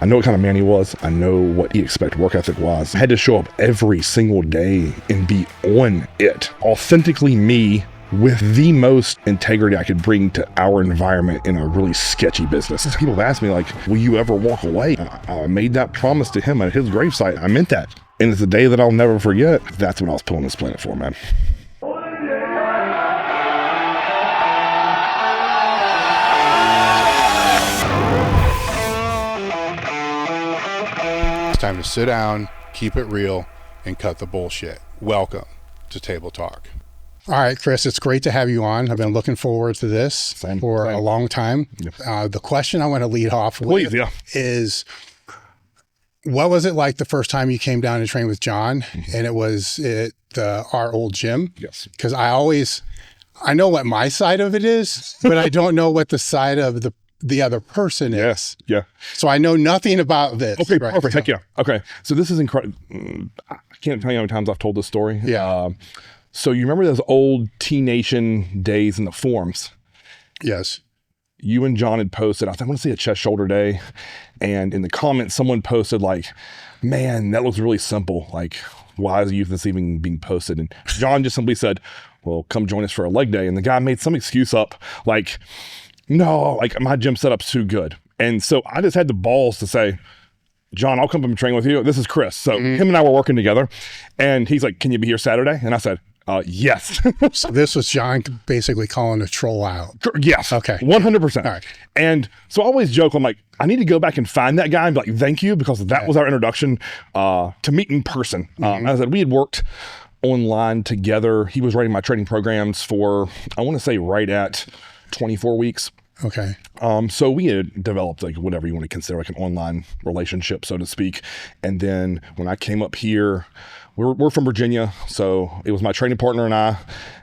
I know what kind of man he was. I know what he expected work ethic was. I had to show up every single day and be on it. Authentically me, with the most integrity I could bring to our environment in a really sketchy business. People have asked me, like, will you ever walk away? I made that promise to him at his gravesite. I meant that. And it's a day that I'll never forget. That's what I was put on this planet for, man. It's time to sit down, keep it real, and cut the bullshit. Welcome to Table Talk. All right, Cris, it's great to have you on. I've been looking forward to this for a long time. Yep. The question I want to lead off with is, what was it like the first time you came down to train with John? And it was at our old gym? Yes. Because I know what my side of it is, but I don't know what the side of the other person is. Yes. Yeah. So I know nothing about this. Okay, right? Perfect. Heck yeah. Okay. So this is incredible. I can't tell you how many times I've told this story. Yeah. So you remember those old T-Nation days in the forums? Yes. You and John had posted, I want to say a chest shoulder day. And in the comments, someone posted like, man, that looks really simple. Like, why is this even being posted? And John just simply said, well, come join us for a leg day. And the guy made some excuse up like, no, like my gym setup's too good. And so I just had the balls to say, John, I'll come up and train with you. This is Cris. So him and I were working together. And he's like, can you be here Saturday? And I said, yes. So this was John basically calling a troll out. Yes. Okay. 100%. All right. And so I always joke, I'm like, I need to go back and find that guy and be like, thank you, because that was our introduction to meet in person. As I said, we had worked online together. He was writing my training programs for, I want to say right at 24 weeks. Okay. So we had developed like whatever you want to consider like an online relationship, so to speak. And then when I came up here, we're from Virginia. So it was my training partner and I.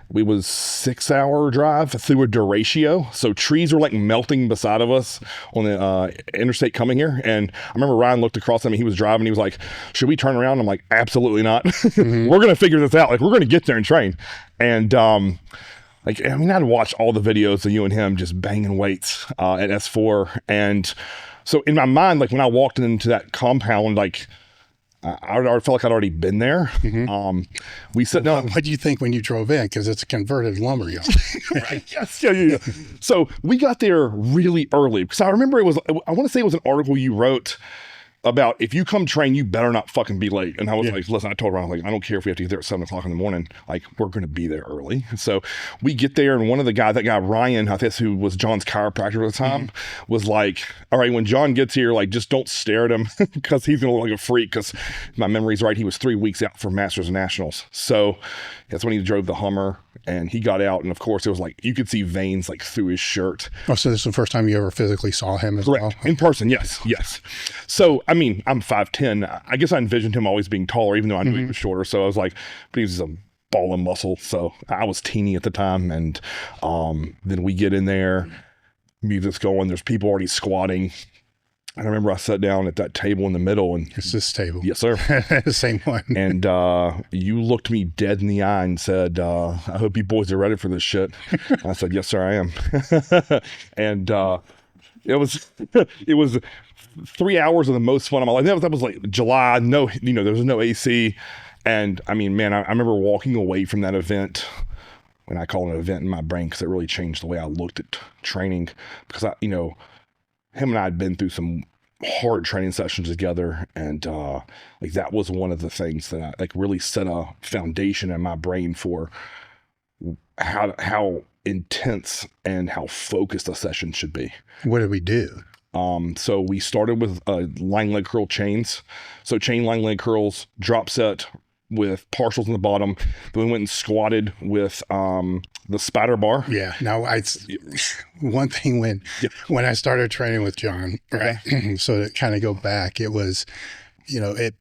We was 6-hour drive through a derecho. So trees were like melting beside of us on the interstate coming here. And I remember Ryan looked across at me, he was driving, he was like, should we turn around? I'm like, absolutely not. We're going to figure this out. Like, we're going to get there and train. And, I'd watch all the videos of you and him just banging weights at S4. And so in my mind, like when I walked into that compound, like I felt like I'd already been there. We sat down. What do you think when you drove in? Because it's a converted lumberyard. Right. Yes. Yeah. So we got there really early because I remember I want to say it was an article you wrote about, if you come train, you better not fucking be late. And I was like, listen, I told Ryan, like, I don't care if we have to get there at 7 o'clock in the morning. Like, we're going to be there early. So we get there, and one of the guys, that guy, Ryan, I guess, who was John's chiropractor at the time, was like, all right, when John gets here, like, just don't stare at him because he's going to look like a freak. Because my memory's right, he was 3 weeks out for Masters and Nationals. So that's when he drove the Hummer. And he got out, and of course, it was like, you could see veins like through his shirt. Oh, so this is the first time you ever physically saw him as well? In person, yes. So, I mean, I'm 5'10". I guess I envisioned him always being taller, even though I knew he was shorter. So I was like, but he was a ball of muscle. So I was teeny at the time. And then we get in there, music's going, there's people already squatting. I remember I sat down at that table in the middle, and it's this table. Yes, sir. The same one. And you looked me dead in the eye and said, I hope you boys are ready for this shit. I said, yes, sir, I am. And it was 3 hours of the most fun of my life. That was like July. No, there was no AC. And I mean, man, I remember walking away from that event, when I call it an event in my brain, because it really changed the way I looked at training. Because him and I had been through some hard training sessions together, and like that was one of the things that I like really set a foundation in my brain for how intense and how focused a session should be. What did we do? So we started with lying leg curl chains. So chain lying leg curls, drop set with partials in the bottom. Then we went and squatted with the spider bar. Yeah. Now, one thing when I started training with John, right? So to kind of go back, it was, it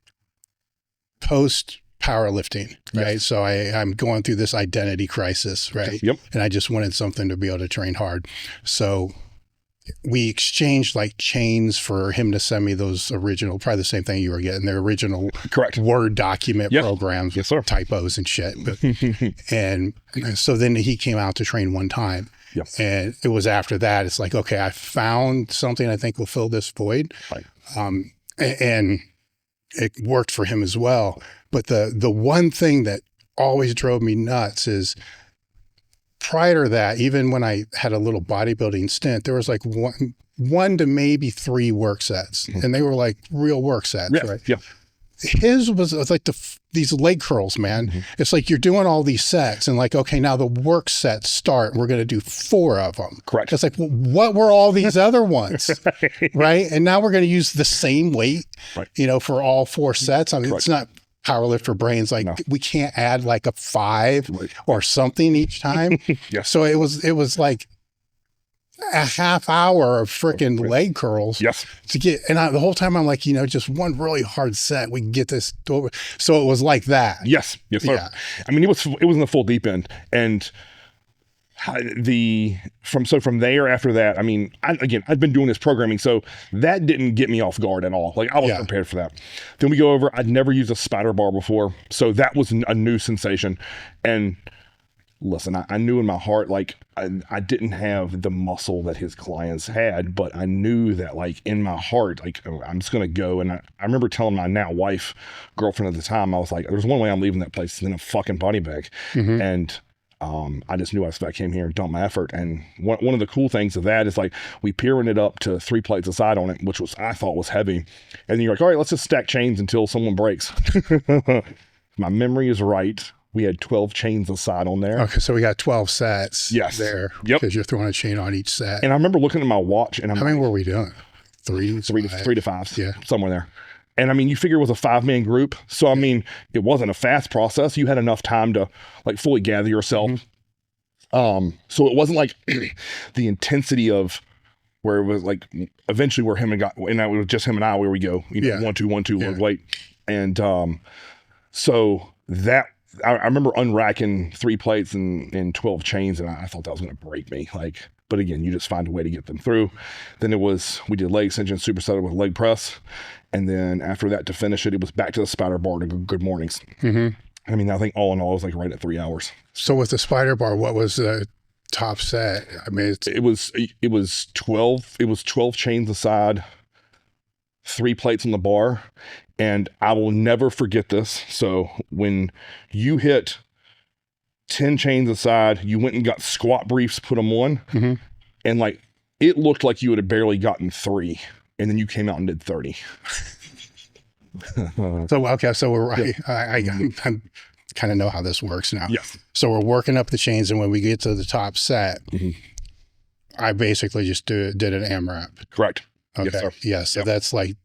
post powerlifting, right? Yes. So I'm going through this identity crisis, right? Yep. And I just wanted something to be able to train hard. So we exchanged like chains for him to send me those original, probably the same thing you were getting, their original correct Word document programs, yes, sir, typos and shit. But, and so then he came out to train one time, Yes. And it was after that, it's like, okay, I found something I think will fill this void. Right. And it worked for him as well. But the one thing that always drove me nuts is prior to that, even when I had a little bodybuilding stint, there was like one to maybe 3 work sets, and they were like real work sets, right? Yeah. His was like these leg curls, man. It's like you're doing all these sets and like, okay, now the work sets start. We're going to do 4 of them. Correct. It's like, well, what were all these other ones? Right. And now we're going to use the same weight, you know, for all 4 sets. I mean, it's not powerlifter brains. Like we can't add like a 5 or something each time. So it was like a half hour of freaking leg curls to get, and the whole time I'm like, you know, just one really hard set, we can get this over. So it was like that. Yes. Sir. Yeah. I mean, it was in the full deep end, and from there after that, I mean, I've been doing this programming, so that didn't get me off guard at all. Like I wasn't prepared for that. Then we go over, I'd never used a spider bar before, so that was a new sensation. And listen, I knew in my heart, like I didn't have the muscle that his clients had, but I knew that like in my heart, like I'm just going to go. And I remember telling my now wife, girlfriend at the time, I was like, there's one way I'm leaving that place in a fucking body bag. And I just knew I came here and dumped my effort. And one of the cool things of that is like we pyramided up to 3 plates a side on it, which I thought was heavy. And then you're like, all right, let's just stack chains until someone breaks. My memory is right. We had 12 chains aside on there. Okay, so we got 12 sets there. Yep. Because you're throwing a chain on each set. And I remember looking at my watch, and how many were we doing? 3 to 5. Yeah. Somewhere there. And I mean, you figure it was a 5-man group. So, I mean, it wasn't a fast process. You had enough time to like fully gather yourself. So it wasn't like the intensity of where it was like eventually where it was just him and I, where we go, you know, 1, 2, 1, 2, load weight. And so that, I remember unracking 3 plates and 12 chains, and I thought that was going to break me. Like, but again, you just find a way to get them through. Then we did leg extension, superset with leg press. And then after that, to finish it, it was back to the spider bar to good mornings. I mean, I think all in all, it was like right at 3 hours. So with the spider bar, what was the top set? I mean, it was 12 chains aside, 3 plates on the bar. And I will never forget this. So when you hit 10 chains aside, you went and got squat briefs, put them on, and like it looked like you had barely gotten 3, and then you came out and did 30. So we're right. I kind of know how this works now. Yes. So we're working up the chains, and when we get to the top set, I basically just did an AMRAP. Correct. Okay. Yes, sir. Yeah. So that's like.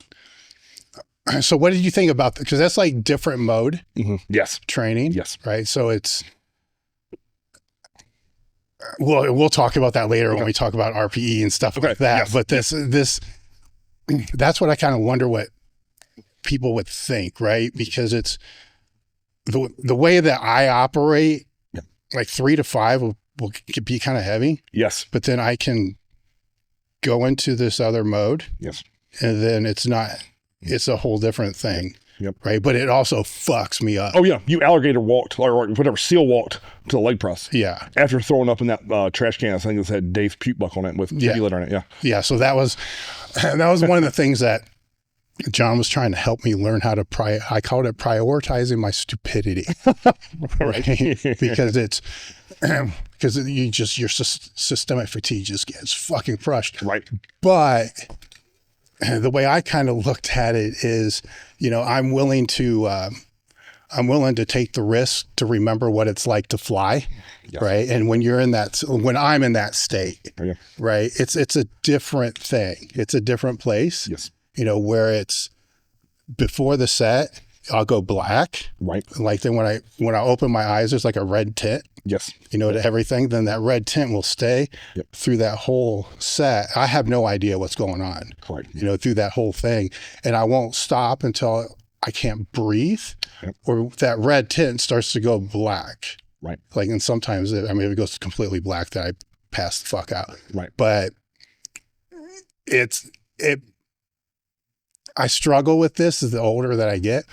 So what did you think about that? Because that's like different mode training. Yes. Right. So it's, we'll talk about that later when we talk about RPE and stuff like that. Yes. But that's what I kind of wonder what people would think, right? Because it's the way that I operate, like 3 to 5 will be kind of heavy. Yes. But then I can go into this other mode. Yes. And then it's a whole different thing. Yep. Right. But it also fucks me up. Oh yeah. You alligator walked or whatever, seal walked to the leg press. Yeah. After throwing up in that trash can, I think it had Dave's puke buck on it with litter on it. Yeah. Yeah. So that was one of the things that John was trying to help me learn how to I called it prioritizing my stupidity. Right. Because your systemic fatigue just gets fucking crushed. Right. But the way I kind of looked at it is, you know, I'm willing to take the risk to remember what it's like to fly. Yes. Right. And when I'm in that state, right, it's a different thing. It's a different place. Yes. You know, where it's before the set, I'll go black. Right. Like then when I open my eyes, there's like a red tint. Yes. You know, to everything. Then that red tint will stay through that whole set. I have no idea what's going on. Correct. You know, through that whole thing. And I won't stop until I can't breathe or that red tint starts to go black. Right. Like, and sometimes if it goes completely black, then I pass the fuck out. Right. But I struggle with this as the older that I get.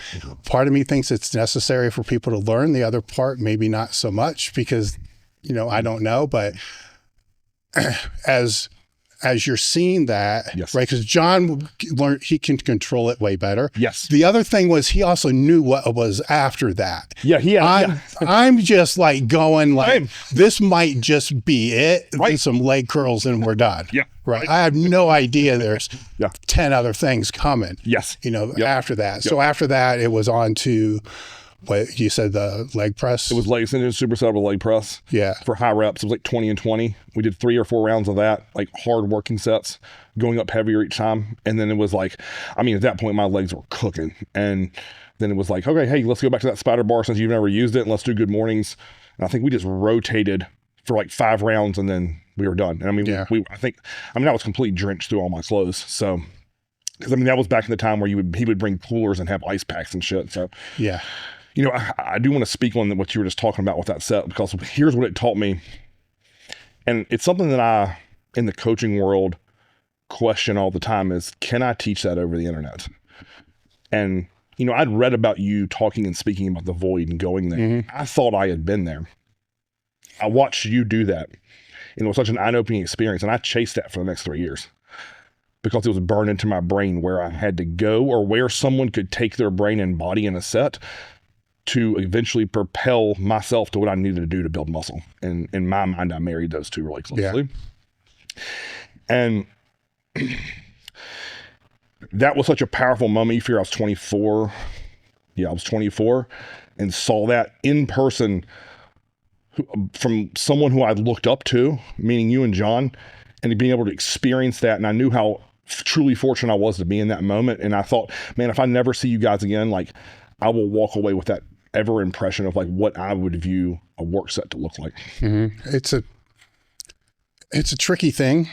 Part of me thinks it's necessary for people to learn. The other part, maybe not so much because, you know, I don't know. But as you're seeing that, yes. right? Because John learned he can control it way better. Yes. The other thing was he also knew what was after that. Yeah. I'm just like going like, this might just be it. Right. Some leg curls and we're done. Yeah. Right. I have no idea there's 10 other things coming. Yes. After that. So after that, it was on to what you said, the leg press. It was leg superset leg press. Yeah. For high reps, it was like 20 and 20. We did 3 or 4 rounds of that, like hard working sets, going up heavier each time. And then it was like, I mean, at that point, my legs were cooking. And then it was like, okay, hey, let's go back to that spider bar since you've never used it, and let's do good mornings. And I think we just rotated for like 5 rounds, and then we were done. And I mean, I was completely drenched through all my clothes. So, because I mean, that was back in the time where he would bring coolers and have ice packs and shit. So yeah. I do want to speak on what you were just talking about with that set, because here's what it taught me. And it's something that I, in the coaching world, question all the time is, can I teach that over the internet? And, I'd read about you talking and speaking about the void and going there. Mm-hmm. I thought I had been there. I watched you do that. And it was such an eye-opening experience. And I chased that for the next 3 years because it was burned into my brain where I had to go, or where someone could take their brain and body in a set to eventually propel myself to what I needed to do to build muscle. And in my mind, I married those two really closely. Yeah. And that was such a powerful moment. You figure I was 24. Yeah, I was 24 and saw that in person from someone who I looked up to, meaning you and John, and being able to experience that. And I knew how truly fortunate I was to be in that moment. And I thought, man, if I never see you guys again, like, I will walk away with that ever impression of like what I would view a work set to look like. Mm-hmm. It's a tricky thing,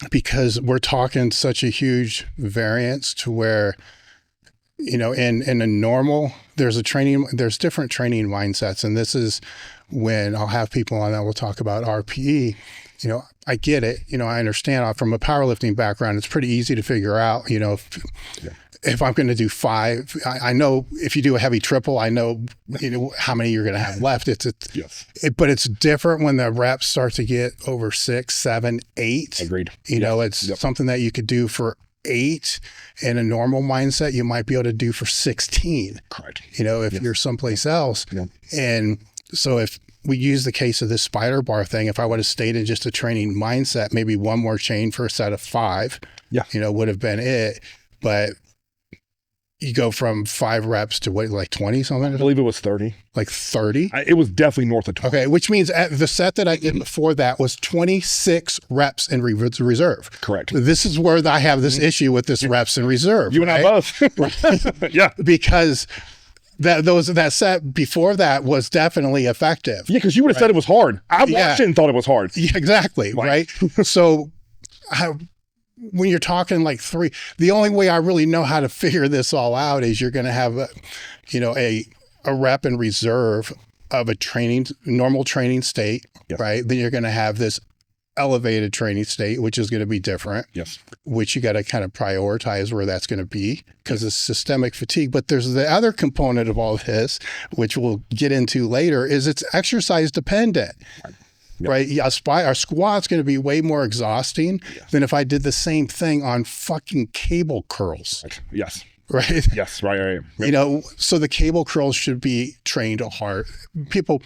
because we're talking such a huge variance to where, in a normal, there's different training mindsets. And this is when I'll have people on that will talk about RPE. I get it. I understand from a powerlifting background, it's pretty easy to figure out, if I'm going to do 5, I know if you do a heavy triple, I know, how many you're going to have left. But it's different when the reps start to get over 6, 7, 8. Agreed. It's something that you could do for 8 in a normal mindset, you might be able to do for 16. Correct. If you're someplace else. Yeah. And so if we use the case of this spider bar thing, if I would have stayed in just a training mindset, maybe one more chain for a set of 5, would have been it. But you go from 5 reps to what, like 20 something? I believe it was 30. Like 30? It was definitely north of 20. Okay, which means the set that I did before that was 26 reps in reserve. Correct. This is where I have this issue with this reps in reserve. You and I both. Yeah. Because that set before that was definitely effective. Yeah, because you would have said it was hard. I watched it and thought it was hard. Yeah, exactly, right? So when you're talking like 3, the only way I really know how to figure this all out is you're going to have a rep in reserve of a normal training state, right? Then you're going to have this elevated training state, which is going to be different. Yes. Which you got to kind of prioritize where that's going to be because it's systemic fatigue. But there's the other component of all this, which we'll get into later, is it's exercise dependent. Right. Our squat's going to be way more exhausting than if I did the same thing on fucking cable curls. Right. Yes. Right. Yes. Right. Yep. So the cable curls should be trained hard. People,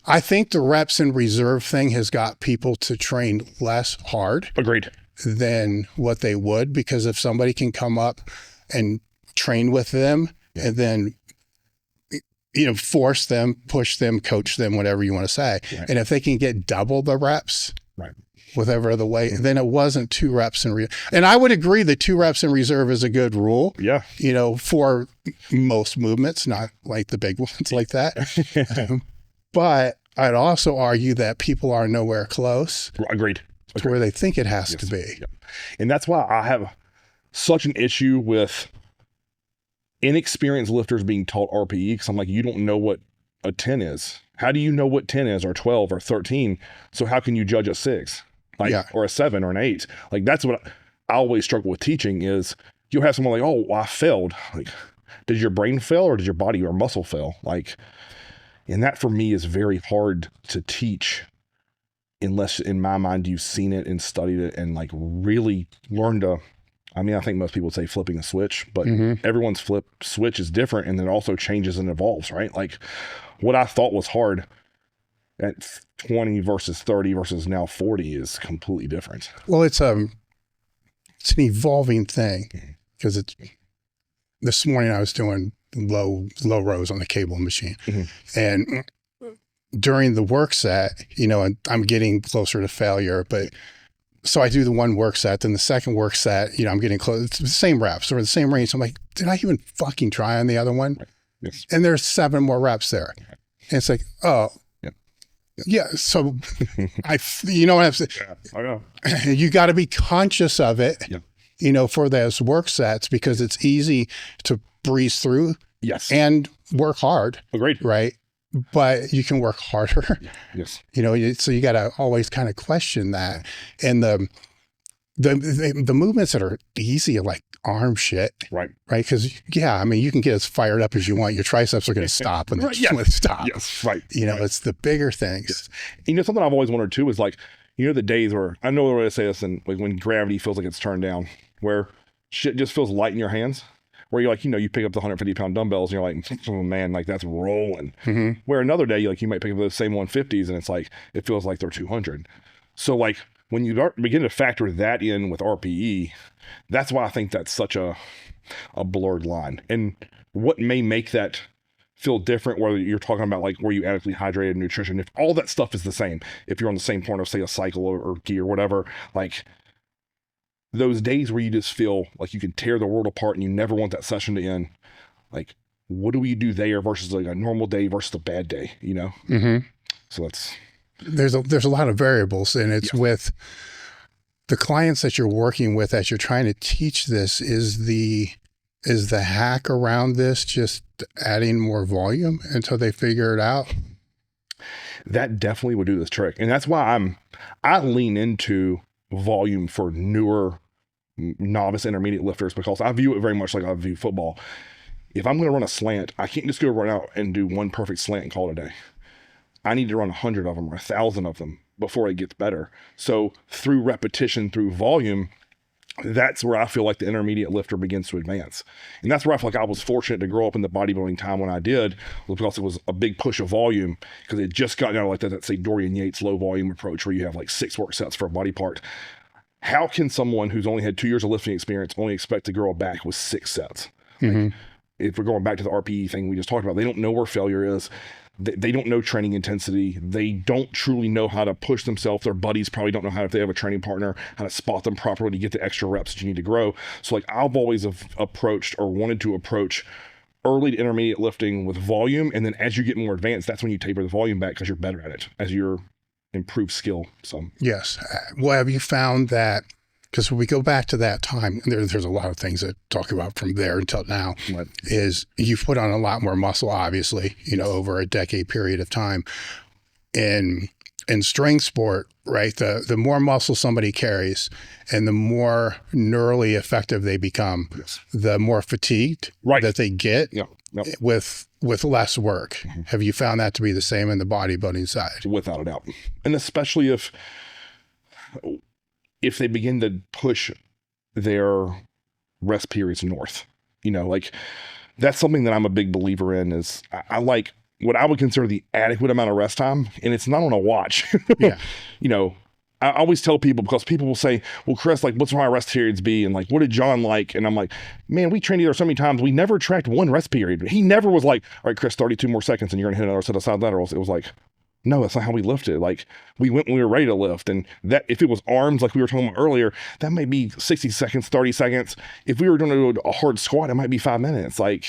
I think the reps in reserve thing has got people to train less hard. Agreed. Than what they would, because if somebody can come up and train with them and then force them, push them, coach them, whatever you want to say. Right. And if they can get double the reps, whatever the way, then it wasn't 2 reps in and I would agree that 2 reps in reserve is a good rule. Yeah. For most movements, not like the big ones like that. But I'd also argue that people are nowhere close. Agreed. To where they think it has to be. Yep. And that's why I have such an issue with inexperienced lifters being taught RPE, because I'm like, you don't know what a 10 is. How do you know what 10 is, or 12 or 13? So how can you judge a 6 or a 7 or an 8? Like, that's what I always struggle with teaching is you'll have someone like, oh, well, I failed. Like, did your brain fail or did your body or muscle fail? Like, and that for me is very hard to teach unless in my mind you've seen it and studied it and like really learned to, I mean, I think most people would say flipping a switch, but everyone's flip switch is different, and it also changes and evolves, right? Like what I thought was hard at 20 versus 30 versus now 40 is completely different. Well, it's an evolving thing, because this morning I was doing low rows on the cable machine, and during the work set, you know, and I'm getting closer to failure, but so I do the one work set, then the second work set, you know, I'm getting close. It's the same reps or the same range. So I'm like, did I even fucking try on the other one? Right. Yes. And there's 7 more reps there. And it's like, oh, yeah. So you know what I'm saying? Yeah, I know. You got to be conscious of it, you know, for those work sets, because it's easy to breeze through and work hard. Agreed. Right. But you can work harder. Yes. You know, so you got to always kind of question that. And the movements that are easy are like arm shit. Right. Right. Because, I mean, you can get as fired up as you want. Your triceps are going to stop when they stop. Yes. Right. You know, it's the bigger things. Yes. You know, something I've always wondered too is like, you know, the days where, I know the way to say this, and like when gravity feels like it's turned down, where shit just feels light in your hands. Where you're like, you know, you pick up the 150-pound dumbbells and you're like, oh man, like that's rolling. Where another day, you might pick up those same 150s and it's like, it feels like they're 200. So like when you begin to factor that in with RPE, that's why I think that's such a blurred line. And what may make that feel different, whether you're talking about like, were you adequately hydrated, nutrition, if all that stuff is the same, if you're on the same point of say a cycle or gear, whatever, like those days where you just feel like you can tear the world apart and you never want that session to end, like what do we do there versus like a normal day versus a bad day, you know? So there's a lot of variables, and it's with the clients that you're working with as you're trying to teach this. Is the hack around this just adding more volume until they figure it out? That definitely would do this trick. And that's why I lean into volume for newer novice intermediate lifters, because I view it very much like I view football. If I'm going to run a slant, I can't just go run out and do one perfect slant and call it a day. I need to run 100 of them or 1,000 of them before it gets better. So through repetition, through volume, that's where I feel like the intermediate lifter begins to advance. And that's where I feel like I was fortunate to grow up in the bodybuilding time when I did, because it was a big push of volume, because it just got out like that, say Dorian Yates low volume approach where you have like 6 work sets for a body part. How can someone who's only had 2 years of lifting experience only expect to grow back with 6 sets? Like, if we're going back to the RPE thing we just talked about, they don't know where failure is. They don't know training intensity. They don't truly know how to push themselves. Their buddies probably don't know how, if they have a training partner, how to spot them properly to get the extra reps that you need to grow. So like I've always approached or wanted to approach early to intermediate lifting with volume. And then as you get more advanced, that's when you taper the volume back, because you're better at it as your improved skill. So yes. Well, have you found that, because when we go back to that time, there's a lot of things that talk about from there until now, is you've put on a lot more muscle, obviously, you know, over a decade period of time. In strength sport, right, the more muscle somebody carries and the more neurally effective they become, the more fatigued that they get with less work. Have you found that to be the same in the bodybuilding side? Without a doubt. And especially if they begin to push their rest periods north, you know, like that's something that I'm a big believer in. Is I like what I would consider the adequate amount of rest time, and it's not on a watch. You know, I always tell people, because people will say, well, Cris, like, what's my rest periods be? And like, what did John like? And I'm like, man, we trained together so many times. We never tracked one rest period. He never was like, all right, Cris, 32 more seconds and you're gonna hit another set of side laterals. It was like, no, that's not how we lifted. Like we went when we were ready to lift. And that, if it was arms, like we were talking about earlier, that may be 60 seconds, 30 seconds. If we were going to do a hard squat, it might be 5 minutes. Like,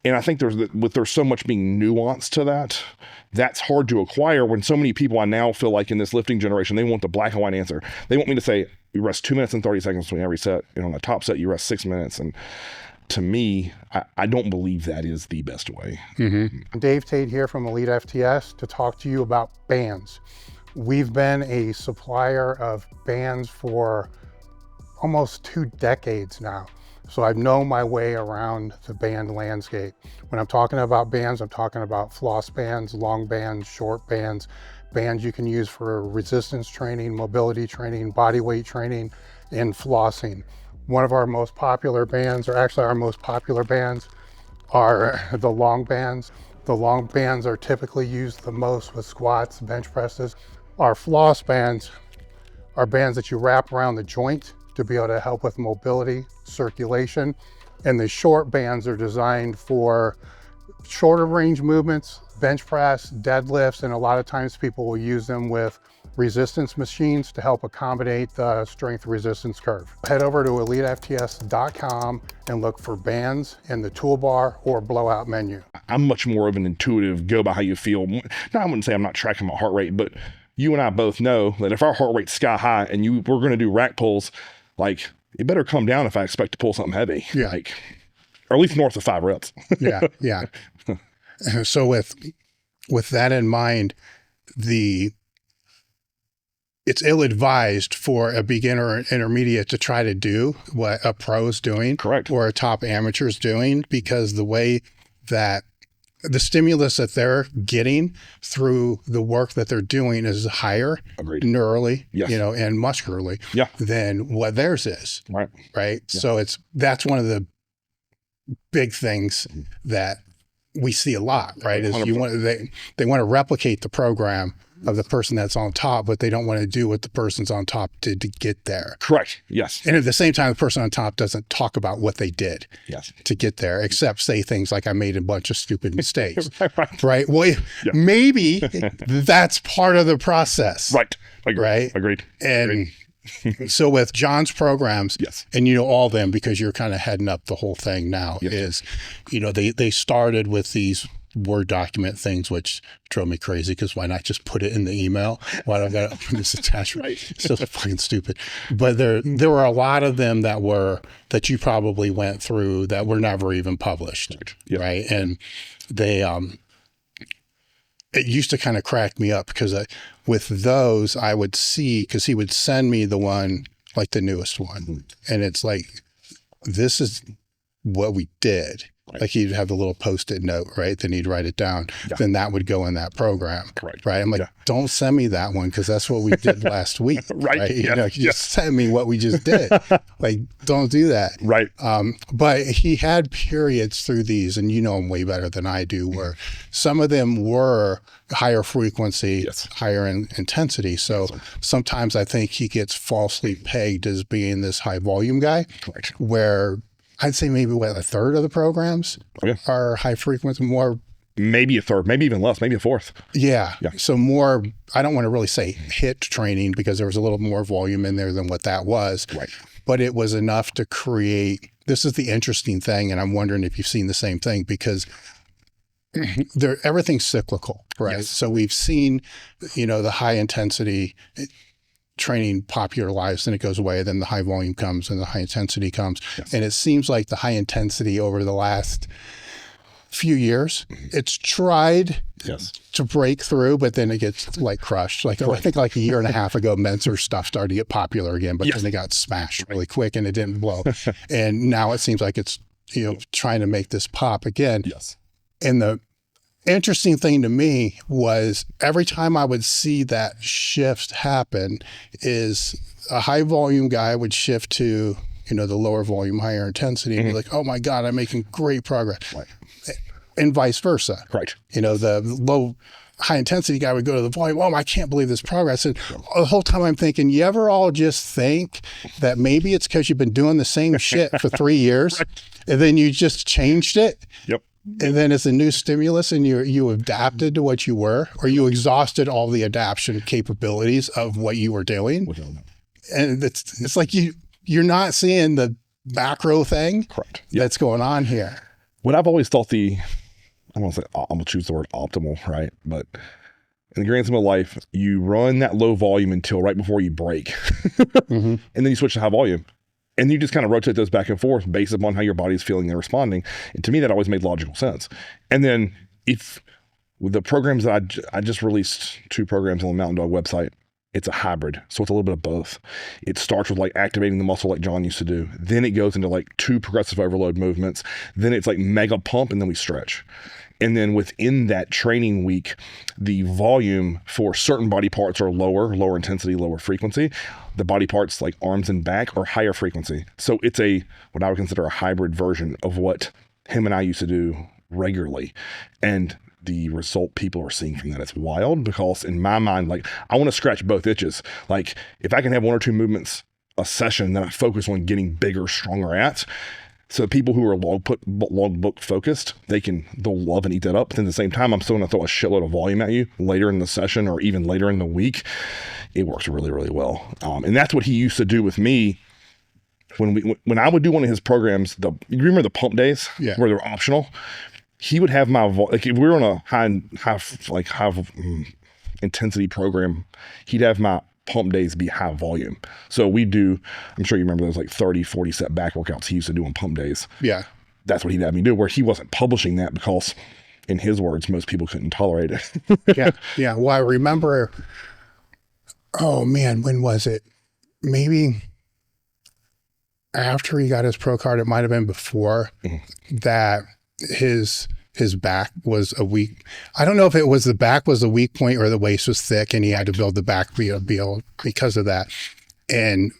and I think there's so much being nuanced to that. That's hard to acquire when so many people I now feel like in this lifting generation, they want the black and white answer. They want me to say, you rest 2 minutes and 30 seconds between every set. And on the top set, you rest 6 minutes. And to me, I don't believe that is the best way. Dave Tate here from Elite FTS to talk to you about bands. We've been a supplier of bands for almost 2 decades now. So I know my way around the band landscape. When I'm talking about bands, I'm talking about floss bands, long bands, short bands, bands you can use for resistance training, mobility training, body weight training, and flossing. One of our most popular bands, or actually our most popular bands, are the long bands. The long bands are typically used the most with squats, bench presses. Our floss bands are bands that you wrap around the joint to be able to help with mobility, circulation. And the short bands are designed for shorter range movements, bench press, deadlifts, and a lot of times people will use them with resistance machines to help accommodate the strength resistance curve. Head over to elitefts.com and look for bands in the toolbar or blowout menu. I'm much more of an intuitive, go by how you feel. Now, I wouldn't say I'm not tracking my heart rate, but you and I both know that if our heart rate's sky high and we're going to do rack pulls, like, it better come down if I expect to pull something heavy. Yeah. Like, or at least north of 5 reps. Yeah. So with that in mind, it's ill-advised for a beginner or intermediate to try to do what a pro's doing. Correct. Or a top amateur's doing, because the way that the stimulus that they're getting through the work that they're doing is higher. Agreed. Neurally, Yes. and muscularly, than what theirs is. Right. Right. Yeah. So that's one of the big things that we see a lot, right? Is 100%. they want to replicate the program of the person that's on top, but they don't want to do what the person's on top did to get there. Correct. Yes. And at the same time, the person on top doesn't talk about what they did to get there, except say things like, I made a bunch of stupid mistakes. Right. Well, maybe that's part of the process. Right. Agreed. Right. Agreed. And so with John's programs, and all of them, because you're kind of heading up the whole thing now, is, they started with these Word document things, which drove me crazy, because why not just put it in the email? Why do I got to open this attachment? It's so fucking stupid. But there were a lot of them that you probably went through that were never even published, right? And they it used to kind of crack me up, because with those I would see, because he would send me the one, like the newest one, and it's like, this is what we did. Right. Like he'd have the little Post-it note, right? Then he'd write it down. Then that would go in that program. Correct. Right. I'm like, don't send me that one, because that's what we did last week. Right. You just send me what we just did. Like, don't do that. Right. But he had periods through these, and you know him way better than I do, where some of them were higher frequency, higher intensity. So sometimes I think he gets falsely pegged as being this high volume guy, where I'd say maybe a third of the programs are high frequency, more. Maybe a third, maybe even less, maybe a fourth. Yeah. So more, I don't want to really say HIIT training, because there was a little more volume in there than what that was. Right. But it was enough to create, this is the interesting thing, and I'm wondering if you've seen the same thing, because everything's cyclical, right? So we've seen, the high intensity training popularized, and it goes away. Then the high volume comes and the high intensity comes. And it seems like the high intensity over the last few years, it's tried to break through, but then it gets like crushed. Like I think like a year and a half ago, Menser stuff started to get popular again, but then it got smashed really quick and it didn't blow. And now it seems like it's, trying to make this pop again. And the interesting thing to me was, every time I would see that shift happen, is a high volume guy would shift to, the lower volume, higher intensity, and be like, oh my God, I'm making great progress. And vice versa. Right. The low high intensity guy would go to the volume, oh, I can't believe this progress. And the whole time I'm thinking, you ever all just think that maybe it's because you've been doing the same shit for 3 years and then you just changed it? And then it's a new stimulus and you adapted to what you were, or you exhausted all the adaptation capabilities of what you were doing. And it's like you're not seeing the macro thing that's going on here. What I've always thought I'm going to choose the word optimal, right? But in the grand scheme of life, you run that low volume until right before you break. And then you switch to high volume. And you just kind of rotate those back and forth based upon how your body is feeling and responding. And to me, that always made logical sense. And then with the programs that I just released 2 programs on the Mountain Dog website, It's a hybrid. So it's a little bit of both. It starts with like activating the muscle like John used to do. Then it goes into like 2 progressive overload movements. Then it's like mega pump, and then we stretch. And then within that training week, the volume for certain body parts are lower intensity, lower frequency. The body parts like arms and back are higher frequency. So it's what I would consider a hybrid version of what him and I used to do regularly. And the result people are seeing from that, it's wild, because in my mind, like, I want to scratch both itches. Like, if I can have 1 or 2 movements a session that I focus on getting bigger, stronger at, so people who are logbook focused, they'll love and eat that up. But then at the same time, I'm still going to throw a shitload of volume at you later in the session or even later in the week. It works really, really well. And that's what he used to do with me. When I would do one of his programs, you remember the pump days where they're optional? He would have like, if we were on a high intensity program, he'd have my pump days be high volume. So I'm sure you remember those like 30, 40 set back workouts he used to do on pump days. Yeah. That's what he'd have me do, where he wasn't publishing that because, in his words, most people couldn't tolerate it. Yeah. Well, I remember, oh man, when was it? Maybe after he got his pro card, it might've been before that his back was a weak. I don't know if it was the back was the weak point or the waist was thick and he had to build the back build because of that. And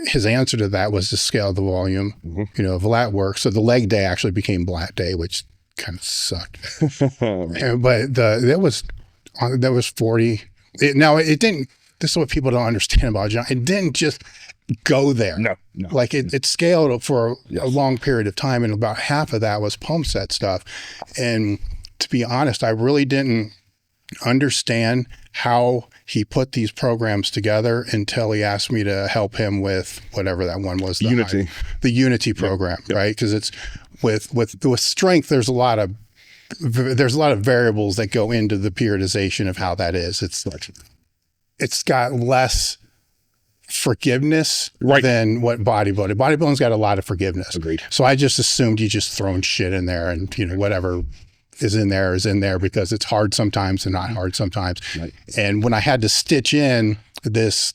his answer to that was to scale the volume, of lat work. So the leg day actually became lat day, which kind of sucked. But that was 40. It didn't. This is what people don't understand about John. It didn't just go there. No. Like it scaled for a long period of time, and about half of that was pump set stuff. And to be honest, I really didn't understand how he put these programs together until he asked me to help him with whatever that one was. The Unity program, right? Because it's with strength, there's a lot of variables that go into the periodization of how that is. It's got less forgiveness than what bodybuilding's got a lot of forgiveness. Agreed. So I just assumed you just throwing shit in there, and whatever is in there because it's hard sometimes and not hard sometimes. Right. And when I had to stitch in this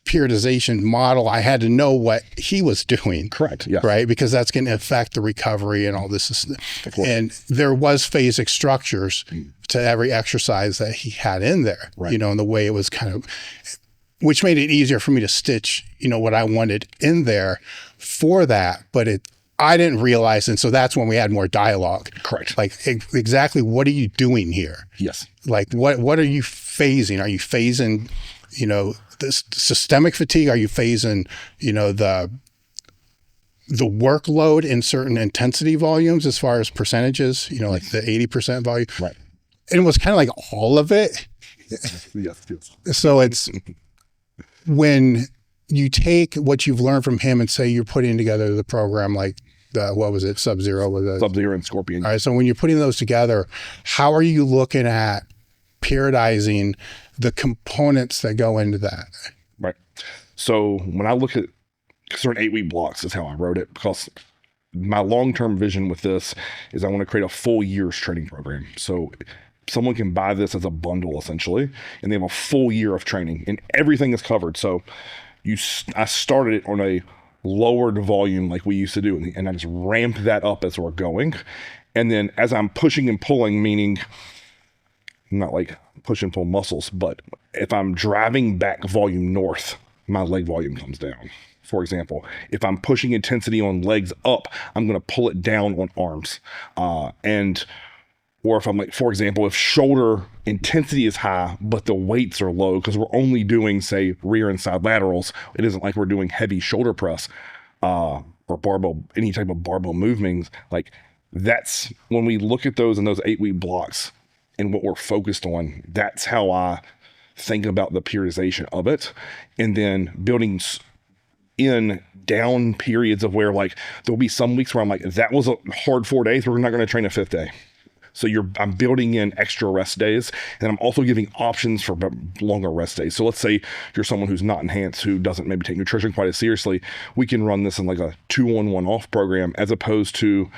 periodization model, I had to know what he was doing. Correct. Yeah. Right. Because that's going to affect the recovery and all this. And there was phasic structures to every exercise that he had in there, and the way it was kind of, which made it easier for me to stitch, what I wanted in there for that. But I didn't realize. And so that's when we had more dialogue. Correct. Like exactly what are you doing here? Yes. Like what are you phasing? Are you phasing, this systemic fatigue? Are you phasing, the workload in certain intensity volumes as far as percentages, like the 80% volume? Right. And it was kind of like all of it. Yes. So it's when you take what you've learned from him and say you're putting together the program like what was it, Sub-Zero? Sub-Zero and Scorpion. All right, so when you're putting those together, how are you looking at periodizing the components that go into that? Right. So when I look at certain 8-week blocks is how I wrote it, because my long-term vision with this is I want to create a full year's training program. So someone can buy this as a bundle essentially, and they have a full year of training and everything is covered. So I started it on a lowered volume like we used to do, and I just ramped that up as we're going. And then as I'm pushing and pulling, meaning not like push and pull muscles, but if I'm driving back volume north, my leg volume comes down. For example, if I'm pushing intensity on legs up, I'm going to pull it down on arms. Or if I'm like, for example, if shoulder intensity is high, but the weights are low, because we're only doing, say, rear and side laterals. It isn't like we're doing heavy shoulder press or barbell, any type of barbell movements. Like that's when we look at those in those 8-week blocks and what we're focused on, that's how I think about the periodization of it. And then building in down periods of where like, there'll be some weeks where I'm like, that was a hard 4 days. We're not going to train a 5th day. So I'm building in extra rest days, and I'm also giving options for longer rest days. So let's say you're someone who's not enhanced, who doesn't maybe take nutrition quite as seriously. We can run this in like a 2-on-1 off program, as opposed to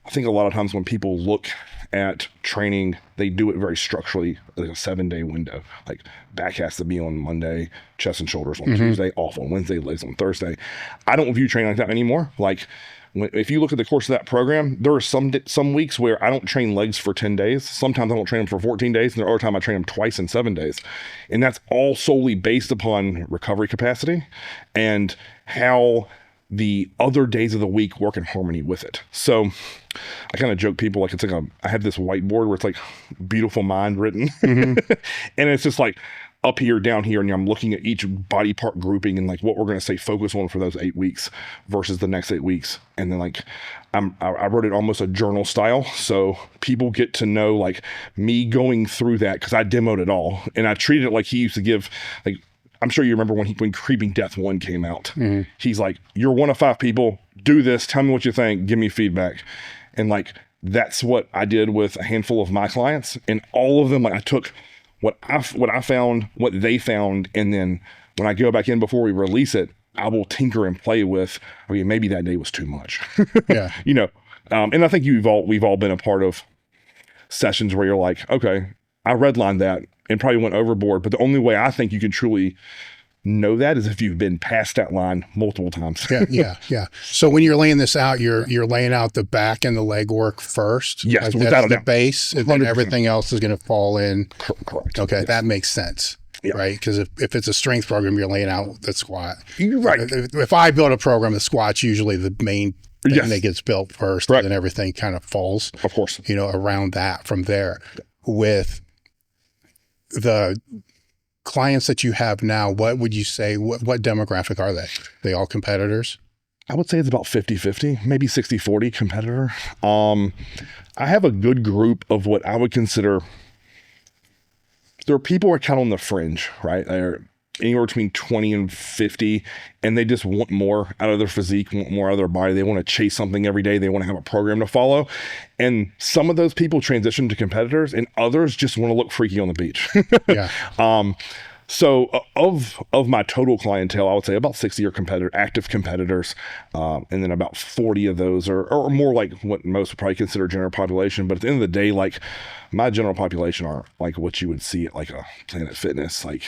I think a lot of times when people look at training, they do it very structurally, like a 7-day window. Like back has to be on Monday, chest and shoulders on Tuesday, off on Wednesday, legs on Thursday. I don't view training like that anymore. Like if you look at the course of that program, there are some weeks where I don't train legs for 10 days. Sometimes I don't train them for 14 days. And there are other times I train them twice in 7 days. And that's all solely based upon recovery capacity and how the other days of the week work in harmony with it. So I kind of joke people, like, it's like I have this whiteboard where it's like beautiful mind written. And it's just like up here, down here, and I'm looking at each body part grouping and like what we're going to say focus on for those 8 weeks versus the next 8 weeks. And then like I wrote it almost a journal style, so people get to know like me going through that, because I demoed it all and I treated it like he used to give. Like, I'm sure you remember when Creeping Death 1 came out. He's like, you're one of 5 people, do this, tell me what you think, give me feedback. And like that's what I did with a handful of my clients, and all of them, like I took what I found, what they found, and then when I go back in before we release it, I will tinker and play with, okay, maybe that day was too much. Yeah. You know, and I think we've all been a part of sessions where you're like, okay, I redlined that and probably went overboard, but the only way I think you can truly know that is if you've been past that line multiple times. Yeah. So when you're laying this out, you're laying out the back and the leg work first. Yes, like without that's a the doubt. base, and then everything else is going to fall in. Correct. Okay, Yes. that makes sense. Yeah. Right? Because if it's a strength program, you're laying out the squat. You're right. If I build a program, the squat's usually the main thing Yes. that gets built first, Correct. and then everything kind of falls, Of course. around that from there. With the clients that you have now, what would you say, what demographic are they? They all competitors? I would say it's about 50-50, maybe 60-40 competitor. I have a good group of what I would consider, there are people who are kind of on the fringe, right? They're anywhere between 20 and 50, and they just want more out of their physique, want more out of their body. They want to chase something every day. They want to have a program to follow. And some of those people transition to competitors, and others just want to look freaky on the beach. Yeah. So of my total clientele, I would say about 60 are active competitors. And then about 40 of those are more like what most would probably consider general population. But at the end of the day, like my general population are like what you would see at like a Planet Fitness. Like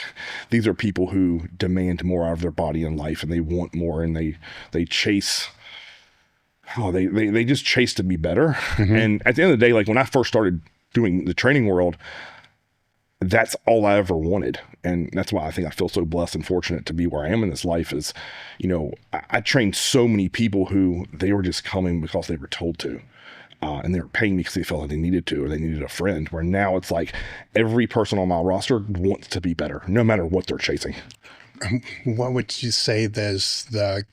these are people who demand more out of their body and life, and they want more, and they chase. Oh, they just chase to be better. And at the end of the day, like when I first started doing the training world, that's all I ever wanted. And that's why I think I feel so blessed and fortunate to be where I am in this life is, I trained so many people who they were just coming because they were told to. And they were paying me because they felt like they needed to, or they needed a friend, where now it's like every person on my roster wants to be better, no matter what they're chasing. What would you say there's the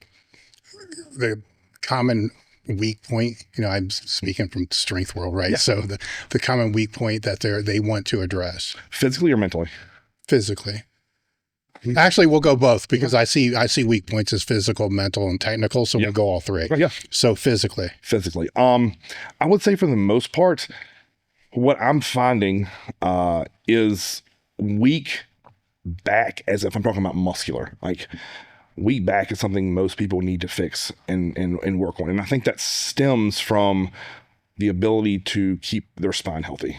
common weak point? I'm speaking from strength world, right? Yeah. So the common weak point that they want to address, physically or mentally? Physically. Actually, we'll go both, because I see weak points as physical, mental, and technical. So we'll go all three. Yeah. So physically. I would say for the most part, what I'm finding is weak back, as if I'm talking about muscular, like weak back is something most people need to fix and work on. And I think that stems from the ability to keep their spine healthy.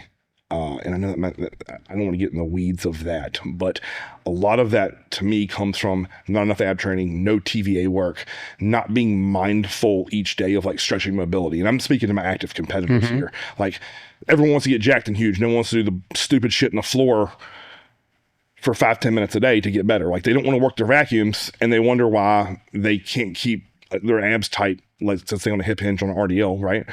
And I know that I don't want to get in the weeds of that, but a lot of that to me comes from not enough ab training, no TVA work, not being mindful each day of like stretching mobility. And I'm speaking to my active competitors here. Like everyone wants to get jacked and huge. No one wants to do the stupid shit in the floor for 5-10 minutes a day to get better. Like they don't want to work their vacuums, and they wonder why they can't keep their abs tight, like let's say on a hip hinge on an RDL, right?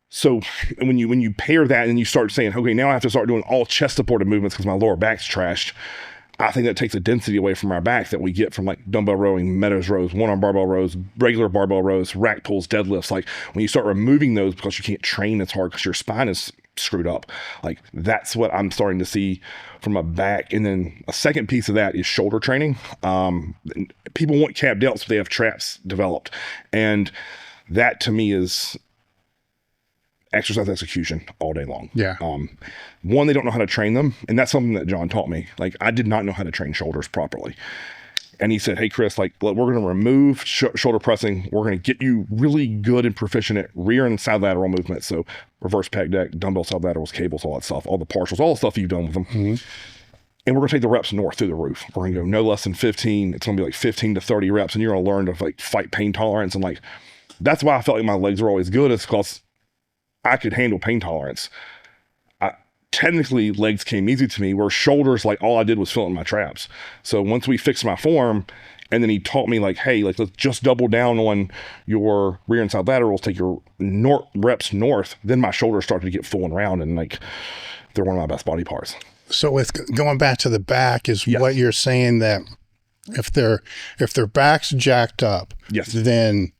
So when you pair that and you start saying, okay, now I have to start doing all chest supported movements because my lower back's trashed, I think that takes a density away from our back that we get from like dumbbell rowing, Meadows rows, one-arm barbell rows, regular barbell rows, rack pulls, deadlifts. Like when you start removing those because you can't train as hard because your spine is screwed up, like that's what I'm starting to see from a back. And then a second piece of that is shoulder training. People want cap delts, but they have traps developed. And that to me is exercise execution all day long. Yeah. One, they don't know how to train them. And that's something that John taught me. Like I did not know how to train shoulders properly. And he said, hey, Cris, like, look, we're going to remove shoulder pressing. We're going to get you really good and proficient at rear and side lateral movements. So reverse pec deck, dumbbell side laterals, cables, all that stuff, all the partials, all the stuff you've done with them. And we're going to take the reps north through the roof. We're going to go no less than 15. It's going to be like 15 to 30 reps. And you're going to learn to like fight pain tolerance. And like, that's why I felt like my legs were always good, is because I could handle pain tolerance. Technically, legs came easy to me, where shoulders, like, all I did was fill in my traps. So once we fixed my form, and then he taught me, like, hey, like, let's just double down on your rear and side laterals, take your reps north, then my shoulders started to get full and round, and like, they're one of my best body parts. So with going back to the back, is what you're saying, that if their back's jacked up, then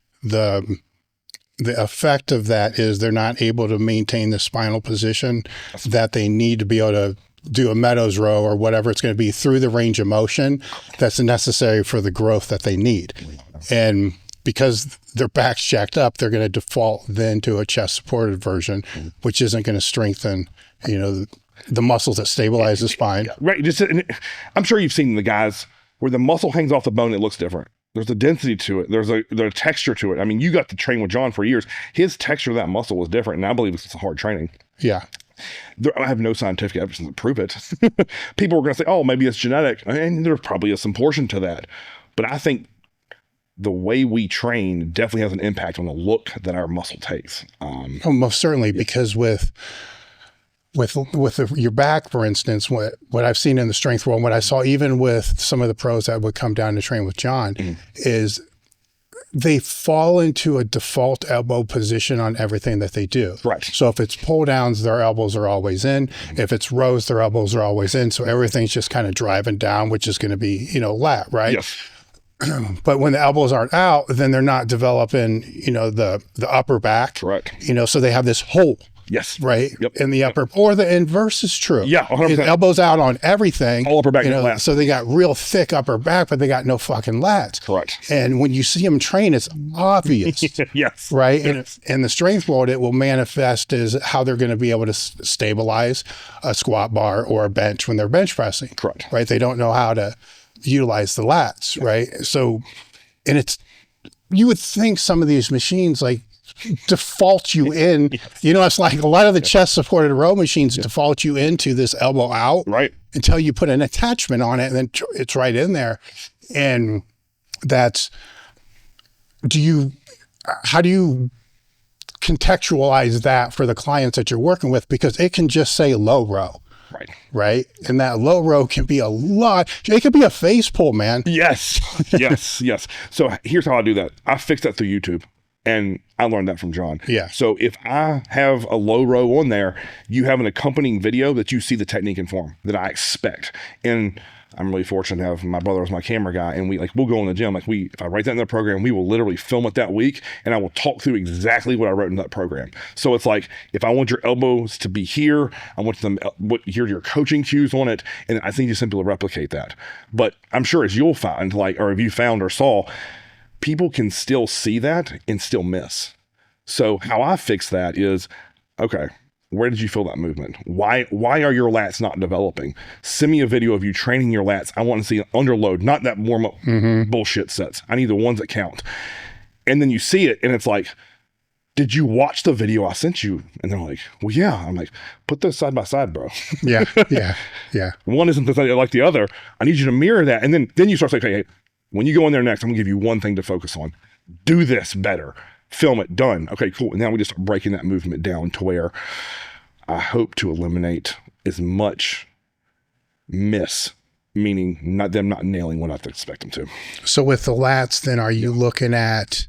the effect of that is they're not able to maintain the spinal position that they need to be able to do a Meadows row or whatever it's going to be through the range of motion that's necessary for the growth that they need. And because their back's jacked up, they're going to default then to a chest supported version, which isn't going to strengthen, you know, the muscles that stabilize the spine. Right. Just, I'm sure you've seen the guys where the muscle hangs off the bone, it looks different. There's a density to it. There's a texture to it. I mean, you got to train with John for years. His texture of that muscle was different, and I believe it's hard training. Yeah. I have no scientific evidence to prove it. People are going to say, oh, maybe it's genetic, and there probably is some portion to that. But I think the way we train definitely has an impact on the look that our muscle takes. Most certainly, because with your back, for instance, what I've seen in the strength world, what I saw even with some of the pros that would come down to train with John, is they fall into a default elbow position on everything that they do. Right. So if it's pull downs, their elbows are always in. If it's rows, their elbows are always in. So everything's just kind of driving down, which is going to be, you know, lat, right? Yes. But when the elbows aren't out, then they're not developing, you know, the upper back. Correct. You know, so they have this hole. Yes. Right. Yep. In the upper, or the inverse is true. Yeah. 100%. Elbows out on everything. All upper back, you know, no lats. so they got real thick upper back, but they got no fucking lats. Correct. And when you see them train, it's obvious. Yes. Right. And in the strength world, it will manifest as how they're going to be able to stabilize a squat bar or a bench when they're bench pressing. Correct. Right. They don't know how to utilize the lats. Right. So, and you would think some of these machines, like, default you in, you know, it's like a lot of the chest supported row machines default you into this elbow out, right, until you put an attachment on it, and then it's right in there. And that's, how do you contextualize that for the clients that you're working with? Because it can just say low row. Right. Right. And that low row can be a lot. It could be a face pull, man. Yes. Yes. So here's how I do that. I fix that through YouTube. And I learned that from John. Yeah. So if I have a low row on there, you have an accompanying video that you see the technique and form that I expect. And I'm really fortunate to have my brother as my camera guy, and we'll go in the gym. Like if I write that in the program, we will literally film it that week, and I will talk through exactly what I wrote in that program. So it's like, if I want your elbows to be here, I want them, here are your coaching cues on it, and I think you simply replicate that. But I'm sure as you'll find, or if you found or saw, people can still see that and still miss. So how I fix that is, okay, where did you feel that movement? Why are your lats not developing? Send me a video of you training your lats. I want to see under load, not that warm-up bullshit sets. I need the ones that count. And then you see it, and it's like, did you watch the video I sent you? And they're like, well, yeah. I'm like, put those side by side, bro. Yeah. One isn't like the other. I need you to mirror that. And then you start saying, hey, when you go in there next, I'm gonna give you one thing to focus on. Do this better. Film it. Done. Okay, cool. And now we just start breaking that movement down to where I hope to eliminate as much miss, meaning them not nailing what I expect them to. So with the lats, then are you looking at,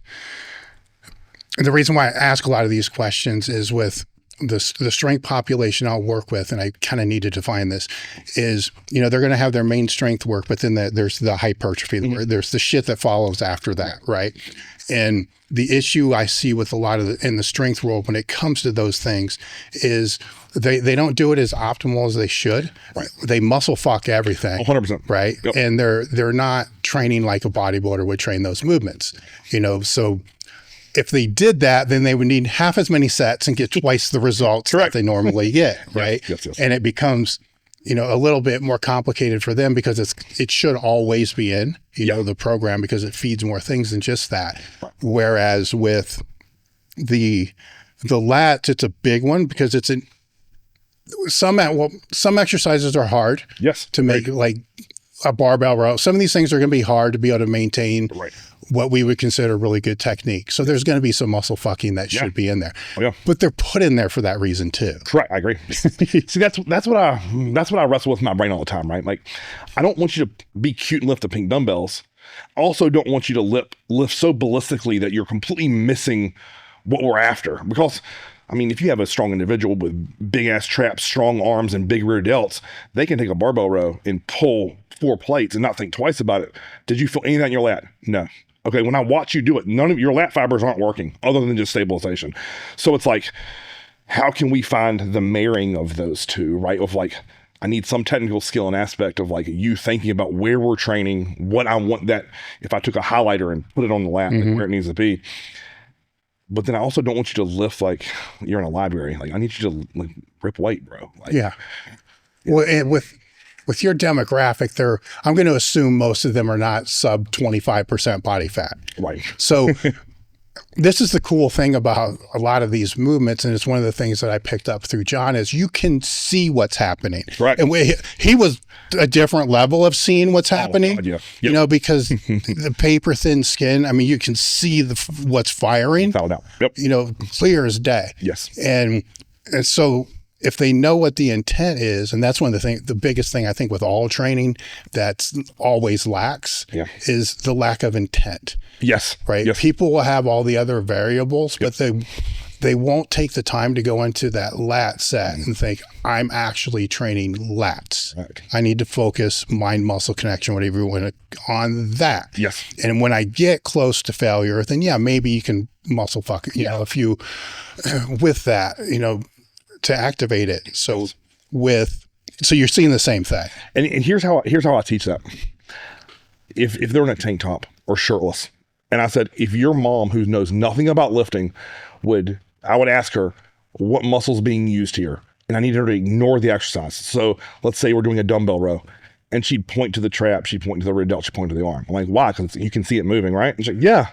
the reason why I ask a lot of these questions is with the strength population I'll work with, and I kind of need to define this, is, you know, they're going to have their main strength work, but then there's the hypertrophy, there's the shit that follows after that, right? And the issue I see with a lot of in the strength world when it comes to those things is they don't do it as optimal as they should. Right. They muscle fuck everything. 100%. Right. Yep. And they're not training like a bodybuilder would train those movements, you know, so if they did that, then they would need half as many sets and get twice the results that they normally get, right? Yes. And it becomes, a little bit more complicated for them because it should always be in, the program, because it feeds more things than just that. Whereas with the lats, it's a big one because it's some exercises are hard to make, like a barbell row. Some of these things are going to be hard to be able to maintain what we would consider really good technique. So there's going to be some muscle fucking that should be in there. But they're put in there for that reason too. Correct. I agree. See, that's what I wrestle with in my brain all the time, right? Like, I don't want you to be cute and lift the pink dumbbells. I also don't want you to lift so ballistically that you're completely missing what we're after. Because, I mean, if you have a strong individual with big ass traps, strong arms, and big rear delts, they can take a barbell row and pull 4 plates and not think twice about it. Did you feel any of that in your lat? No. Okay, when I watch you do it, none of your lat fibers aren't working other than just stabilization. So it's like, how can we find the marrying of those two, right? Of like, I need some technical skill and aspect of like you thinking about where we're training, what I want that, if I took a highlighter and put it on the lat, like where it needs to be. But then I also don't want you to lift like you're in a library. Like, I need you to like rip weight, bro. Like, Well, and with your demographic, I'm going to assume most of them are not sub 25% body fat. Right. So this is the cool thing about a lot of these movements, and it's one of the things that I picked up through John, is you can see what's happening. Right. And he was a different level of seeing what's happening, because the paper thin skin, I mean, you can see what's firing. Fouled out. Clear as day. Yes. And so if they know what the intent is, and that's one of the biggest thing I think with all training that's always lacks is the lack of intent. Yes. Right. Yes. People will have all the other variables, but they won't take the time to go into that lat set and think, I'm actually training lats. Right. I need to focus mind muscle connection, whatever you want to, on that. Yes. And when I get close to failure, then maybe you can muscle fuck, if you with that, to activate it. So you're seeing the same thing. And here's how I teach that. If they're in a tank top or shirtless, and I said, if your mom who knows nothing about lifting I would ask her, what muscle's being used here? And I need her to ignore the exercise. So let's say we're doing a dumbbell row, and she'd point to the trap, she'd point to the rear delt, she'd point to the arm. I'm like, why? Because you can see it moving, right? And she's like, yeah.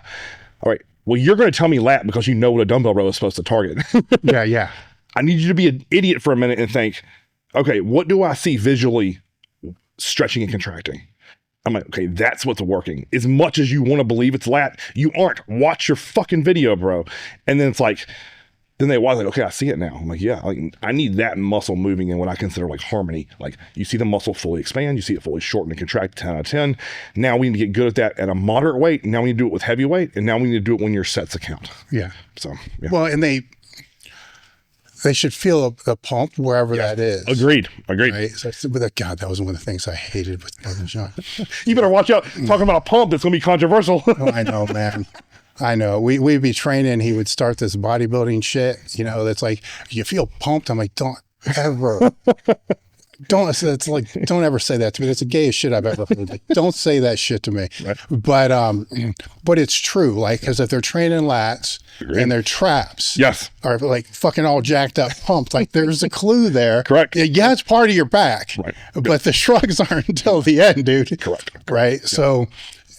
All right. Well, you're going to tell me lat because you know what a dumbbell row is supposed to target. Yeah. I need you to be an idiot for a minute and think, okay, what do I see visually stretching and contracting? I'm like, okay, that's what's working. As much as you want to believe it's lat, you aren't. Watch your fucking video, bro. And then it's like, then they watch like, okay, I see it now. I'm like, yeah, like I need that muscle moving in what I consider like harmony. Like you see the muscle fully expand, you see it fully shorten and contract 10 out of 10. Now we need to get good at that at a moderate weight. Now we need to do it with heavy weight. And now we need to do it when your sets account. Yeah. So, yeah. Well, and they should feel the pump wherever that is. Agreed. Right? So, God, that was one of the things I hated with Brother John. You better watch out. Talking about a pump, that's going to be controversial. Oh, I know, man. I know. We'd be training. He would start this bodybuilding shit. That's like, you feel pumped. I'm like, don't ever. Don't ever say that to me. That's the gayest shit I've ever heard. Like, don't say that shit to me. Right. But it's true. Like, because if they're training lats and their traps are like fucking all jacked up, pumped, like there's a clue there. Correct. Yeah, it's part of your back. Right. But the shrugs aren't until the end, dude. Correct. Right.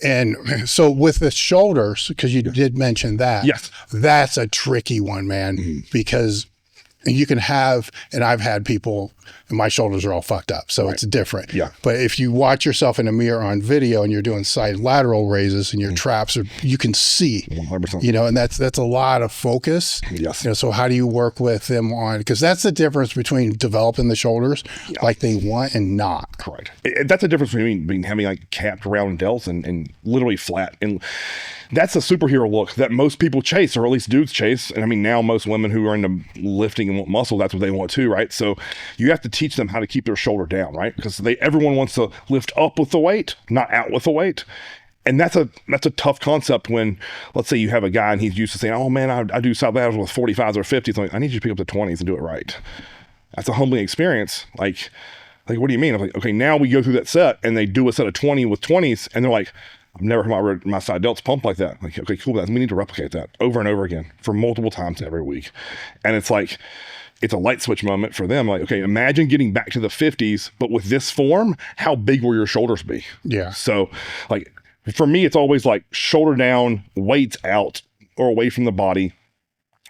Yeah. So with the shoulders, because you did mention that, that's a tricky one, man, because you can have, and I've had people, and my shoulders are all fucked up, so it's different. Yeah. But if you watch yourself in a mirror on video and you're doing side lateral raises and your traps are, you can see, 100%. And that's a lot of focus. Yes. So how do you work with them on, because that's the difference between developing the shoulders like they want and not. Correct. That's the difference between having like capped round delts and literally flat. And that's a superhero look that most people chase, or at least dudes chase. And I mean, now most women who are into lifting and want muscle, that's what they want too, right? So you have to teach them how to keep their shoulder down, right? Because everyone wants to lift up with the weight, not out with the weight. And that's a tough concept when, let's say you have a guy and he's used to saying, oh man, I do side laterals with 45s or 50s. Like, I need you to pick up the 20s and do it right. That's a humbling experience. Like, what do you mean? I'm like, okay, now we go through that set and they do a set of 20 with 20s and they're like, I've never heard my side delts pump like that. Like, okay, cool. We need to replicate that over and over again for multiple times every week. And it's like, it's a light switch moment for them. Like, okay, imagine getting back to the 50s, but with this form, how big will your shoulders be? Yeah. So like for me, it's always like shoulder down, weights out or away from the body.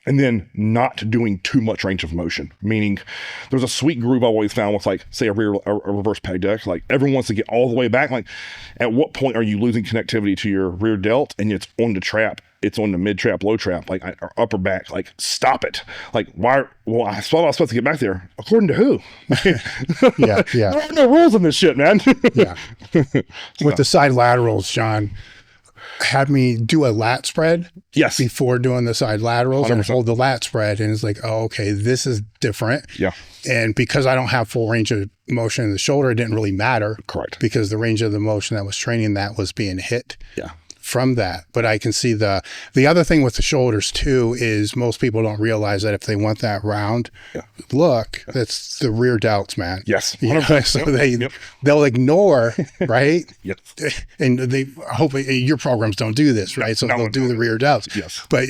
And then not doing too much range of motion, meaning there's a sweet groove I always found with like, say a reverse pec deck. Like everyone wants to get all the way back. Like at what point are you losing connectivity to your rear delt and it's on the trap? It's on the mid trap, low trap, like or upper back. Like stop it. Like why? Well, I thought I was supposed to get back there. According to who? Yeah. There are no rules in this shit, man. Yeah. With the side laterals, John, had me do a lat spread before doing the side laterals 100%. And hold the lat spread. And it's like, oh, okay, this is different. Yeah. And because I don't have full range of motion in the shoulder, it didn't really matter. Correct. Because the range of the motion that was training that was being hit. Yeah. From that. But I can see the other thing with the shoulders too is most people don't realize that if they want that round look, that's the rear delts, man. Yes. So they'll ignore, right? Yep. And they hope your programs don't do this, right? So they'll do the rear delts. Yes. But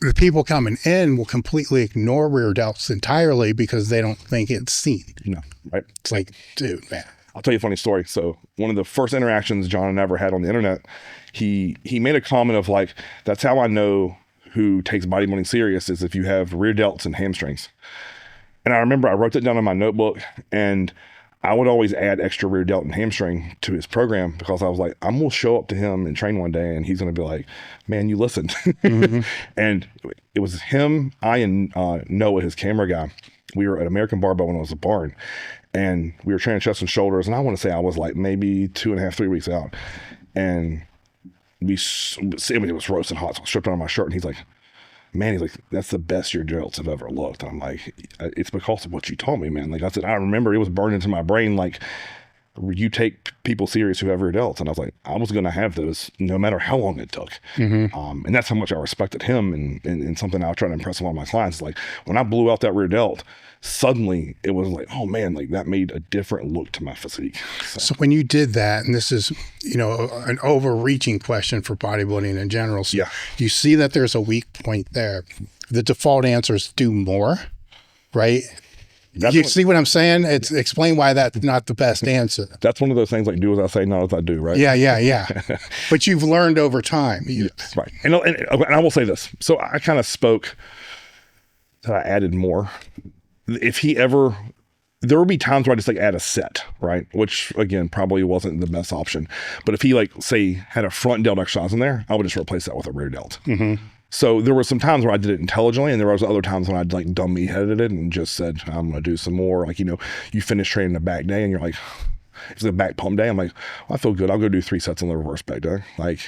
the people coming in will completely ignore rear delts entirely because they don't think it's seen. No, right? It's like, dude, man. I'll tell you a funny story. So one of the first interactions John and I ever had on the internet, he made a comment of like, that's how I know who takes bodybuilding serious is if you have rear delts and hamstrings. And I remember I wrote that down in my notebook and I would always add extra rear delt and hamstring to his program because I was like, I'm going to show up to him and train one day and he's going to be like, man, you listened. Mm-hmm. And it was him, I and Noah, his camera guy. We were at American Barbell when it was a barn. And we were training chest and shoulders. And I want to say I was like maybe 2.5, 3 weeks out. And it was roasting hot. So I stripped on my shirt and he's like, man, that's the best your delts have ever looked. And I'm like, it's because of what you taught me, man. Like I said, I remember it was burned into my brain. Like you take people serious who have rear delts. And I was like, I was going to have those no matter how long it took. Mm-hmm. And that's how much I respected him and something I try to impress on one of my clients. Like when I blew out that rear delt, suddenly it was like, oh man, like that made a different look to my physique. So when you did that, and this is, an overreaching question for bodybuilding in general. So you see that there's a weak point there. The default answer is do more, right? See what I'm saying? It's explain why that's not the best answer. That's one of those things like do as I say, not as I do, right? Yeah. But you've learned over time. Yes, right. And I will say this. So I kind of spoke that I added more. If he ever, there would be times where I just like add a set, right? Which again, probably wasn't the best option. But if he like say had a front delt exercise in there, I would just replace that with a rear delt. Mm-hmm. So there were some times where I did it intelligently and there was other times when I'd like dummy headed it and just said, I'm going to do some more. Like, you finish training the back day and you're like, it's a back pump day. I'm like, well, I feel good. I'll go do 3 sets on the reverse back day. Like,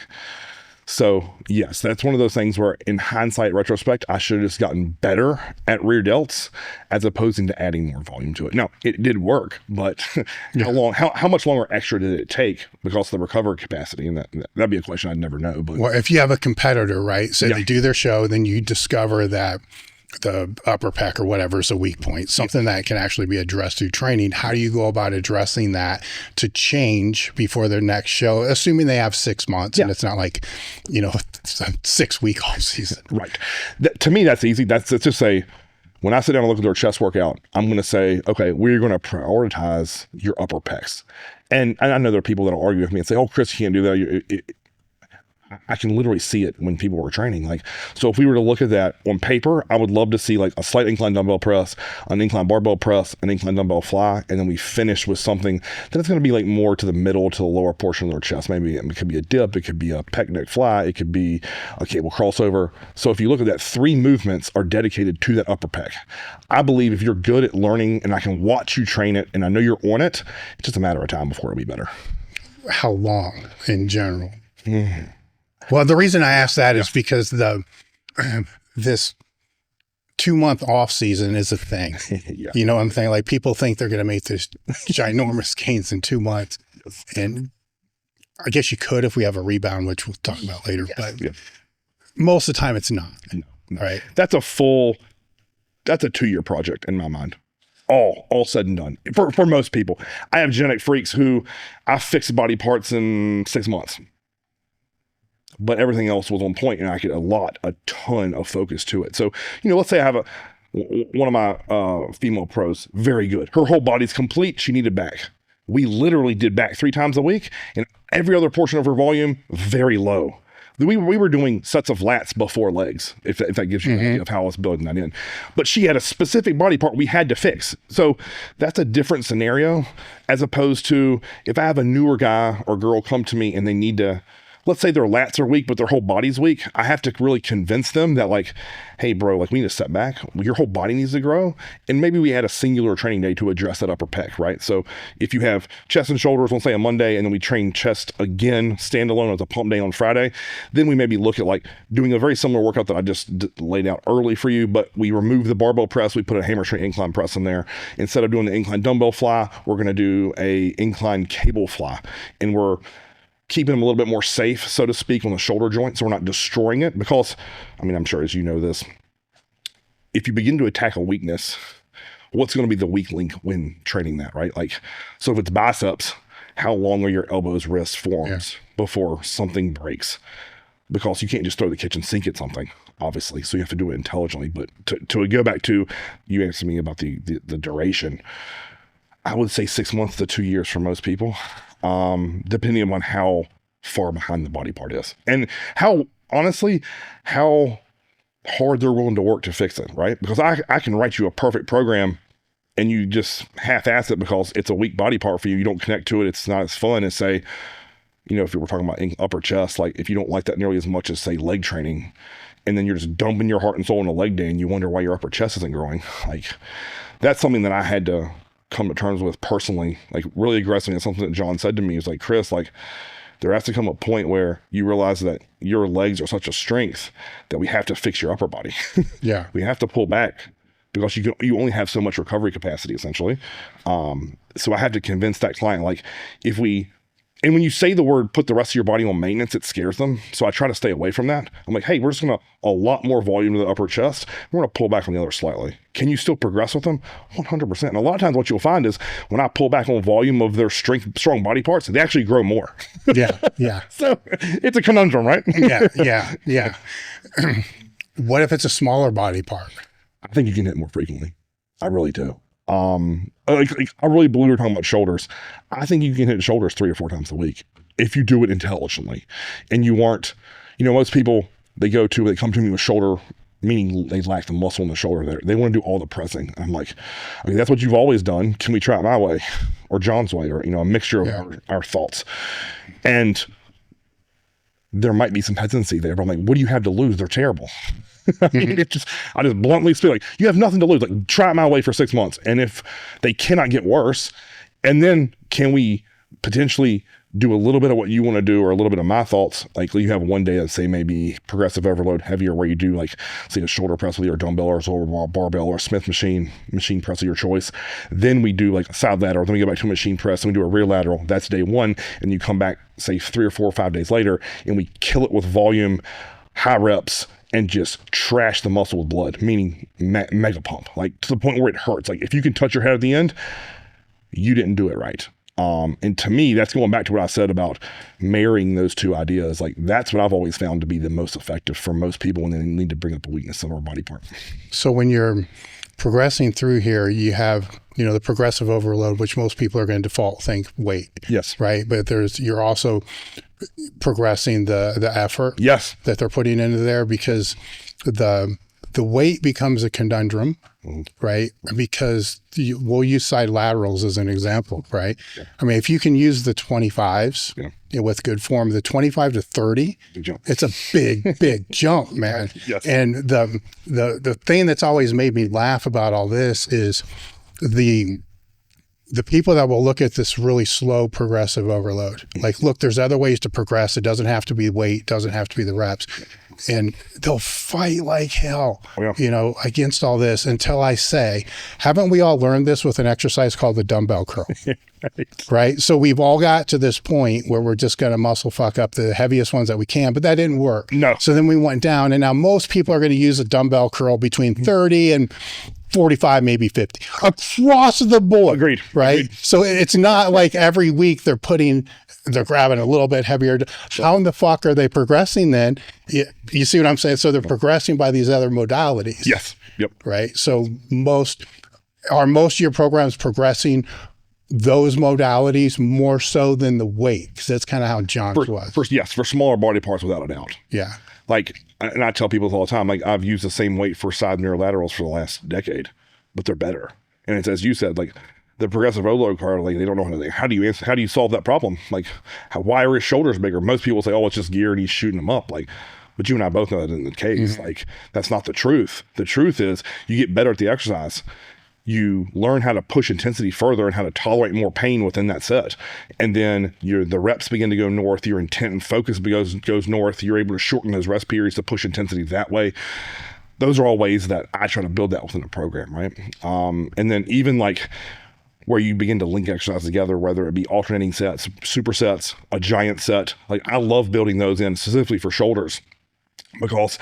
so yes, that's one of those things where in hindsight, retrospect, I should have just gotten better at rear delts as opposed to adding more volume to it. Now it did work, but how much longer extra did it take because of the recovery capacity? And that'd be a question I'd never know. But well, if you have a competitor, right? So they do their show, then you discover that the upper pec or whatever is a weak point, something that can actually be addressed through training. How do you go about addressing that to change before their next show, assuming they have 6 months and it's not like, it's a 6-week off season. Right. To me, that's easy. Let's just say, when I sit down and look at their chest workout, I'm going to say, okay, we're going to prioritize your upper pecs. And I know there are people that will argue with me and say, oh, Cris, you can't do that. I can literally see it when people were training. Like, so if we were to look at that on paper, I would love to see like a slight incline dumbbell press, an incline barbell press, an incline dumbbell fly, and then we finish with something that it's going to be like more to the middle to the lower portion of their chest. Maybe it could be a dip, it could be a pec neck fly, it could be a cable crossover. So if you look at that, 3 movements are dedicated to that upper pec. I believe if you're good at learning and I can watch you train it and I know you're on it, it's just a matter of time before it'll be better. How long in general? Mm-hmm. Well, the reason I ask that is because this 2-month off season is a thing. You know what I'm saying? Like people think they're going to make this ginormous gains in 2 months. And I guess you could if we have a rebound, which we'll talk about later. But most of the time it's not. No. Right. That's a 2-year project in my mind. All said and done. For most people. I have genetic freaks who I fix body parts in 6 months. But everything else was on point and I could a ton of focus to it. So, let's say I have One of my female pros, very good. Her whole body's complete. She needed back. We literally did back 3 times a week, and every other portion of her volume, very low. We were doing sets of lats before legs, if that gives you an idea of how I was building that in. But she had a specific body part we had to fix. So that's a different scenario as opposed to if I have a newer guy or girl come to me and they need to, let's say their lats are weak, but their whole body's weak. I have to really convince them that like, hey bro, like we need to step back. Your whole body needs to grow. And maybe we had a singular training day to address that upper pec, right? So if you have chest and shoulders, let's say on Monday, and then we train chest again, standalone as a pump day on Friday, then we maybe look at like doing a very similar workout that I just laid out early for you, but we remove the barbell press, we put a hammer strength incline press in there. Instead of doing the incline dumbbell fly, we're gonna do a incline cable fly. And we're keeping them a little bit more safe, so to speak, on the shoulder joint, so we're not destroying it. Because, I mean, I'm sure as you know this, if you begin to attack a weakness, what's going to be the weak link when training that, right? Like, so if it's biceps, how long are your elbows, wrists, forearms before something breaks? Because you can't just throw the kitchen sink at something, obviously. So you have to do it intelligently. But to go back to, you asked me about the duration, I would say 6 months to 2 years for most people. Depending upon how far behind the body part is and how, honestly, how hard they're willing to work to fix it, right? Because I can write you a perfect program and you just half-ass it because it's a weak body part for you. You don't connect to it. It's not as fun as, say, you know, if you were talking about upper chest, like if you don't like that nearly as much as, say, leg training, and then you're just dumping your heart and soul in a leg day and you wonder why your upper chest isn't growing. Like, that's something that I had to come to terms with personally, like really aggressively. And something that John said to me was like, Cris, like there has to come a point where you realize that your legs are such a strength that we have to fix your upper body. Yeah. We have to pull back because you only have so much recovery capacity essentially. So I have to convince that client, like and when you say the word, put the rest of your body on maintenance, it scares them. So I try to stay away from that. I'm like, hey, we're just going to a lot more volume to the upper chest. We're going to pull back on the other slightly. Can you still progress with them? 100%. And a lot of times what you'll find is when I pull back on volume of their strong body parts, they actually grow more. Yeah. Yeah. So it's a conundrum, right? Yeah. What if it's a smaller body part? I think you can hit more frequently. I really do. I really believe we're talking about shoulders. I think you can hit shoulders 3 or 4 times a week if you do it intelligently. And you aren't, you know, most people, they come to me with shoulder, meaning they lack the muscle in the shoulder there. They want to do all the pressing. I'm like, okay, that's what you've always done. Can we try it my way or John's way, or, you know, a mixture of our thoughts? And there might be some hesitancy there, but I'm like, what do you have to lose? They're terrible. I just bluntly speak, like, you have nothing to lose. Like, try it my way for 6 months. And if they cannot get worse, and then can we potentially do a little bit of what you want to do or a little bit of my thoughts? Like, you have one day that say maybe progressive overload heavier, where you do like, say, a shoulder press with your dumbbell or a barbell or a Smith machine press of your choice. Then we do like a side lateral. Then we go back to a machine press and we do a rear lateral. That's day 1. And you come back, say, 3 or 4 or 5 days later, and we kill it with volume, high reps, and just trash the muscle with blood, meaning mega pump, like to the point where it hurts. Like if you can touch your head at the end, you didn't do it right. And to me, that's going back to what I said about marrying those two ideas. Like that's what I've always found to be the most effective for most people when they need to bring up a weakness of our body part. So when you're progressing through here, you have, you know, the progressive overload, which most people are going to default think weight. Yes. Right. But you're also progressing the effort that they're putting into there, because the weight becomes a conundrum, right? Because we'll use side laterals as an example, right? Yeah. I mean, if you can use the 25s with good form, the 25 to 30, it's a big jump, man. Yes. And the thing that's always made me laugh about all this is the people that will look at this really slow progressive overload. Like, look, there's other ways to progress. It doesn't have to be weight, doesn't have to be the reps. And they'll fight like hell, you know, against all this until I say, haven't we all learned this with an exercise called the dumbbell curl? Right? So we've all got to this point where we're just going to muscle fuck up the heaviest ones that we can, but that didn't work. No. So then we went down, and now most people are going to use a dumbbell curl between 30 and 45, maybe 50 across the board. Agreed. Right. Agreed. So it's not like every week they're grabbing a little bit heavier. How in the fuck are they progressing then? You see what I'm saying? So they're progressing by these other modalities. Yes. Yep. Right. So most of your programs progressing those modalities more so than the weight? Because that's kind of how John's was. For smaller body parts, without a doubt. Yeah. Like, and I tell people this all the time, like, I've used the same weight for side mirror laterals for the last decade, but they're better. And it's, as you said, like, the progressive overload card, like, they don't know how do you solve that problem? Like, why are his shoulders bigger? Most people say, oh, it's just gear and he's shooting them up. Like, but you and I both know that isn't the case. Mm-hmm. Like, that's not the truth. The truth is you get better at the exercise. You learn how to push intensity further and how to tolerate more pain within that set. And then the reps begin to go north, your intent and focus goes north. You're able to shorten those rest periods to push intensity that way. Those are all ways that I try to build that within a program, right? And then even like where you begin to link exercise together, whether it be alternating sets, supersets, a giant set. Like, I love building those in specifically for shoulders, because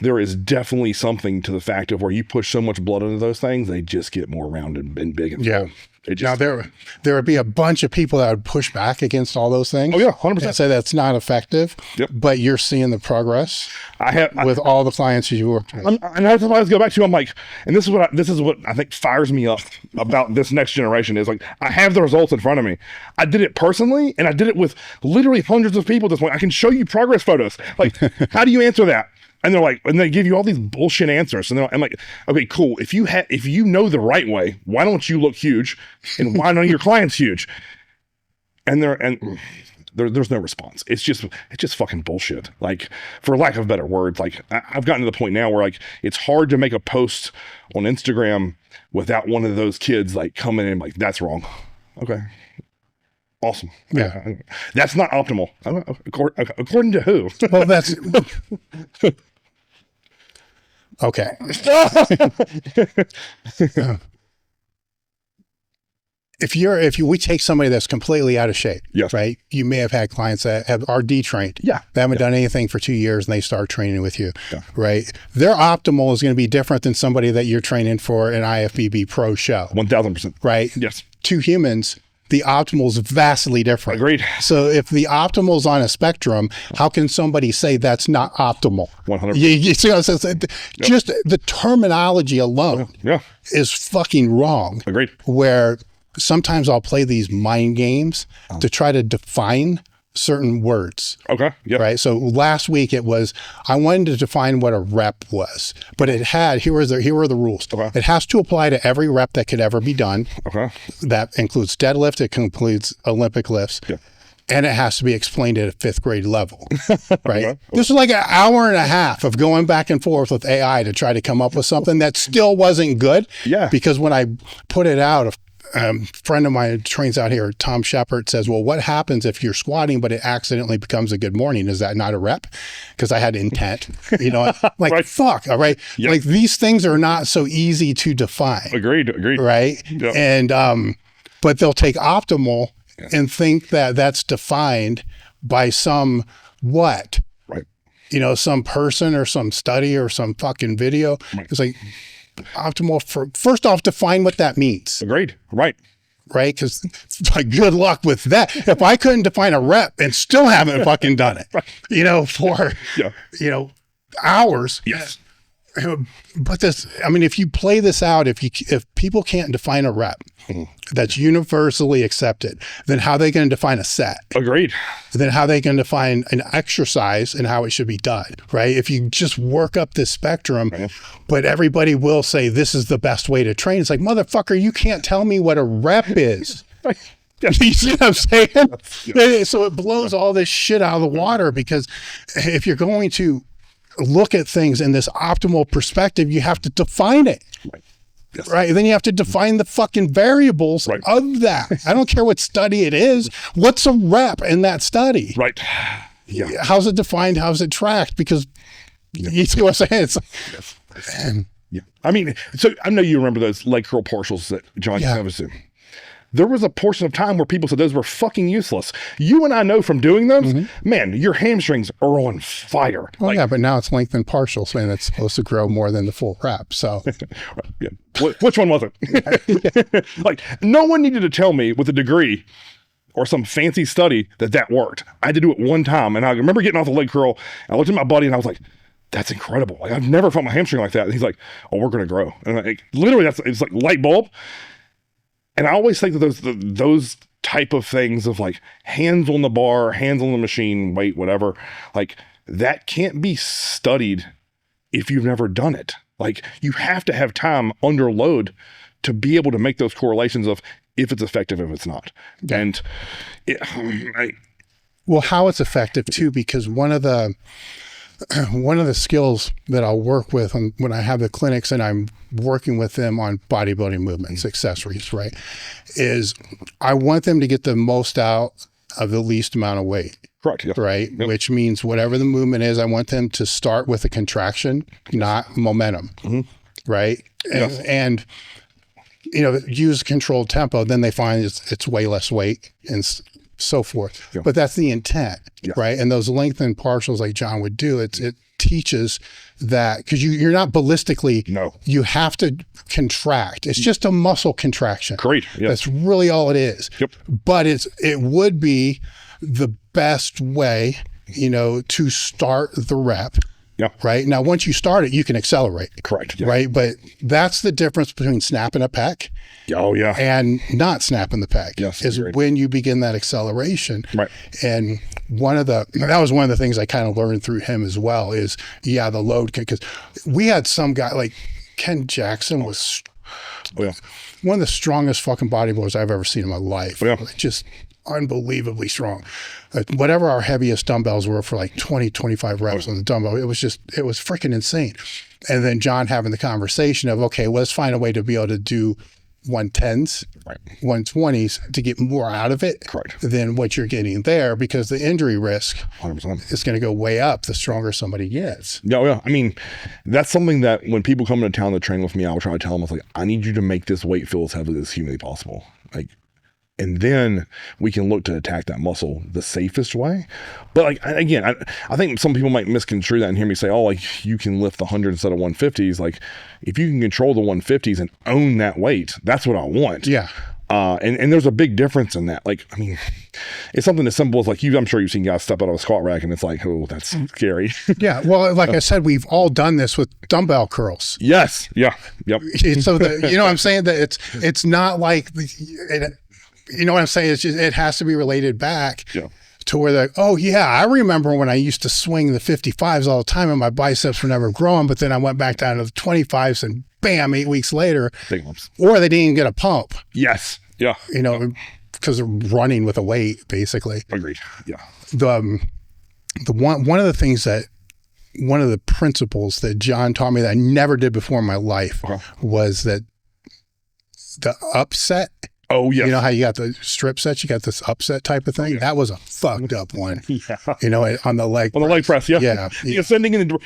there is definitely something to the fact of where you push so much blood into those things, they just get more rounded and big. And yeah. Now there would be a bunch of people that would push back against all those things. Oh yeah, 100%. And say that's not effective. Yep. But you're seeing the progress. With all the clients you work with. And that's what I always go back to. I'm like, and this is what I think fires me up about this next generation is like, I have the results in front of me. I did it personally, and I did it with literally hundreds of people at this point. I can show you progress photos. Like, how do you answer that? And they're like, and they give you all these bullshit answers. And I'm like, okay, cool. If you know the right way, why don't you look huge? And why none of your clients huge? And there's no response. It's just fucking bullshit. Like, for lack of better words, like, I've gotten to the point now where, like, it's hard to make a post on Instagram without one of those kids like coming in like, that's wrong. Okay. Awesome. Yeah. That's not optimal. According to who? Well, that's okay. If we take somebody that's completely out of shape, yes, right? You may have had clients that are detrained. Yeah. They haven't done anything for 2 years and they start training with you, right? Their optimal is going to be different than somebody that you're training for an IFBB Pro show. 1000%. Right? Yes. Two humans, the optimal is vastly different. Agreed. So if the optimal is on a spectrum, how can somebody say that's not optimal? 100%. You see what I'm saying? Just the terminology alone is fucking wrong. Agreed. Where sometimes I'll play these mind games to try to define certain words. Okay. Yeah. Right. So last week I wanted to define what a rep was, but here were the rules. Okay. It has to apply to every rep that could ever be done. Okay. That includes deadlift. It includes Olympic lifts. Yeah. And it has to be explained at a 5th grade level, right? Okay. This was like an hour and a half of going back and forth with AI to try to come up with something that still wasn't good. Yeah. Because when I put it out, a friend of mine who trains out here, Tom Shepard, says, well, what happens if you're squatting, but it accidentally becomes a good morning? Is that not a rep? Because I had intent, like, right. Fuck. All right. Yep. Like, these things are not so easy to define. Agreed. Right. Yep. And, but they'll take optimal and think that that's defined by some what? Right. Some person or some study or some fucking video. Right. It's like, optimal first off, define what that means. Agreed. Right. Because like, good luck with that. If I couldn't define a rep and still haven't fucking done it, right. For hours. Yes. But if you play this out, if people can't define a rep that's universally accepted, then how are they going to define a set? Agreed. Then how are they going to define an exercise and how it should be done, right? If you just work up this spectrum, but everybody will say this is the best way to train. It's like, motherfucker, you can't tell me what a rep is. You see what I'm saying? Yeah. So it blows all this shit out of the water, because if you're going to look at things in this optimal perspective, you have to define it. Right. Yes. Right. And then you have to define the fucking variables of that. I don't care what study it is. What's a rep in that study? Right. Yeah. How's it defined? How's it tracked? Because you see what I'm saying? It's like, yeah. I mean, so I know you remember those leg curl partials that John was in. there was a portion of time where people said those were fucking useless. You and I know from doing those, man, your hamstrings are on fire. Oh yeah, but now it's lengthened partials and it's supposed to grow more than the full rep. So yeah. Which one was it? Like, no one needed to tell me with a degree or some fancy study that worked. I had to do it one time. And I remember getting off the leg curl. I looked at my buddy and I was like, that's incredible. Like, I've never felt my hamstring like that. And he's like, oh, we're going to grow. And like, literally, it's like light bulb. And I always think that those type of things of like hands on the bar, hands on the machine, weight, whatever, like that can't be studied if you've never done it. Like, you have to have time under load to be able to make those correlations of if it's effective, if it's not. Yeah. And well, how it's effective too, because one of the skills that I'll work with when I have the clinics and I'm working with them on bodybuilding movements, accessories, right, is I want them to get the most out of the least amount of weight. Correct. Yep. Right. Yep. Which means whatever the movement is, I want them to start with a contraction, not momentum. Right. Yes. And you know, use controlled tempo, then they find it's way less weight and so forth. Yeah. But that's the intent, right? And those lengthened partials like John would do, it teaches that, because you're not ballistically, you have to contract. It's just a muscle contraction. Great. Yes. That's really all it is. Yep. But it would be the best way, you know, to start the rep. Yeah. Right. Now, once you start it, you can accelerate. Correct. Yeah. Right. But that's the difference between snapping a pec. Oh, yeah. And not snapping the pec. Yes. Is when you begin that acceleration. Right. And that was one of the things I kind of learned through him as well is, the load, because we had some guy like Ken Jackson was one of the strongest fucking bodybuilders I've ever seen in my life. Yeah. Just unbelievably strong. Whatever our heaviest dumbbells were for like 20, 25 reps on the dumbbell, it was freaking insane. And then John having the conversation of, okay, well, let's find a way to be able to do 110s, 120s to get more out of it than what you're getting there, because the injury risk 100% is going to go way up the stronger somebody gets. Yeah. I mean, that's something that when people come into town to train with me, I will try to tell them, I was like, I need you to make this weight feel as heavy as humanly possible. Like, and then we can look to attack that muscle the safest way. But like, again, I think some people might misconstrue that and hear me say, oh, like you can lift the 100 instead of 150s. Like, if you can control the 150s and own that weight, that's what I want. Yeah. And there's a big difference in that. Like, I mean, it's something as simple as like I'm sure you've seen guys step out of a squat rack and it's like, oh, that's scary. Yeah. Well, like I said, we've all done this with dumbbell curls. Yes. Yeah. Yep. So you know what I'm saying? That it's not like you know what I'm saying? It's just, it has to be related back to where they're, oh yeah, I remember when I used to swing the 55s all the time and my biceps were never growing, but then I went back down to the 25s and bam, 8 weeks later, or they didn't even get a pump. Yes. Yeah. You know, because they're running with a weight, basically. Agreed. Yeah. The one of the things that, one of the principles that John taught me that I never did before in my life was that the upset. Oh, yeah. You know how you got the strip sets, you got this upset type of thing? Yeah. That was a fucked up one. Yeah. You know, on the leg press. On the leg press, yeah. Yeah. The ascending in the,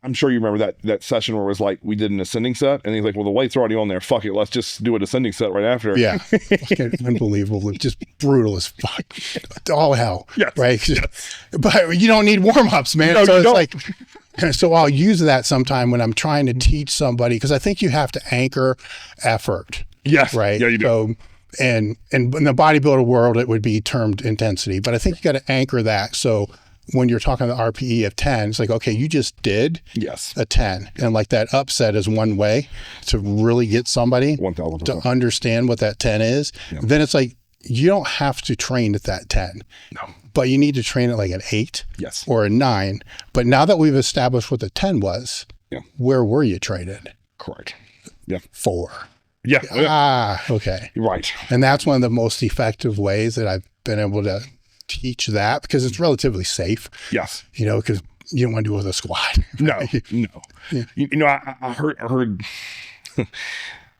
I'm sure you remember that session where it was like, we did an ascending set, and he's like, well, the weight's already on there. Fuck it. Let's just do an ascending set right after. Yeah. Fucking unbelievable. Just brutal as fuck. All hell. Yes. Right? Yes. But you don't need warm-ups, man. No, so you it's don't. like, so I'll use that sometime when I'm trying to teach somebody, because I think you have to anchor effort. Yes. Right? Yeah, you do. So, and in the bodybuilder world, it would be termed intensity, but I think you got to anchor that. So when you're talking the RPE of 10, it's like, okay, you just did a 10. And like that upset is one way to really get somebody 1,000% to understand what that 10 is. Yeah. Then it's like, you don't have to train at that 10. No. But you need to train at like an 8 yes. or a 9. But now that we've established what the 10 was, where were you trained? Correct. Yeah. 4. Yeah. Ah, okay. Right. And that's one of the most effective ways that I've been able to teach that, because it's relatively safe. Yes. You know, because you don't want to do it with a squat. No. Yeah. You know, I heard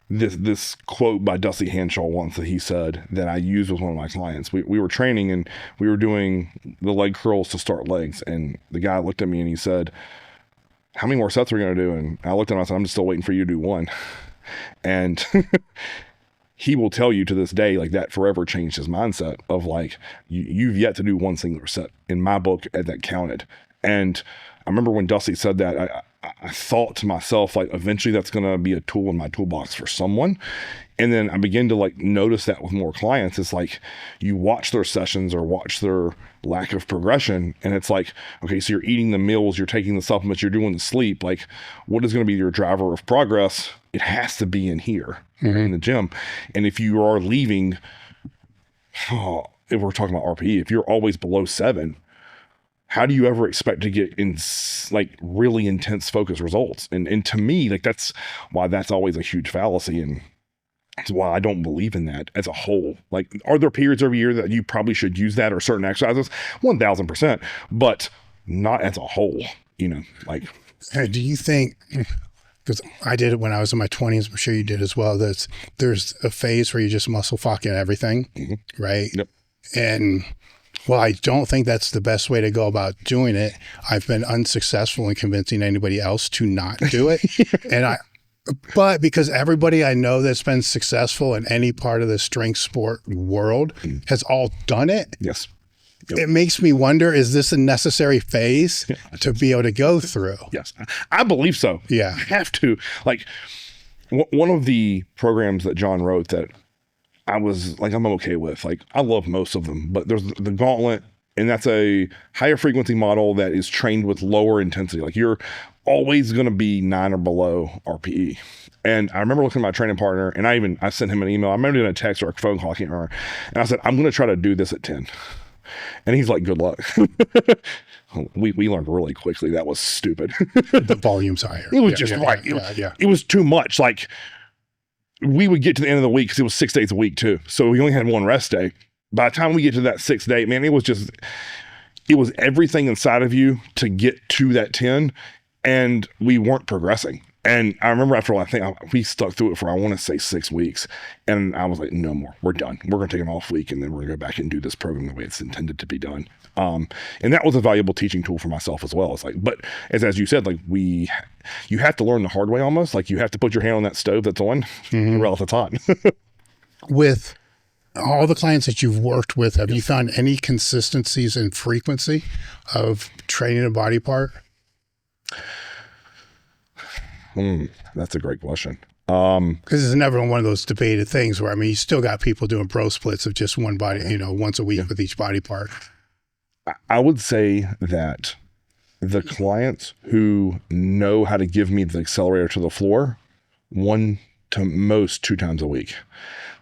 this quote by Dusty Hanshaw once that he said that I used with one of my clients. We were training and we were doing the leg curls to start legs, and the guy looked at me and he said, how many more sets are we going to do? And I looked at him and I said, I'm just still waiting for you to do one. And he will tell you to this day, like, that forever changed his mindset of like, you've yet to do one singular set in my book that counted. And I remember when Dusty said that, I thought to myself, like, eventually that's going to be a tool in my toolbox for someone. And then I began to like notice that with more clients. It's like you watch their sessions or watch their lack of progression, and it's like, okay, so you're eating the meals, you're taking the supplements, you're doing the sleep. Like, what is going to be your driver of progress? It has to be in here, in the gym. And if you are leaving, if we're talking about RPE, if you're always below 7, how do you ever expect to get in like really intense focus results? And to me, like, that's why that's always a huge fallacy. And that's why I don't believe in that as a whole. Like, are there periods every year that you probably should use that or certain exercises? 1000%, but not as a whole, you know, like. Hey, do you think, because I did it when I was in my 20s, I'm sure you did as well, there's a phase where you just muscle fucking everything, right? Yep. And well, I don't think that's the best way to go about doing it. I've been unsuccessful in convincing anybody else to not do it. But because everybody I know that's been successful in any part of the strength sport world has all done it. Yes. Yep. It makes me wonder, is this a necessary phase to be able to go through? Yes, I believe so. Yeah. I have to. Like, one of the programs that John wrote that I was like, I'm okay with, like, I love most of them, but there's the Gauntlet, and that's a higher frequency model that is trained with lower intensity. Like, you're always going to be 9 or below RPE. And I remember looking at my training partner, and I sent him an email. I remember doing a text or a phone call, I can't remember. And I said, I'm going to try to do this at 10. And he's like, good luck. We learned really quickly that was stupid. The volume's higher. It was it was too much. Like, we would get to the end of the week, because it was 6 days a week too. So we only had one rest day. By the time we get to that 6th day, man, it was everything inside of you to get to that 10, and we weren't progressing. And I remember after, I think we stuck through it for, I want to say 6 weeks. And I was like, no more, we're done. We're going to take an off week, and then we're going to go back and do this program the way it's intended to be done. And that was a valuable teaching tool for myself as well. It's like, but as you said, like, you have to learn the hard way almost. Like, you have to put your hand on that stove that's on, or else it's hot. With all the clients that you've worked with, have you found any consistencies in frequency of training a body part? That's a great question. Because it's never one of those debated things where, I mean, you still got people doing bro splits of just one body, you know, once a week with each body part. I would say that the clients who know how to give me the accelerator to the floor, 1 to most 2 times a week.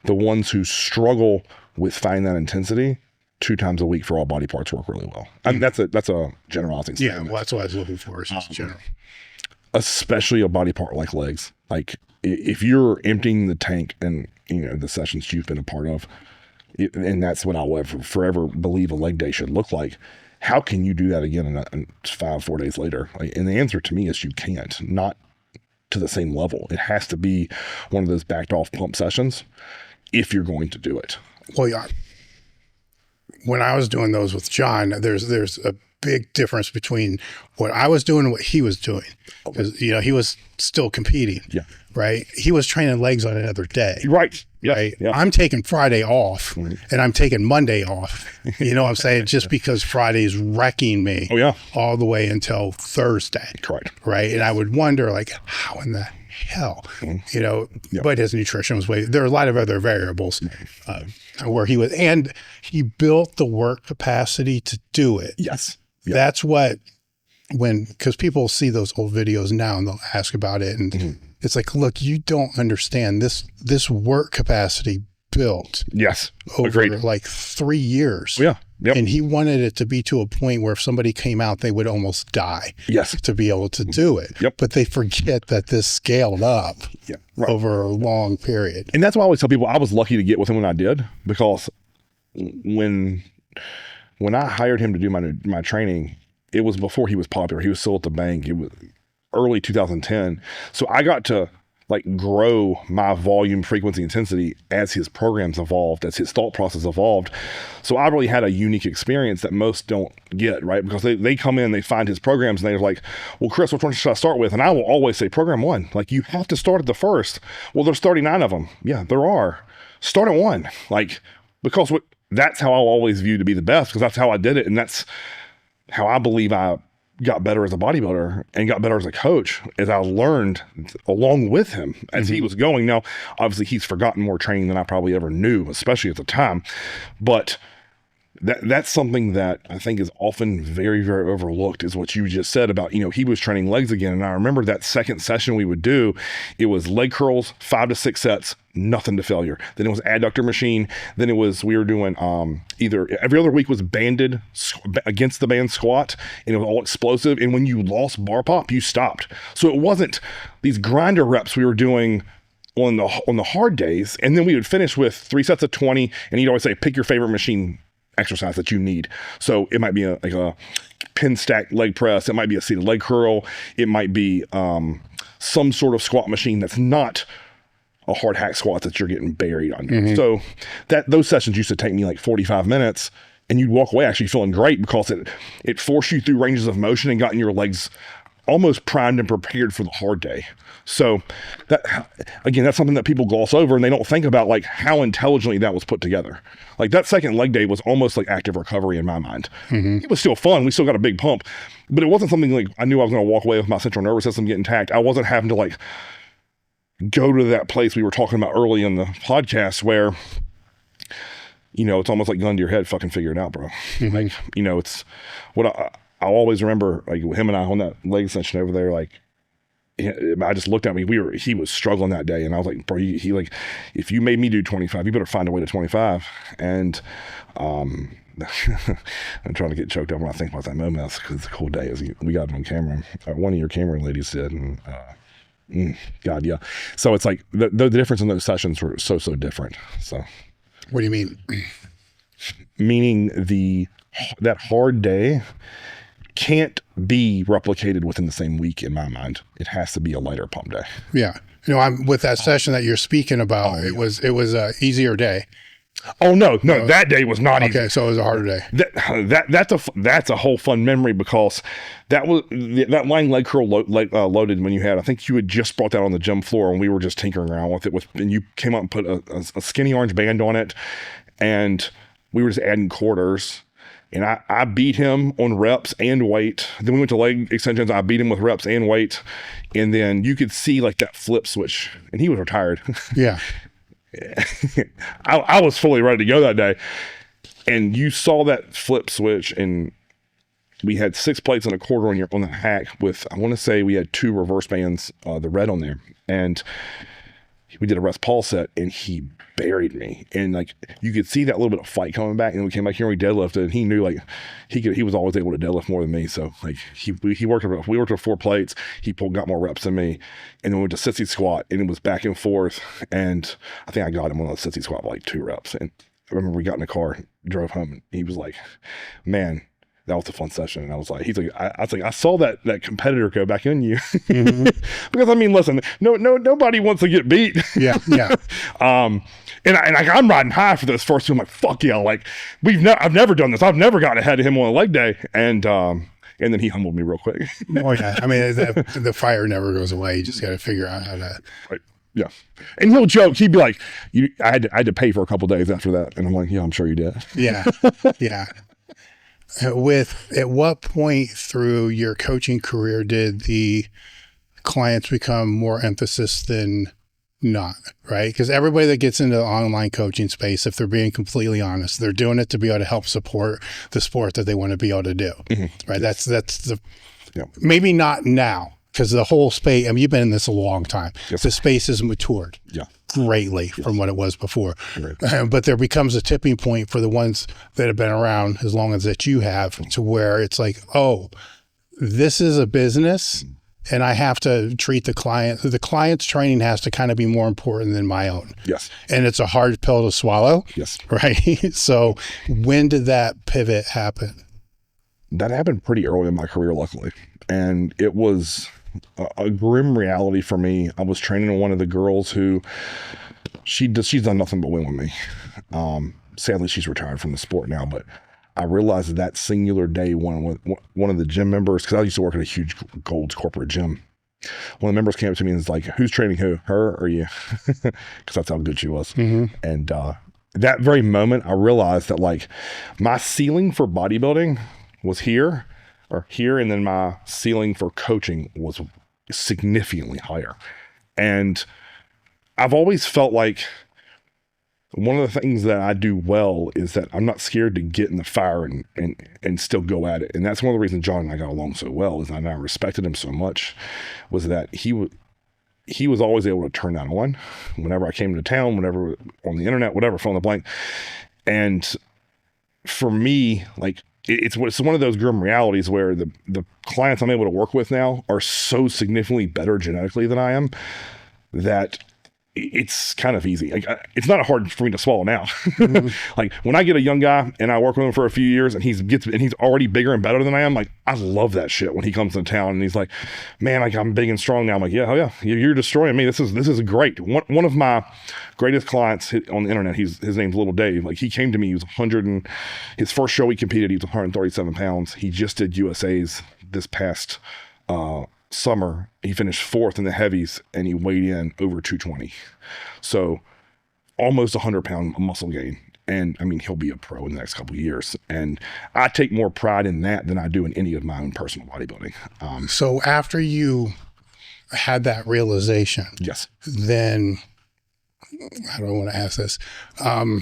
The ones who struggle with finding that intensity, 2 times a week for all body parts work really well. I mean, that's a generalizing statement. Yeah, well, that's what I was looking for, is general. Especially a body part like legs. Like, if you're emptying the tank and, you know, the sessions you've been a part of, and that's what I'll forever believe a leg day should look like, how can you do that again in 4 days later? Like, and the answer to me is you can't, not to the same level. It has to be one of those backed off pump sessions if you're going to do it. Well, yeah. When I was doing those with John, there's a big difference between what I was doing and what he was doing. Because, you know, he was still competing. Yeah. Right. He was training legs on another day. Right. Yeah. Right. Yeah. I'm taking Friday off and I'm taking Monday off. You know what I'm saying? Just because Friday's wrecking me. Oh, yeah. All the way until Thursday. Correct. Right. And I would wonder, like, how in the hell, you know, but his nutrition was there are a lot of other variables where he built the work capacity to do it. Yes. Yep. That's what, because people see those old videos now and they'll ask about it. And it's like, look, you don't understand this work capacity built. Yes. Over Agreed. like 3 years. Yeah. Yep. And he wanted it to be to a point where if somebody came out, they would almost die. Yes. To be able to do it. Yep. But they forget that this scaled up over a long period. And that's why I always tell people I was lucky to get with him when I did, because when I hired him to do my training, it was before he was popular. He was still at the bank. It was early 2010. So I got to like grow my volume, frequency, intensity as his programs evolved, as his thought process evolved. So I really had a unique experience that most don't get, right? Because they come in, they find his programs, and they're like, well, Cris, which one should I start with? And I will always say program 1. Like, you have to start at the first. Well, there's 39 of them. Yeah, there are. Start at 1. Like, because that's how I'll always view to be the best, because that's how I did it. And that's how I believe I got better as a bodybuilder and got better as a coach, as I learned along with him as he was going. Now, obviously, he's forgotten more training than I probably ever knew, especially at the time. But that's something that I think is often very, very overlooked, is what you just said about, he was training legs again. And I remember that second session we would do, it was leg curls, 5 to 6 sets, nothing to failure. Then it was adductor machine. Then we were doing either every other week was banded against the band squat, and it was all explosive. And when you lost bar pop, you stopped. So it wasn't these grinder reps we were doing on the hard days. And then we would finish with 3 sets of 20, and he'd always say, pick your favorite machine exercise that you need. So it might be a pin stack leg press. It might be a seated leg curl. It might be some sort of squat machine that's not a hard hack squat that you're getting buried under. So those sessions used to take me like 45 minutes, and you'd walk away actually feeling great, because it forced you through ranges of motion and gotten your legs almost primed and prepared for the hard day. So that's something that people gloss over, and they don't think about like how intelligently that was put together. Like, that second leg day was almost like active recovery in my mind. It was still fun. We still got a big pump, but it wasn't something like I knew I was going to walk away with my central nervous system getting tacked. I wasn't having to like go to that place we were talking about early in the podcast where, it's almost like gun to your head, fucking figure it out, bro. Like, it's what I always remember, like him and I on that leg session over there, like, I just looked at me. He was struggling that day, and I was like, bro, he like, if you made me do 25, you better find a way to 25. And I'm trying to get choked up when I think about that moment, because it's a cool day. We got it on camera. One of your camera ladies did, and God, yeah. So it's like the difference in those sessions were so different. So, what do you mean? Meaning that hard day can't be replicated within the same week in my mind. It has to be a lighter pump day. Yeah. I'm with that session that you're speaking about. It was a easier day. Oh no, that day was not easy. Okay, so it was a harder day. That's a whole fun memory, because that lying leg curl loaded when you had, I think you had just brought that on the gym floor, and we were just tinkering around with it, and you came up and put a skinny orange band on it, and we were just adding quarters. And I beat him on reps and weight. Then we went to leg extensions. I beat him with reps and weight. And then you could see like that flip switch. And he was retired. Yeah. I was fully ready to go that day. And you saw that flip switch, and we had 6 plates and a quarter on the hack with, I want to say we had 2 reverse bands, the red on there. And we did a rest Paul set, and he buried me. And like, you could see that little bit of fight coming back. And then we came back here and we deadlifted, and he knew like he was always able to deadlift more than me. So like we worked with 4 plates. He got more reps than me. And then we went to sissy squat, and it was back and forth. And I think I got him on the sissy squat by like 2 reps. And I remember we got in the car, drove home, and he was like, man, that was a fun session. And I was like, I saw that competitor go back in you. Because I mean, listen, nobody wants to get beat. Yeah. And I'm riding high for this first two. I'm like, fuck yeah. Like, I've never done this. I've never gotten ahead of him on a leg day. And then he humbled me real quick. Oh yeah. I mean, the fire never goes away. You just got to figure out how to. Right. Yeah. And he'll joke. He'd be like, I had to pay for a couple of days after that. And I'm like, yeah, I'm sure you did. Yeah. Yeah. At what point through your coaching career did the clients become more emphasis than not, right? Because everybody that gets into the online coaching space, if they're being completely honest, they're doing it to be able to help support the sport that they want to be able to do, right? That's maybe not now, because the whole space, I mean, you've been in this a long time. Yes. The space has matured greatly from what it was before. Right. But there becomes a tipping point for the ones that have been around as long as that you have, to where it's like, oh, this is a business, and I have to treat the client's training has to kind of be more important than my own. Yes. And it's a hard pill to swallow. Yes. Right. So when did that pivot happen? That happened pretty early in my career, luckily. And it was a grim reality for me. I was training one of the girls who she's done nothing but win with me. Sadly, she's retired from the sport now, but I realized that singular day one of the gym members, because I used to work at a huge Gold's corporate gym. One of the members came up to me and was like, "Who's training who, her or you?" Because that's how good she was. And that very moment, I realized that like my ceiling for bodybuilding was here, and then my ceiling for coaching was significantly higher. And I've always felt like one of the things that I do well is that I'm not scared to get in the fire and still go at it. And that's one of the reasons John and I got along so well, is that I respected him so much, was that he was always able to turn that on whenever I came to town, whenever on the internet, whatever, fill in the blank. And for me, like, it's one of those grim realities where the clients I'm able to work with now are so significantly better genetically than I am that it's kind of easy. Like, it's not hard for me to swallow now. Like when I get a young guy and I work with him for a few years and he's already bigger and better than I am, like I love that shit when he comes to town and he's like, "Man, like I'm big and strong now." I'm like, "Yeah, oh yeah, you're destroying me. This is great." One of my greatest clients on the internet, his name's Little Dave. Like he came to me, he was 100 and his first show he competed, he was 137 pounds. He just did USA's this past summer. He finished 4th in the heavies and he weighed in over 220. So almost 100-pound muscle gain. And I mean, he'll be a pro in the next couple of years. And I take more pride in that than I do in any of my own personal bodybuilding. So after you had that realization, yes, then I don't want to ask this. I'll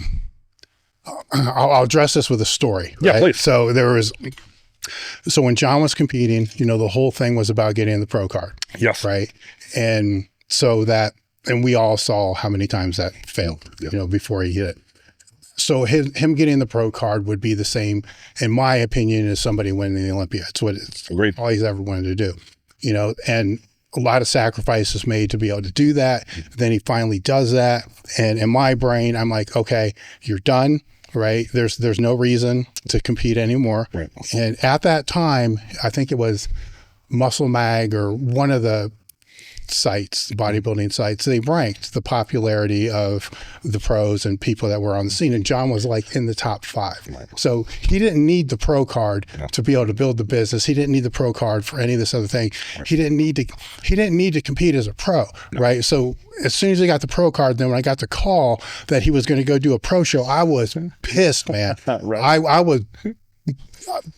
address this with a story. Yeah, right? please. So when John was competing, you know, the whole thing was about getting the pro card. Yes. Right. And so and we all saw how many times that failed, you know, before he hit it. So him getting the pro card would be the same, in my opinion, as somebody winning the Olympia. It's all he's ever wanted to do, you know, and a lot of sacrifices made to be able to do that. Then he finally does that. And in my brain, I'm like, okay, you're done. Right. There's no reason to compete anymore. Right. And at that time, I think it was Muscle Mag or one of the sites, bodybuilding sites, they ranked the popularity of the pros and people that were on the scene. And John was like in the top 5. Right. So he didn't need the pro card to be able to build the business. He didn't need the pro card for any of this other thing. Right. He didn't need to compete as a pro. No. Right. So as soon as he got the pro card, then when I got the call that he was going to go do a pro show, I was pissed, man. Right. I was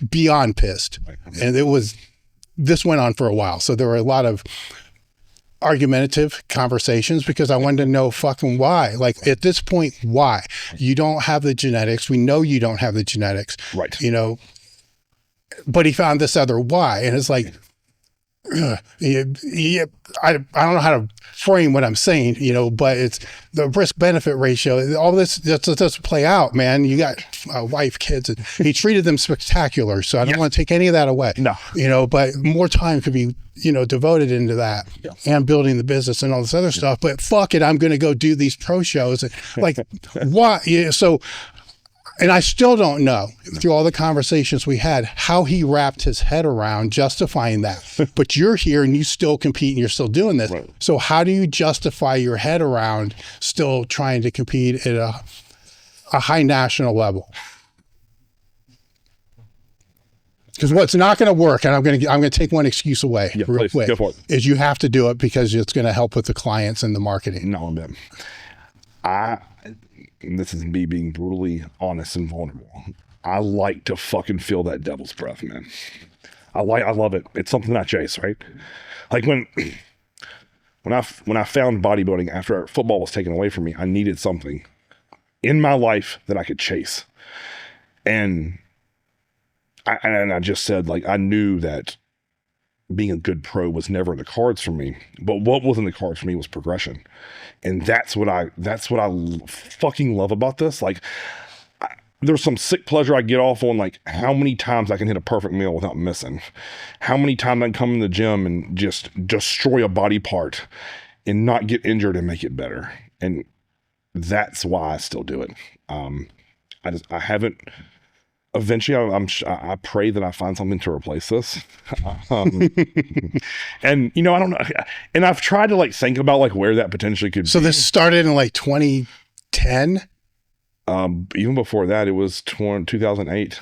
beyond pissed. Right. And this went on for a while. So there were a lot of argumentative conversations because I wanted to know fucking why. Like at this point, why? You don't have the genetics. We know you don't have the genetics. Right. You know, but he found this other why. And it's like, I don't know how to frame what I'm saying, you know, but it's the risk benefit ratio. All this doesn't play out, man. You got a wife, kids, and he treated them spectacular. So I don't want to take any of that away. No, you know, but more time could be, you know, devoted into that and building the business and all this other stuff. But fuck it, I'm going to go do these pro shows. Like, why? Yeah, so. And I still don't know, through all the conversations we had, how he wrapped his head around justifying that. But you're here and you still compete and you're still doing this. Right. So how do you justify your head around still trying to compete at a high national level? Because what's not going to work, and I'm going to take one excuse away real quick, go for it, is you have to do it because it's going to help with the clients and the marketing. No, this is me being brutally honest and vulnerable. I like to fucking feel that devil's breath, man. I love it. It's something I chase, right? Like when I found bodybuilding after football was taken away from me, I needed something in my life that I could chase. And I just said, like, I knew that being a good pro was never in the cards for me, but what was in the cards for me was progression. And that's what I fucking love about this. Like, there's some sick pleasure I get off on, like, how many times I can hit a perfect meal without missing, how many times I can come in the gym and just destroy a body part and not get injured and make it better. And that's why I still do it. Eventually, I pray that I find something to replace this. Um, and I don't know. And I've tried to like think about like where that potentially could be. So this started in like 2010? Even before that, it was 2008.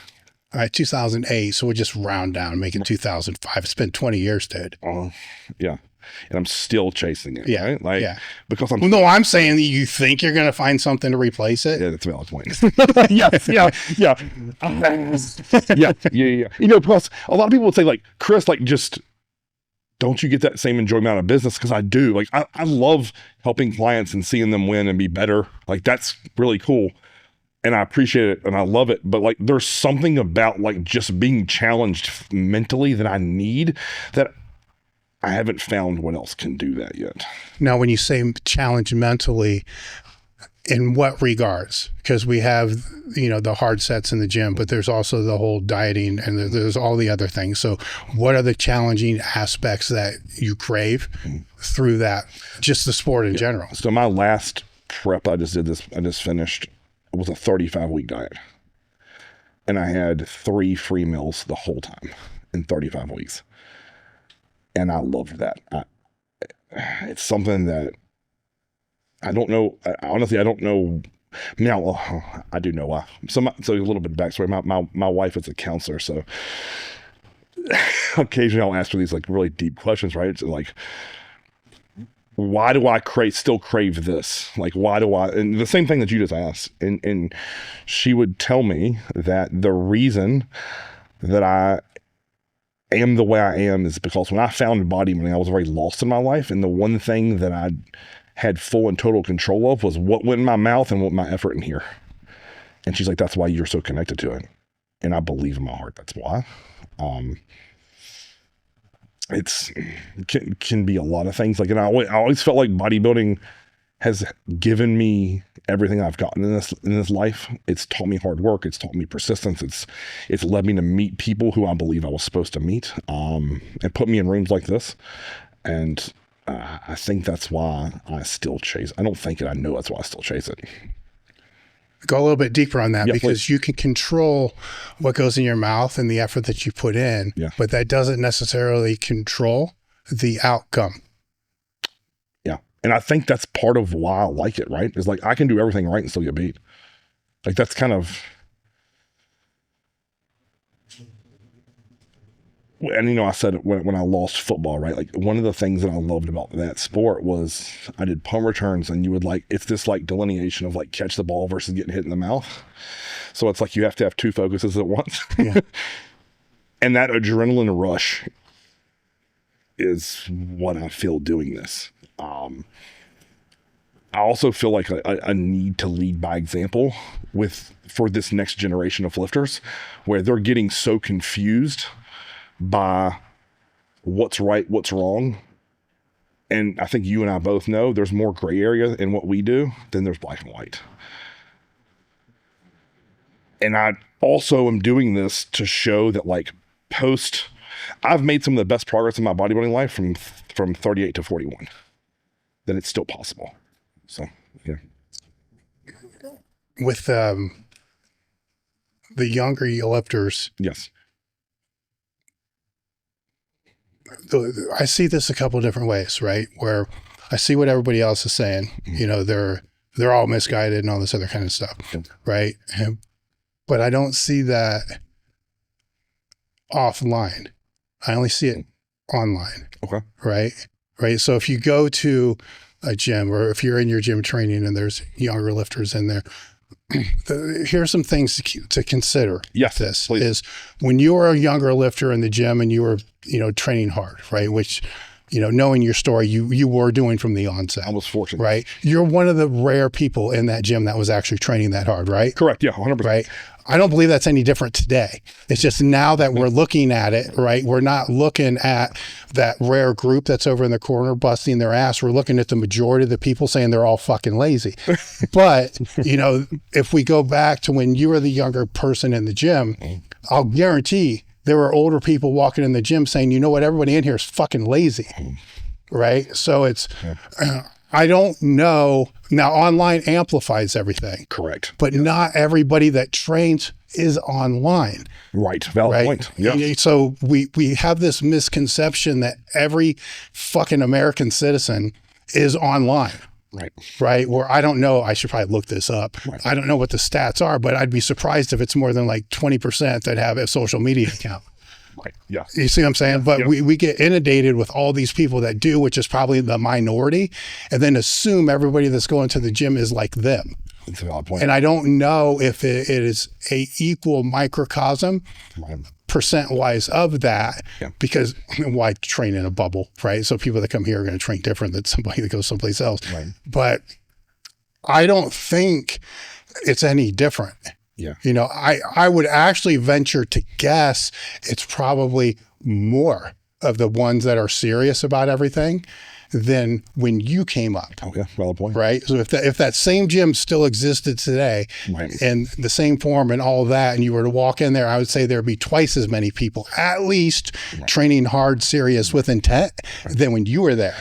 All right, 2008. So we'll just round down and make it 2005. It's been 20 years, dude. Yeah. And I'm still chasing it. Yeah. Right? Like, yeah. Because I'm. Well, no, I'm saying that you think you're going to find something to replace it. Yeah, that's a valid point. Yes. Yeah. Yeah. Plus, a lot of people would say, like, Cris, like, just don't you get that same enjoyment out of business? Because I do. Like, I love helping clients and seeing them win and be better. Like, that's really cool. And I appreciate it and I love it. But like, there's something about like just being challenged mentally that I need that I haven't found what else can do that yet. Now, when you say challenge mentally, in what regards? Because we have, the hard sets in the gym, but there's also the whole dieting and there's all the other things. So what are the challenging aspects that you crave through that, just the sport in general? So my last prep I just finished, it was a 35-week diet. And I had 3 free meals the whole time in 35 weeks. And I loved that. It's something that I don't know. Honestly, I don't know. Now, I do know why. So a little bit of backstory. My wife is a counselor, so occasionally I'll ask her these like really deep questions, right? So like, why do I still crave this? Like, why do I? And the same thing that you just asked. And she would tell me that the reason that I am the way I am is because when I found bodybuilding, I was very lost in my life. And the one thing that I had full and total control of was what went in my mouth and what my effort in here. And she's like, that's why you're so connected to it. And I believe in my heart, that's why. It can be a lot of things. Like, and I always felt like bodybuilding has given me everything I've gotten in this life. It's taught me hard work. It's taught me persistence. It's led me to meet people who I believe I was supposed to meet, and put me in rooms like this. And I think that's why I still chase. I don't think it. I know that's why I still chase it. Go a little bit deeper on that, because please. You can control what goes in your mouth and the effort that you put in, but that doesn't necessarily control the outcome. Yeah. And I think that's part of why I like it, right? Is like, I can do everything right and still get beat. Like, that's kind of, and I said it when I lost football, right? Like, one of the things that I loved about that sport was I did punt returns, and you would like, it's this like delineation of like catch the ball versus getting hit in the mouth. So it's like you have to have 2 focuses at once. Yeah. And that adrenaline rush is what I feel doing this. I also feel like a need to lead by example for this next generation of lifters, where they're getting so confused by what's right, what's wrong. And I think you and I both know there's more gray area in what we do than there's black and white. And I also am doing this to show that like I've made some of the best progress in my bodybuilding life from 38 to 41, that it's still possible. So, yeah. With the younger lifters. Yes. I see this a couple of different ways, right? Where I see what everybody else is saying, they're all misguided and all this other kind of stuff, right? But I don't see that offline. I only see it online. Okay. Right? So if you go to a gym, or if you're in your gym training and there's younger lifters in there, here are some things to consider. Yes, this please. Is when you were a younger lifter in the gym and you were, training hard, right? Which, knowing your story, you were doing from the onset. I was fortunate. Right? You're one of the rare people in that gym that was actually training that hard, right? Correct. Yeah, 100%. Right? I don't believe that's any different today. It's just now that we're looking at it, right? We're not looking at that rare group that's over in the corner busting their ass. We're looking at the majority of the people saying they're all fucking lazy. But, if we go back to when you were the younger person in the gym, I'll guarantee there were older people walking in the gym saying, you know what, everybody in here is fucking lazy, right? So it's, I don't know. Now, online amplifies everything. Correct. But not everybody that trains is online. Right. Valid point. Yeah. So we have this misconception that every fucking American citizen is online. Right. Where I don't know, I should probably look this up. Right. I don't know what the stats are, but I'd be surprised if it's more than like 20% that have a social media account. Right. Yeah. You see what I'm saying? But we get inundated with all these people that do, which is probably the minority, and then assume everybody that's going to the gym is like them. That's a valid point. And I don't know if it is a equal microcosm percent-wise of that, because why train in a bubble, right? So people that come here are going to train different than somebody that goes someplace else. Right. But I don't think it's any different. Yeah. You know, I would actually venture to guess it's probably more of the ones that are serious about everything than when you came up. Okay, valid point. Right? So if that same gym still existed today and the same form and all that, and you were to walk in there, I would say there'd be twice as many people at least training hard, serious with intent than when you were there.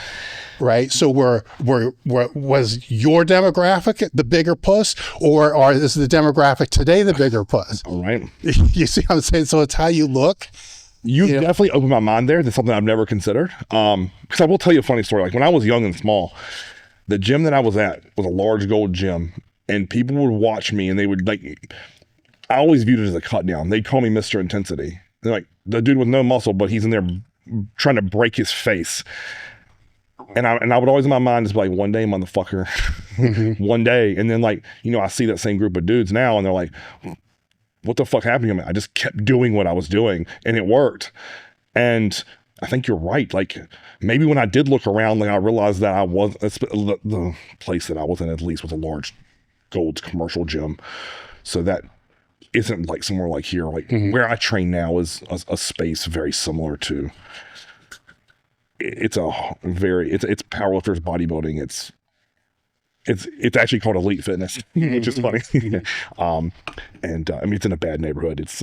Right. So was your demographic the bigger puss, or is the demographic today the bigger puss? All right. You see what I'm saying? So it's how you look. You definitely opened my mind there. That's something I've never considered. Because I will tell you a funny story. Like when I was young and small, the gym that I was at was a large gold gym, and people would watch me and they would I always viewed it as a cut down. They'd call me Mr. Intensity. They're like, the dude with no muscle, but he's in there trying to break his face. And I would always in my mind just be like, one day, motherfucker, one day. And then I see that same group of dudes now and they're like, what the fuck happened to me? I just kept doing what I was doing and it worked. And I think you're right. Like maybe when I did look around, I realized that the place that I was in at least was a large gold commercial gym. So that isn't like somewhere like here. Like where I train now is a space very similar to, it's powerlifters, bodybuilding. It's actually called Elite Fitness, which is funny. It's in a bad neighborhood. It's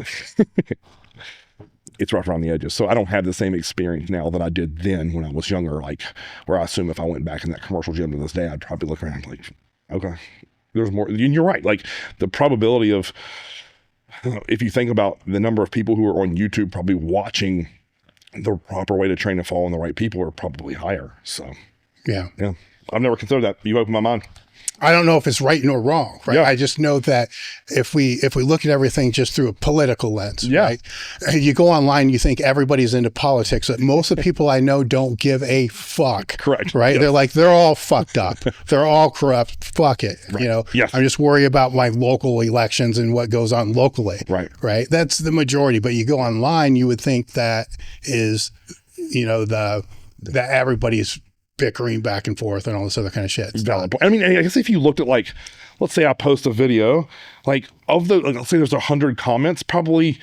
rough around the edges. So I don't have the same experience now that I did then when I was younger, like where I assume if I went back in that commercial gym to this day, I'd probably look around like, okay, there's more. And you're right. Like the probability of, if you think about the number of people who are on YouTube probably watching the proper way to train and follow the right people are probably higher. So yeah. I've never considered that. You opened my mind. I don't know if it's right nor wrong, right? I just know that if we look at everything just through a political lens, right? You go online, you think everybody's into politics. But most of the people I know don't give a fuck. Correct. Right? Yep. They're all fucked up. They're all corrupt. Fuck it. Right. I'm just worried about my local elections and what goes on locally. Right. That's the majority. But you go online, you would think that is, that everybody's bickering back and forth and all this other kind of shit. I mean, I guess if you looked at let's say I post a video, let's say there's 100 comments, probably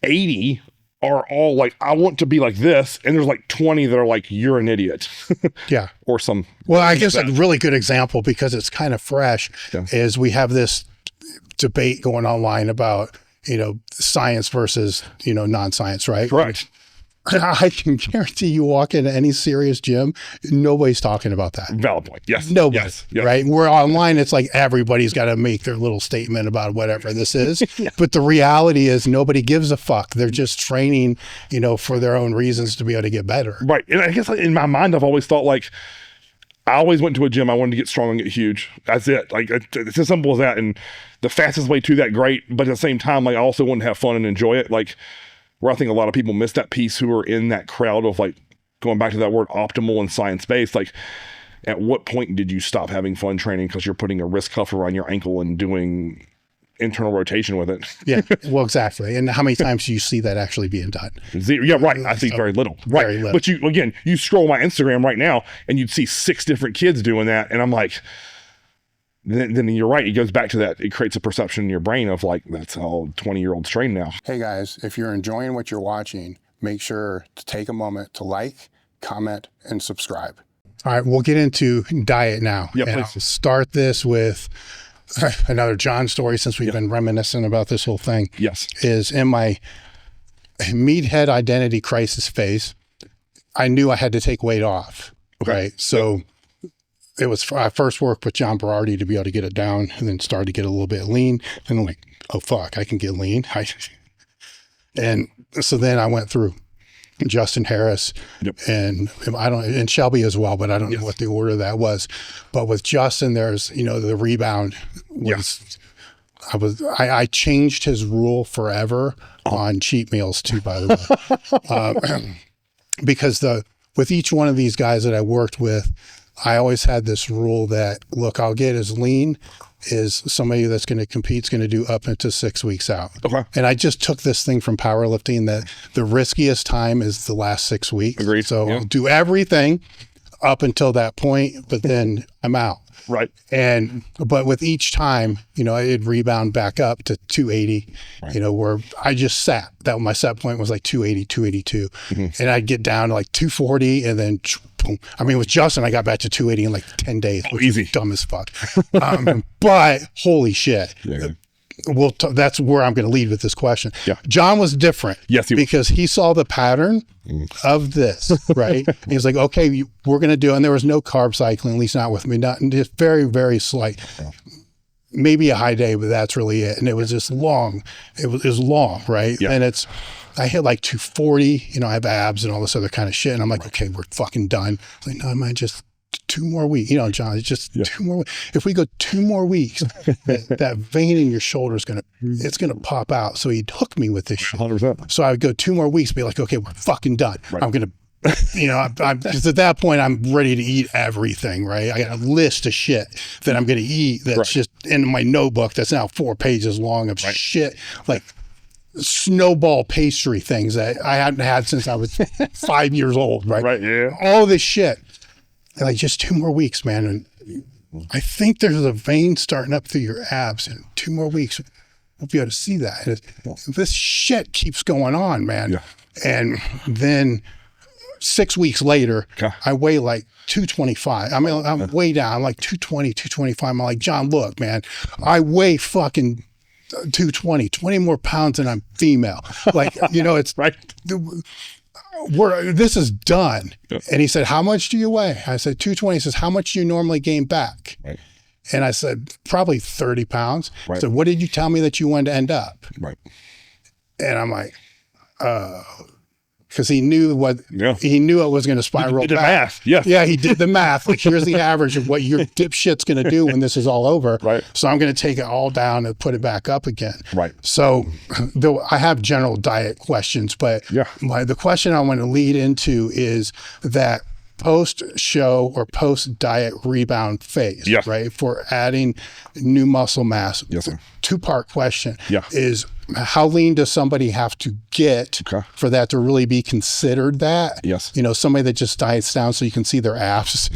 80 are all like, I want to be like this. And there's 20 that are like, you're an idiot. Or some. Well, I guess a really good example, because it's kind of fresh, is we have this debate going online about, science versus, non-science, right? Correct. I can guarantee you walk into any serious gym, nobody's talking about that. Valid point. Yes. Nobody. Yes. Right? We're online. It's like everybody's got to make their little statement about whatever this is. But the reality is nobody gives a fuck. They're just training, for their own reasons to be able to get better. Right. And I guess in my mind, I've always thought I always went to a gym. I wanted to get strong and get huge. That's it. It's as simple as that. And the fastest way to that, great. But at the same time, I also wanted to have fun and enjoy it. Where I think a lot of people miss that piece who are in that crowd of going back to that word optimal and science-based, at what point did you stop having fun training because you're putting a wrist cuff around your ankle and doing internal rotation with it? Yeah, well, exactly. And how many times do you see that actually being done? Zero. Yeah, right. I see very little. Right. Very little. But you scroll my Instagram right now and you'd see 6 different kids doing that. And I'm like, then you're right. It goes back to that. It creates a perception in your brain of that's how 20-year-olds train now. Hey guys, if you're enjoying what you're watching, make sure to take a moment to like, comment, and subscribe. All right, we'll get into diet now. Yeah, and please. I'll start this with another John story, since we've been reminiscing about this whole thing. Yes. Is in my meathead identity crisis phase, I knew I had to take weight off. Okay. Right. So I first worked with John Berardi to be able to get it down, and then started to get a little bit lean. And I'm like, oh fuck, I can get lean. And so then I went through Justin Harris and Shelby as well, but I don't know what the order of that was. But with Justin, there's, the rebound was, I changed his rule forever on cheat meals too, by the way. Because with each one of these guys that I worked with, I always had this rule that, look, I'll get as lean as somebody that's going to compete is going to do up into 6 weeks out. Okay. And I just took this thing from powerlifting that the riskiest time is the last 6 weeks. Agreed. So I'll do everything up until that point, but then I'm out. Right. But with each time, it'd rebound back up to 280, where I just sat. My set point was like 280, 282. And I'd get down to like 240 and then boom. I mean, with Justin, I got back to 280 in like 10 days. Oh, easy. Dumb as fuck. But holy shit. Yeah. That's where I'm going to lead with this question. Yeah. John was different. Yes, because he saw the pattern of this, right? He was like, okay, we're going to do it. And there was no carb cycling, at least not with me. Not just very, very slight. Maybe a high day, but that's really it. And it was just long. It was long, right? Yeah. And I hit like 240, I have abs and all this other kind of shit. And I'm like, okay, we're fucking done. I was like, no, I might just 2 more weeks. John, it's just 2 more weeks. If we go 2 more weeks, that vein in your shoulder is it's gonna pop out. So he'd hook me with this shit. 100%. So I would go 2 more weeks, be like, okay, we're fucking done. Right. I'm gonna, because at that point I'm ready to eat everything, right? I got a list of shit that I'm gonna eat that's just in my notebook that's now 4 pages long of shit, like snowball pastry things that I hadn't had since I was 5 years old, right? Right, yeah. All this shit. And like, just 2 more weeks, man. And I think there's a vein starting up through your abs, and 2 more weeks, we'll be able to see that. And this shit keeps going on, man. Yeah. And then 6 weeks later, I weigh like 225. I mean, I'm way down. I'm like 220, 225. I'm like, John, look, man, I weigh fucking 220, 20 more pounds than I'm female. Like, it's right. This is done. Yep. And he said, how much do you weigh? I said, 220. He says, how much do you normally gain back? Right. And I said, probably 30 pounds. Right. So what did you tell me that you wanted to end up? Right. And I'm like, because he knew he knew it was going to spiral back. He did the math. Yeah. Yeah, he did the math. Like, here's the average of what your dipshit's going to do when this is all over. Right. So I'm going to take it all down and put it back up again. Right. So I have general diet questions, but the question I want to lead into is that post-show or post-diet rebound phase, right? For adding new muscle mass. Yes, sir. 2-part question is, how lean does somebody have to get for that to really be considered that? Yes. Somebody that just diets down so you can see their abs,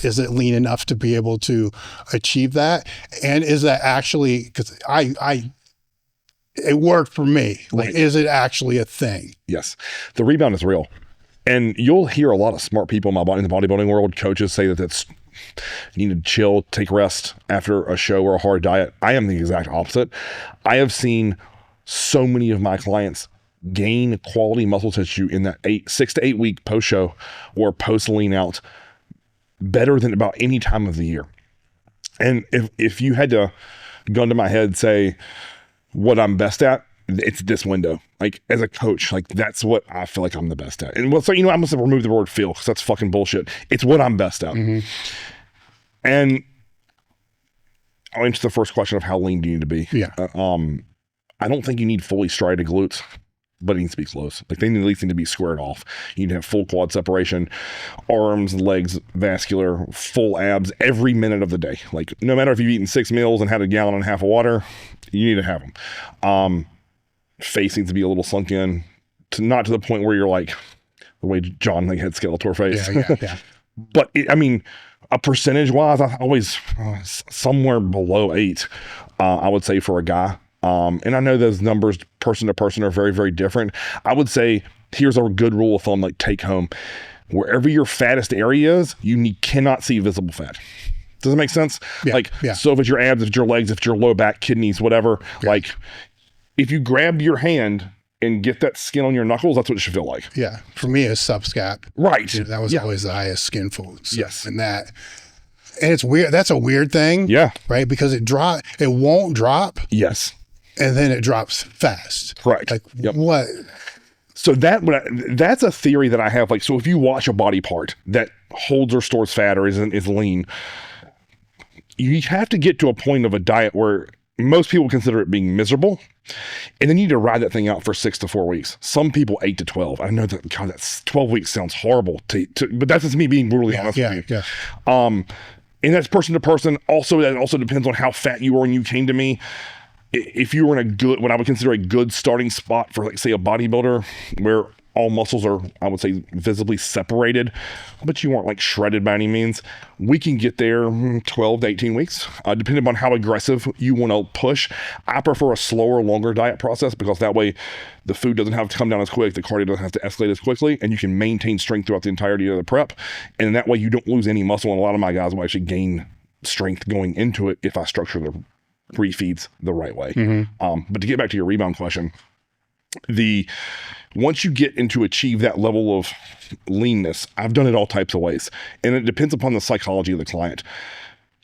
is it lean enough to be able to achieve that? And is that actually, because it worked for me. Like, is it actually a thing? Yes. The rebound is real. And you'll hear a lot of smart people in the bodybuilding world, coaches, say that you need to chill, take rest after a show or a hard diet. I am the exact opposite. I have seen so many of my clients gain quality muscle tissue in that 6 to 8 week post-show or post-lean out better than about any time of the year. And if you had to gun to my head, say what I'm best at, it's this window. Like, as a coach, like, that's what I feel like I'm the best at. And so, I must have removed the word feel, because that's fucking bullshit. It's what I'm best at. Mm-hmm. And I'll answer the first question of how lean do you need to be. Yeah. I don't think you need fully striated glutes, but it needs to be close. Like, they at least need to be squared off. You need to have full quad separation, arms, legs, vascular, full abs every minute of the day. Like, no matter if you've eaten 6 meals and had a gallon and a half of water, you need to have them. Face needs to be a little sunk in, not to the point where you're like the way John had Skeletor face. Yeah. But a percentage wise, I always somewhere below 8, I would say, for a guy. And I know those numbers person to person are very, very different. I would say here's a good rule of thumb, like, take home. Wherever your fattest area is, you cannot see visible fat. Does that make sense? Yeah. So if it's your abs, if it's your legs, if it's your low back, kidneys, whatever, if you grab your hand and get that skin on your knuckles, that's what it should feel like. Yeah. For me, it's subscap. Right. That was always the highest skin fold. So, yes. And that, And it's weird. That's a weird thing. Yeah. Right. Because it won't drop. Yes. And then it drops fast. Correct. Like what? So that's a theory that I have. Like, so if you watch a body part that holds or stores fat or is lean, you have to get to a point of a diet where most people consider it being miserable, and then you need to ride that thing out for 6 to 4 weeks. Some people 8 to 12. I know that, God, that's 12 weeks sounds horrible but that's just me being brutally honest with you. Yeah. And that's person to person. Also, that also depends on how fat you were when you came to me. If you were in what I would consider a good starting spot for, like, say, a bodybuilder where all muscles are, I would say, visibly separated, but you aren't like shredded by any means, we can get there 12 to 18 weeks, depending on how aggressive you want to push. I prefer a slower, longer diet process because that way the food doesn't have to come down as quick, the cardio doesn't have to escalate as quickly, and you can maintain strength throughout the entirety of the prep. And that way you don't lose any muscle, and a lot of my guys will actually gain strength going into it if I structure the refeeds the right way. But to get back to your rebound question, once you get into achieve that level of leanness, I've done it all types of ways, and it depends upon the psychology of the client.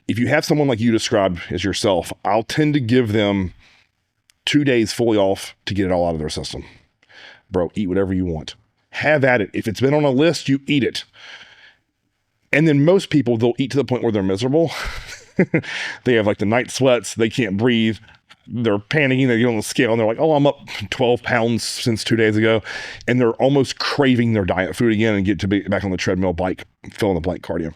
If you have someone like you described as yourself, I'll tend to give them 2 days fully off to get it all out of their system. Bro, eat whatever you want. Have at it. If it's been on a list, you eat it. And then most people, they'll eat to the point where they're miserable. They have like the night sweats, they can't breathe, they're panicking, they get on the scale and they're like, oh, I'm up 12 pounds since 2 days ago. And they're almost craving their diet food again and get to be back on the treadmill, bike, fill in the blank cardio.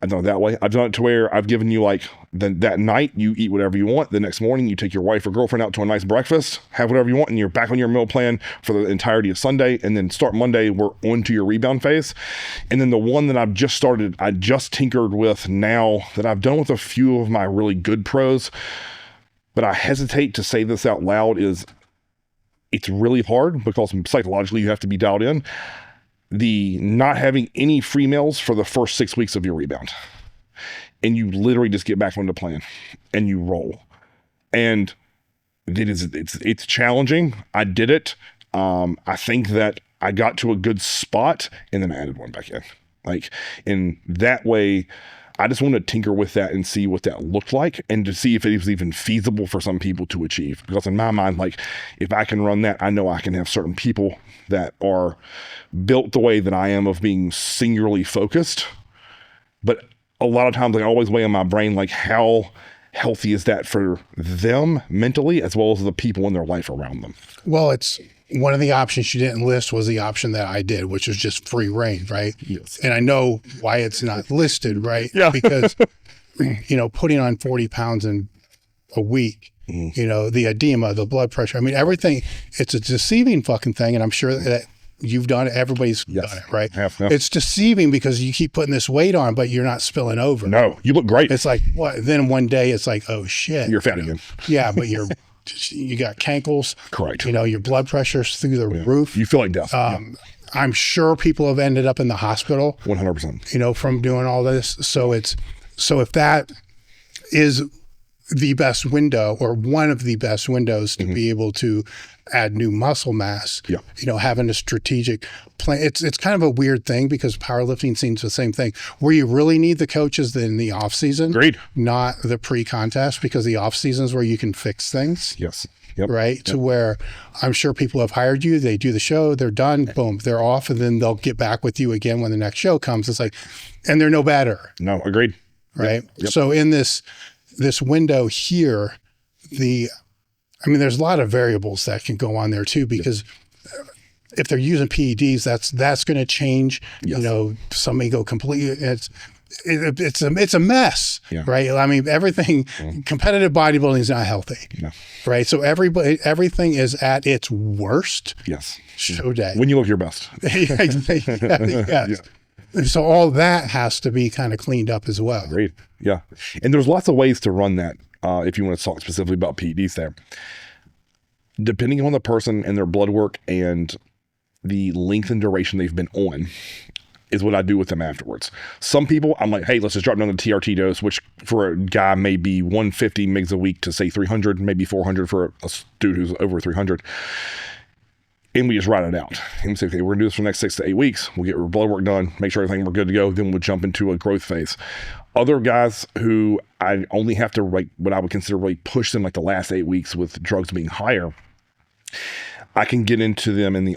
I've done it that way. I've done it to where I've given you like that night, you eat whatever you want. The next morning, you take your wife or girlfriend out to a nice breakfast, have whatever you want, and you're back on your meal plan for the entirety of Sunday. And then start Monday, we're onto your rebound phase. And then the one that I've just started, I just tinkered with now that I've done with a few of my really good pros, but I hesitate to say this out loud, is it's really hard because psychologically you have to be dialed in. The not having any free meals for the first 6 weeks of your rebound. And you literally just get back on the plan and you roll. And it's challenging. I did it. I think that I got to a good spot and then I added one back in. Like, in that way, I just want to tinker with that and see what that looked like and to see if it was even feasible for some people to achieve. Because in my mind, like, if I can run that, I know I can have certain people that are built the way that I am of being singularly focused. But a lot of times I always weigh in my brain, like, how healthy is that for them mentally as well as the people in their life around them? Well, it's one of the options you didn't list was the option that I did, which was just free reign, right? Yes. And I know why it's not listed, right? Yeah. Because, putting on 40 pounds in a week, the edema, the blood pressure, I mean, everything, it's a deceiving fucking thing. And I'm sure that you've done it. Everybody's done it, right? Yeah. It's deceiving because you keep putting this weight on, but you're not spilling over. No, you look great. It's like, what? Then one day it's like, oh shit. You're fat again. Yeah, but you got cankles. Correct. Your blood pressure's through the roof. You feel like death. I'm sure people have ended up in the hospital. 100%. From doing all this. So if that is the best window or one of the best windows to be able to add new muscle mass, having a strategic plan. It's kind of a weird thing because powerlifting seems the same thing. Where you really need the coaches in the off season, Agreed. Not the pre-contest, because the off season is where you can fix things. Yes. Yep. Right. Yep. To where I'm sure people have hired you, they do the show, they're done, boom, they're off, and then they'll get back with you again when the next show comes. It's like, and they're no better. No, agreed. Right. Yep. So in this window here, there's a lot of variables that can go on there too, because if they're using PEDs, that's going to change. Yes. Somebody go completely. It's a mess, right? I mean, everything. Competitive bodybuilding is not healthy, right? So everything is at its worst. Yes. Show day when you look your best. Yes. So all that has to be kind of cleaned up as well. Great. Yeah. And there's lots of ways to run that. If you want to talk specifically about PEDs there, depending on the person and their blood work and the length and duration they've been on is what I do with them afterwards. Some people, I'm like, hey, let's just drop down the TRT dose, which for a guy may be 150 mgs a week to say 300, maybe 400 for a dude who's over 300. And we just write it out. And we say, okay, we're gonna do this for the next 6 to 8 weeks. We'll get our blood work done, make sure everything we're good to go. Then we'll jump into a growth phase. Other guys who I only have to like what I would consider really push them like the last 8 weeks with drugs being higher, I can get into them in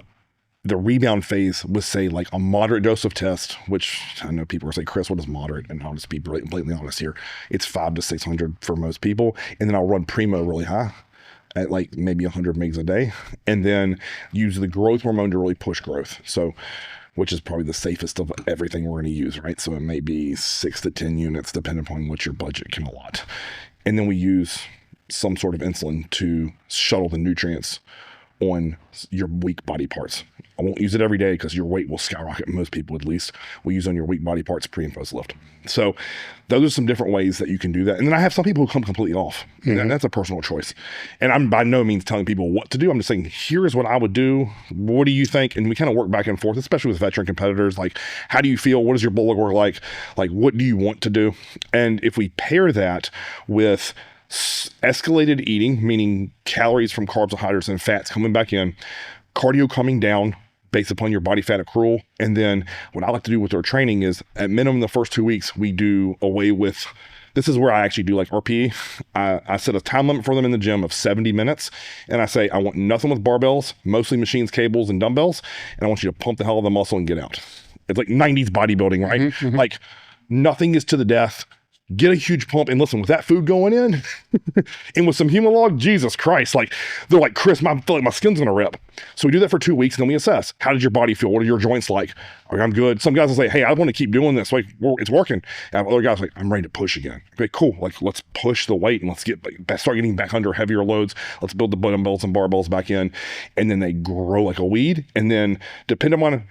the rebound phase with, say, like a moderate dose of test, which I know people will say, Chris, what is moderate? And I'll just be blatantly honest here. It's 500 to 600 for most people. And then I'll run primo really high at like maybe 100 mgs a day. And then use the growth hormone to really push growth. So, which is probably the safest of everything we're going to use, right? So it may be 6 to 10 units, depending upon what your budget can allot. And then we use some sort of insulin to shuttle the nutrients on your weak body parts. I won't use it every day because your weight will skyrocket, most people at least. We use on your weak body parts pre and post lift. So those are some different ways that you can do that. And then I have some people who come completely off, and that's a personal choice. And I'm by no means telling people what to do. I'm just saying, here is what I would do. What do you think? And we kind of work back and forth, especially with veteran competitors. Like, how do you feel? What is your blood work like? Like, what do you want to do? And if we pair that with escalated eating, meaning calories from carbohydrates and fats coming back in, cardio coming down based upon your body fat accrual. And then what I like to do with our training is, at minimum the first 2 weeks, we do away with, this is where I actually do like RPE. I set a time limit for them in the gym of 70 minutes. And I say, I want nothing with barbells, mostly machines, cables, and dumbbells. And I want you to pump the hell of the muscle and get out. It's like 90s bodybuilding, right? Like, nothing is to the death. Get a huge pump, and listen, with that food going in and with some Humalog, Jesus Christ, like, they're like, Chris, I feel like my skin's gonna rip. So we do that for 2 weeks, and then we assess. How did your body feel? What are your joints like? Okay, I'm good. Some guys will say, hey, I want to keep doing this. Like, it's working. And other guys are like, I'm ready to push again. Okay, cool. Like, let's push the weight and let's start getting back under heavier loads. Let's build the dumbbells and barbells back in. And then they grow like a weed. And then depending on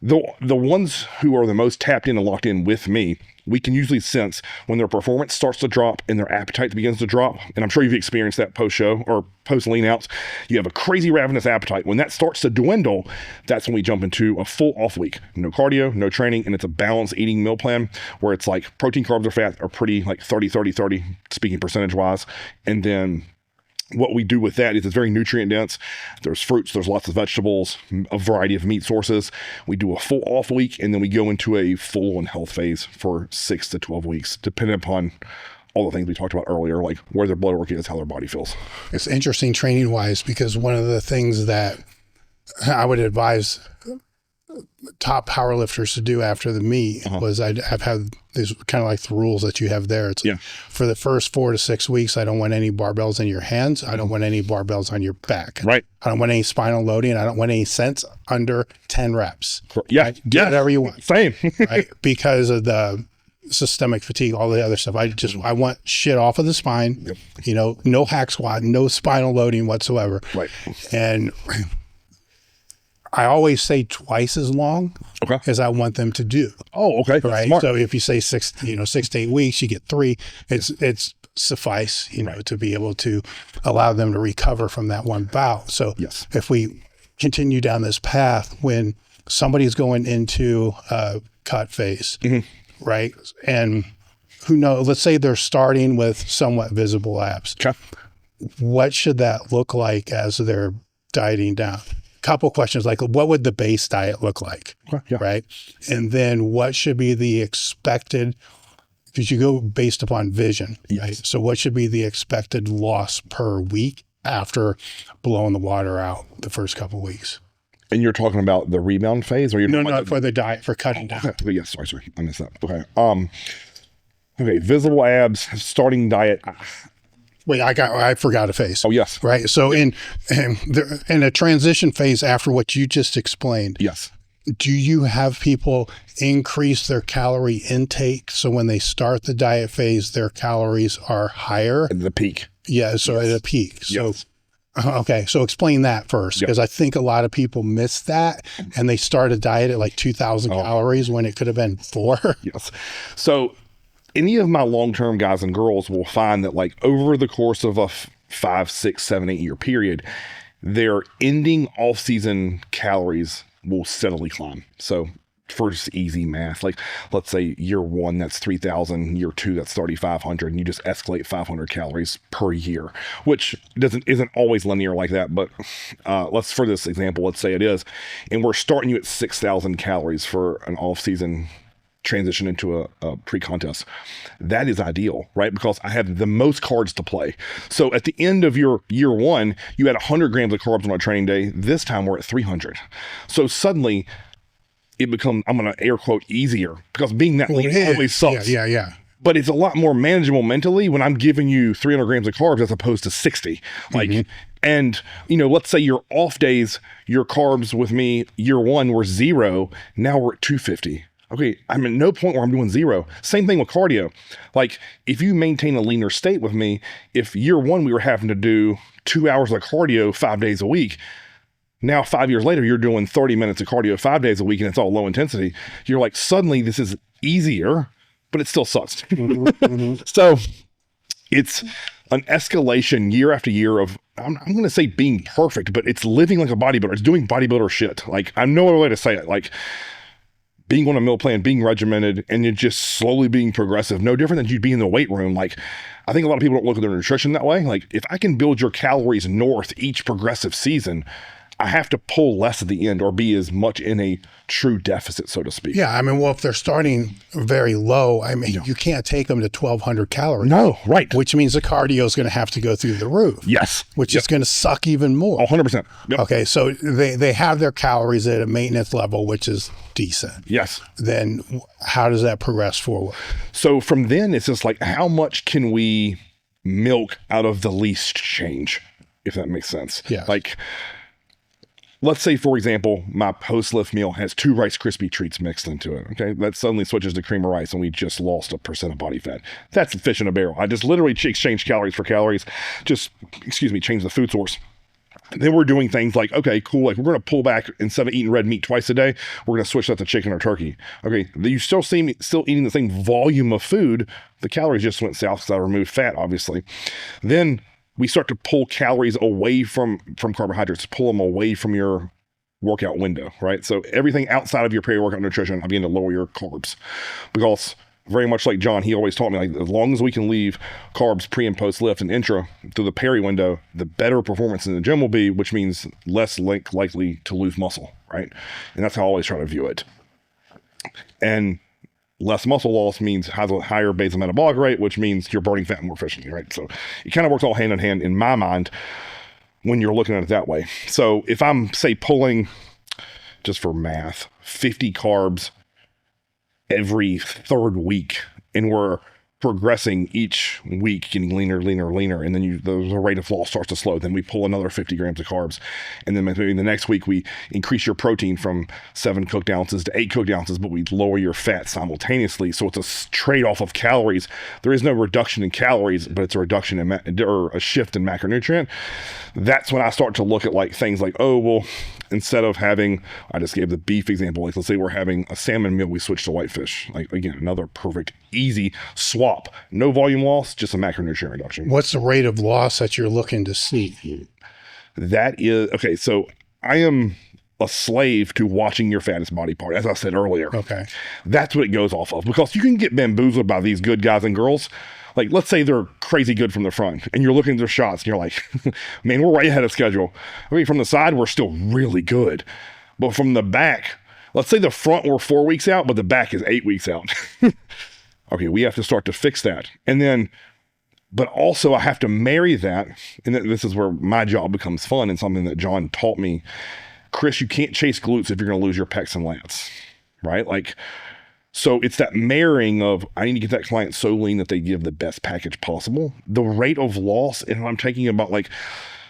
the ones who are the most tapped in and locked in with me, we can usually sense when their performance starts to drop and their appetite begins to drop. And I'm sure you've experienced that post-show or post-lean outs. You have a crazy ravenous appetite. When that starts to dwindle, that's when we jump into a full off week. No cardio, no training, and it's a balanced eating meal plan where it's like protein, carbs, or fat are pretty like 30, speaking percentage-wise. And then what we do with that is it's very nutrient dense. There's fruits, there's lots of vegetables, a variety of meat sources. We do a full off week, and then we go into a full on health phase for 6 to 12 weeks, depending upon all the things we talked about earlier, like where their blood work is, how their body feels. It's interesting training wise, because one of the things that I would advise top powerlifters to do after the meet was I've had these kind of like the rules that you have there. It's for the first 4 to 6 weeks, I don't want any barbells in your hands. I don't want any barbells on your back. Right. I don't want any spinal loading. I don't want any sets under 10 reps. Yeah. Right? Do whatever you want. Same. Right? Because of the systemic fatigue, all the other stuff. I want shit off of the spine, you know, no hack squat, no spinal loading whatsoever. Right. And I always say twice as long as I want them to do. Oh, okay. Right. Smart. So if you say 6 to 8 weeks, you get 3. It's suffice, you know, to be able to allow them to recover from that one bout. So if we continue down this path, when somebody's going into a cut phase, right? And who knows, let's say they're starting with somewhat visible abs. What should that look like as they're dieting down? Couple questions, like what would the base diet look like, right? And then what should be the expected, because you go based upon vision, right? So what should be the expected loss per week after blowing the water out the first couple of weeks? And you're talking about the rebound phase, or you're no, for the diet, for cutting down. Okay. Yes, sorry, I missed that. Okay, okay, visible abs, starting diet. Wait, I forgot a phase. Oh, yes. Right. So in a transition phase after what you just explained. Yes. Do you have people increase their calorie intake so when they start the diet phase, their calories are higher? At the peak. Yeah. So at a peak. So, okay. So explain that first, because I think a lot of people miss that and they start a diet at like 2,000 calories when it could have been 4. Yes. So any of my long-term guys and girls will find that, like, over the course of a 5, 6, 7, 8 year period, their ending off-season calories will steadily climb. So for just easy math, like let's say year 1, that's 3,000, year 2, that's 3,500, and you just escalate 500 calories per year, which isn't always linear like that. But for this example, let's say it is, and we're starting you at 6,000 calories for an off-season transition into a pre-contest. That is ideal, right? Because I have the most cards to play. So at the end of your year 1, you had 100 grams of carbs on a training day. This time we're at 300. So suddenly it becomes, I'm going to air quote, easier, because being that lean always sucks. Yeah. But it's a lot more manageable mentally when I'm giving you 300 grams of carbs as opposed to 60. Like, and let's say your off days, your carbs with me year 1 were 0. Now we're at 250. Okay, I'm at no point where I'm doing 0. Same thing with cardio. Like, if you maintain a leaner state with me, if year 1 we were having to do 2 hours of cardio 5 days a week, now 5 years later, you're doing 30 minutes of cardio 5 days a week and it's all low intensity. You're like, suddenly this is easier, but it still sucks. So it's an escalation year after year of, I'm going to say being perfect, but it's living like a bodybuilder. It's doing bodybuilder shit. Like, I have no other way to say it. Like, being on a meal plan, being regimented, and you're just slowly being progressive, no different than you'd be in the weight room. Like, I think a lot of people don't look at their nutrition that way. Like, if I can build your calories north each progressive season, I have to pull less at the end or be as much in a true deficit, so to speak. Yeah, I mean, well, if they're starting very low, I mean, you can't take them to 1,200 calories. No, right. Which means the cardio is going to have to go through the roof. Yes. Which is going to suck even more. 100%. Yep. Okay, so they have their calories at a maintenance level, which is decent. Yes. Then how does that progress forward? So from then, it's just like, how much can we milk out of the least change, if that makes sense? Yeah. Like, let's say, for example, my post-lift meal has 2 Rice Krispie treats mixed into it. Okay, that suddenly switches to cream of rice, and we just lost 1% of body fat. That's a fish in a barrel. I just literally exchange calories for calories. Change the food source. Then we're doing things like, okay, cool. Like, we're going to pull back, instead of eating red meat twice a day, we're going to switch that to chicken or turkey. Okay, you still see me still eating the same volume of food. The calories just went south because I removed fat, obviously. Then we start to pull calories away from carbohydrates, pull them away from your workout window, right? So everything outside of your pre-workout nutrition, I begin to lower your carbs, because very much like John, he always taught me, like, as long as we can leave carbs pre and post lift and intra through the peri window, the better performance in the gym will be, which means less likely to lose muscle, right? And that's how I always try to view it. And less muscle loss means has a higher basal metabolic rate, which means you're burning fat more efficiently, right? So it kind of works all hand in hand in my mind when you're looking at it that way. So if I'm, say, pulling, just for math, 50 carbs every 3rd week, and we're progressing each week, getting leaner, and then the rate of loss starts to slow. Then we pull another 50 grams of carbs, and then maybe the next week we increase your protein from 7 cooked ounces to 8 cooked ounces, but we lower your fat simultaneously. So it's a trade-off of calories. There is no reduction in calories, but it's a reduction in or a shift in macronutrient. That's when I start to look at, like, things like, oh, well, instead of having, I just gave the beef example, like, let's say we're having a salmon meal, we switch to whitefish. Like, again, another perfect, easy swap. No volume loss, just a macronutrient reduction. What's the rate of loss that you're looking to see? That is, okay, so I am a slave to watching your fattest body part, as I said earlier. Okay. That's what it goes off of, because you can get bamboozled by these good guys and girls. Like, let's say they're crazy good from the front, and you're looking at their shots, and you're like, man, we're way ahead of schedule. I mean, from the side, we're still really good. But from the back, let's say the front we're 4 weeks out, but the back is 8 weeks out. Okay, we have to start to fix that. And then, but also I have to marry that, and this is where my job becomes fun, and something that John taught me. Cris, you can't chase glutes if you're going to lose your pecs and lats, right? Like, so it's that marrying of, I need to get that client so lean that they give the best package possible. The rate of loss, and I'm taking about, like,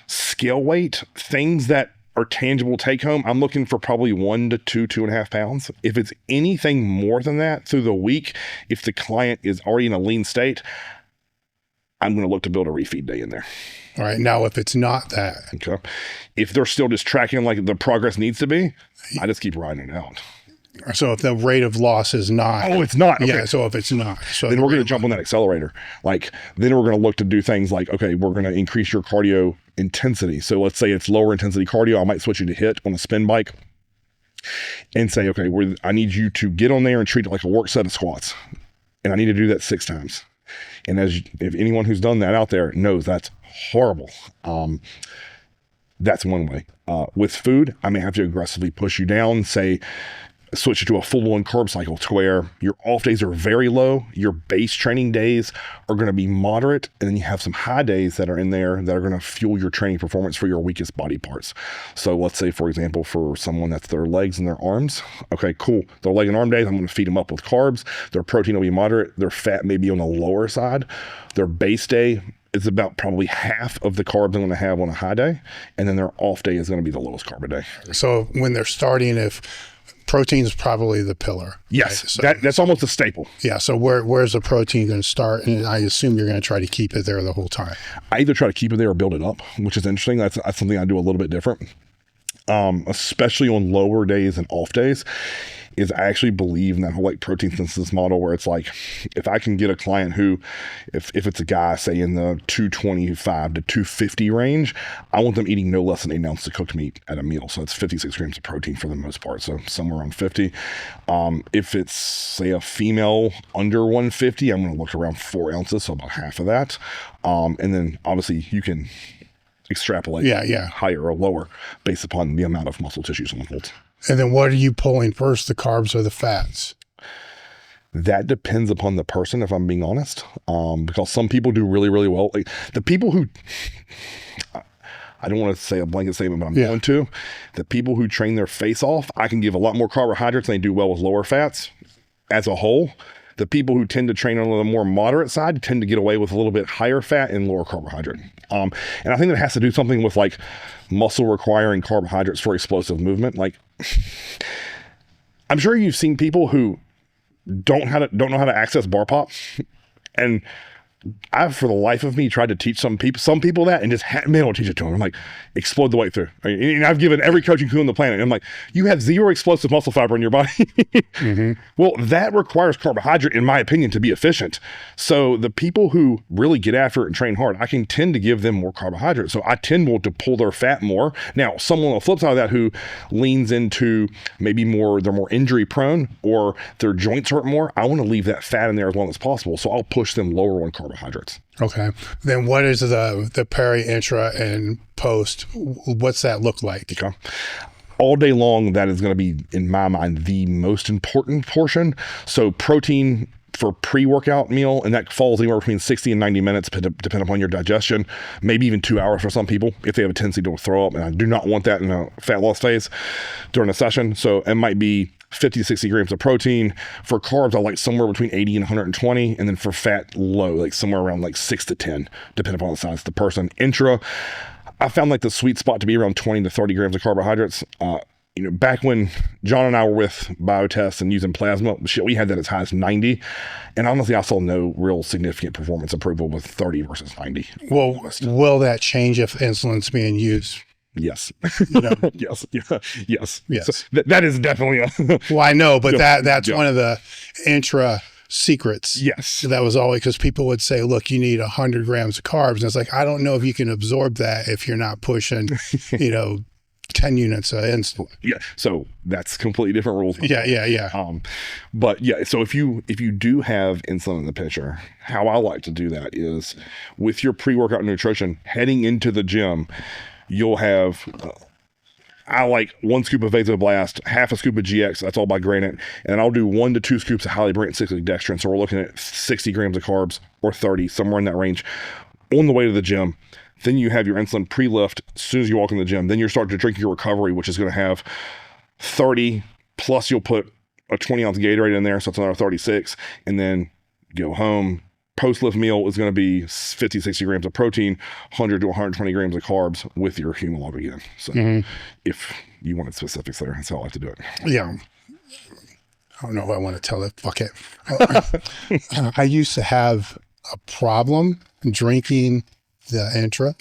scale weight, things that are tangible take home, I'm looking for probably 1 to 2.5 pounds. If it's anything more than that through the week, if the client is already in a lean state, I'm going to look to build a refeed day in there. All right. Now, if it's not that, okay, if they're still just tracking like the progress needs to be, I just keep riding it out. So if the rate of loss is not, it's not. Okay. Yeah. So if it's not, so then we're going to jump on that accelerator. Like, then we're going to look to do things like, okay, we're going to increase your cardio intensity. So let's say it's lower intensity cardio. I might switch you to HIIT on a spin bike. and say, okay, I need you to get on there and treat it like a work set of squats. And I need to do that 6 times. And if anyone who's done that out there knows that's horrible. That's one way. With food, I may have to aggressively push you down, say, switch it to a full-on carb cycle to where your off days are very low, your base training days are going to be moderate, and then you have some high days that are in there that are going to fuel your training performance for your weakest body parts. So let's say, for example, for someone that's their legs and their arms, okay, cool. Their leg and arm days, I'm going to feed them up with carbs. Their protein will be moderate. Their fat may be on the lower side. Their base day is about probably half of the carbs I'm going to have on a high day, and then their off day is going to be the lowest carb a day. So when they're starting, if protein is probably the pillar. Yes, right? So, that's almost a staple. Yeah, so where's the protein going to start? And I assume you're going to try to keep it there the whole time. I either try to keep it there or build it up, which is interesting. That's something I do a little bit different, especially on lower days and off days. Is I actually believe in that whole like protein synthesis model where it's like, if I can get a client who, if it's a guy, say in the 225 to 250 range, I want them eating no less than 8 ounces of cooked meat at a meal. So it's 56 grams of protein for the most part. So somewhere around 50. If it's say a female under 150, I'm going to look around 4 ounces. So about half of that. And then obviously you can extrapolate higher or lower based upon the amount of muscle tissue someone holds. And then what are you pulling first, the carbs or the fats? That depends upon the person, if I'm being honest, because some people do really, really well. Like the people who, I don't want to say a blanket statement, but I'm going to, the people who train their face off, I can give a lot more carbohydrates and they do well with lower fats as a whole. The people who tend to train on the more moderate side tend to get away with a little bit higher fat and lower carbohydrate. And I think that has to do something with like muscle requiring carbohydrates for explosive movement. Like I'm sure you've seen people who don't know how to access bar pop, and I've, for the life of me, tried to teach some people that and just been able to teach it to them. I'm like, explode the way through. And I've given every coaching coup on the planet. And I'm like, you have 0 explosive muscle fiber in your body. Well, that requires carbohydrate, in my opinion, to be efficient. So the people who really get after it and train hard, I can tend to give them more carbohydrate. So I tend to pull their fat more. Now, someone on the flip side of that who leans into maybe they're more injury prone or their joints hurt more, I want to leave that fat in there as long as possible. So I'll push them lower on carbohydrates. Okay. Then what is the peri, intra, and post? What's that look like? Okay. All day long, that is going to be, in my mind, the most important portion. So protein for pre-workout meal, and that falls anywhere between 60 and 90 minutes, depending upon your digestion, maybe even 2 hours for some people if they have a tendency to throw up. And I do not want that in a fat loss phase during a session. So it might be 50 to 60 grams of protein. For carbs, I like somewhere between 80 and 120. And then for fat, low, like somewhere around like 6 to 10, depending upon the size of the person. Intra, I found like the sweet spot to be around 20 to 30 grams of carbohydrates. Back when John and I were with Biotest and using plasma, we had that as high as 90. And honestly, I saw no real significant performance improvement with 30 versus 90. Well, will that change if insulin's being used? Yes. Yes. Yes. So that is definitely well, I know, but that's one of the intra secrets. Yes. That was always because people would say, look, you need 100 grams of carbs. And it's like, I don't know if you can absorb that if you're not pushing, 10 units of insulin. Yeah. So that's completely different rules. Yeah. But yeah, so if you do have insulin in the picture, how I like to do that is with your pre-workout nutrition heading into the gym, you'll have, I like 1 scoop of Vasoblast, half a scoop of GX, that's all by Granite, and I'll do 1 to 2 scoops of highly branched cyclic dextrin. So we're looking at 60 grams of carbs or 30, somewhere in that range, on the way to the gym. Then you have your insulin pre-lift as soon as you walk in the gym. Then you're starting to drink your recovery, which is going to have 30, plus you'll put a 20-ounce Gatorade in there, so it's another 36, and then go home. Post-lift meal is going to be 50, 60 grams of protein, 100 to 120 grams of carbs with your Humalog again. So if you wanted specifics there, that's how I like to do it. Yeah. I don't know if I want to tell it. Fuck it. I used to have a problem drinking the intra.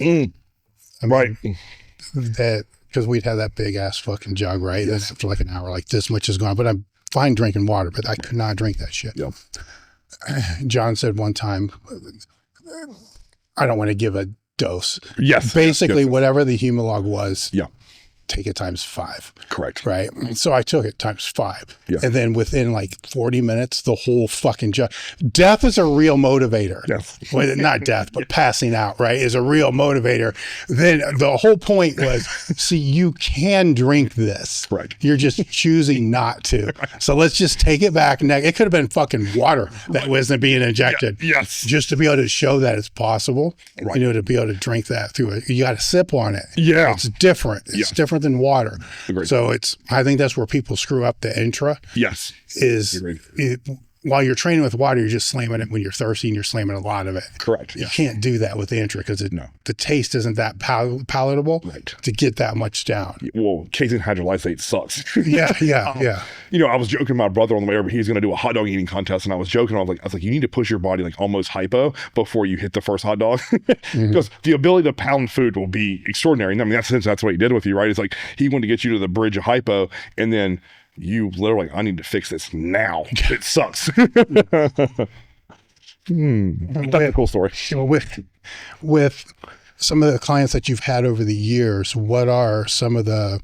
Right. That because we'd have that big ass fucking jug, right? Yes. And after like an hour, like this much is gone. But I'm fine drinking water, but I could not drink that shit. Yep. John said one time, I don't want to give a dose. Yes. Basically, whatever the Humalog was. Yeah. take it times 5. Correct. Right. So I took it times 5. Yeah. And then within like 40 minutes, the whole fucking death is a real motivator. Yes. Well, not death, but passing out, right, is a real motivator. Then the whole point was, see, you can drink this. Right. You're just choosing not to. So let's just take it back. It could have been fucking water that wasn't being injected. Yeah. Yes. Just to be able to show that it's possible, right. to be able to drink that through it. You got to sip on it. Yeah. It's different. It's different than water. Agreed. So I think that's where people screw up the intra. Yes. While you're training with water, you're just slamming it when you're thirsty and you're slamming a lot of it. Correct. You can't do that with the intra because the taste isn't that palatable to get that much down. Well, casein hydrolysate sucks. Yeah. I was joking with my brother on the way over. He was going to do a hot dog eating contest, and I was joking. I was like, you need to push your body like almost hypo before you hit the first hot dog, because the ability to pound food will be extraordinary. And I mean, that's what he did with you, right? It's like he wanted to get you to the bridge of hypo, and then you literally, I need to fix this now. It sucks. That's a cool story. With some of the clients that you've had over the years, what are some of the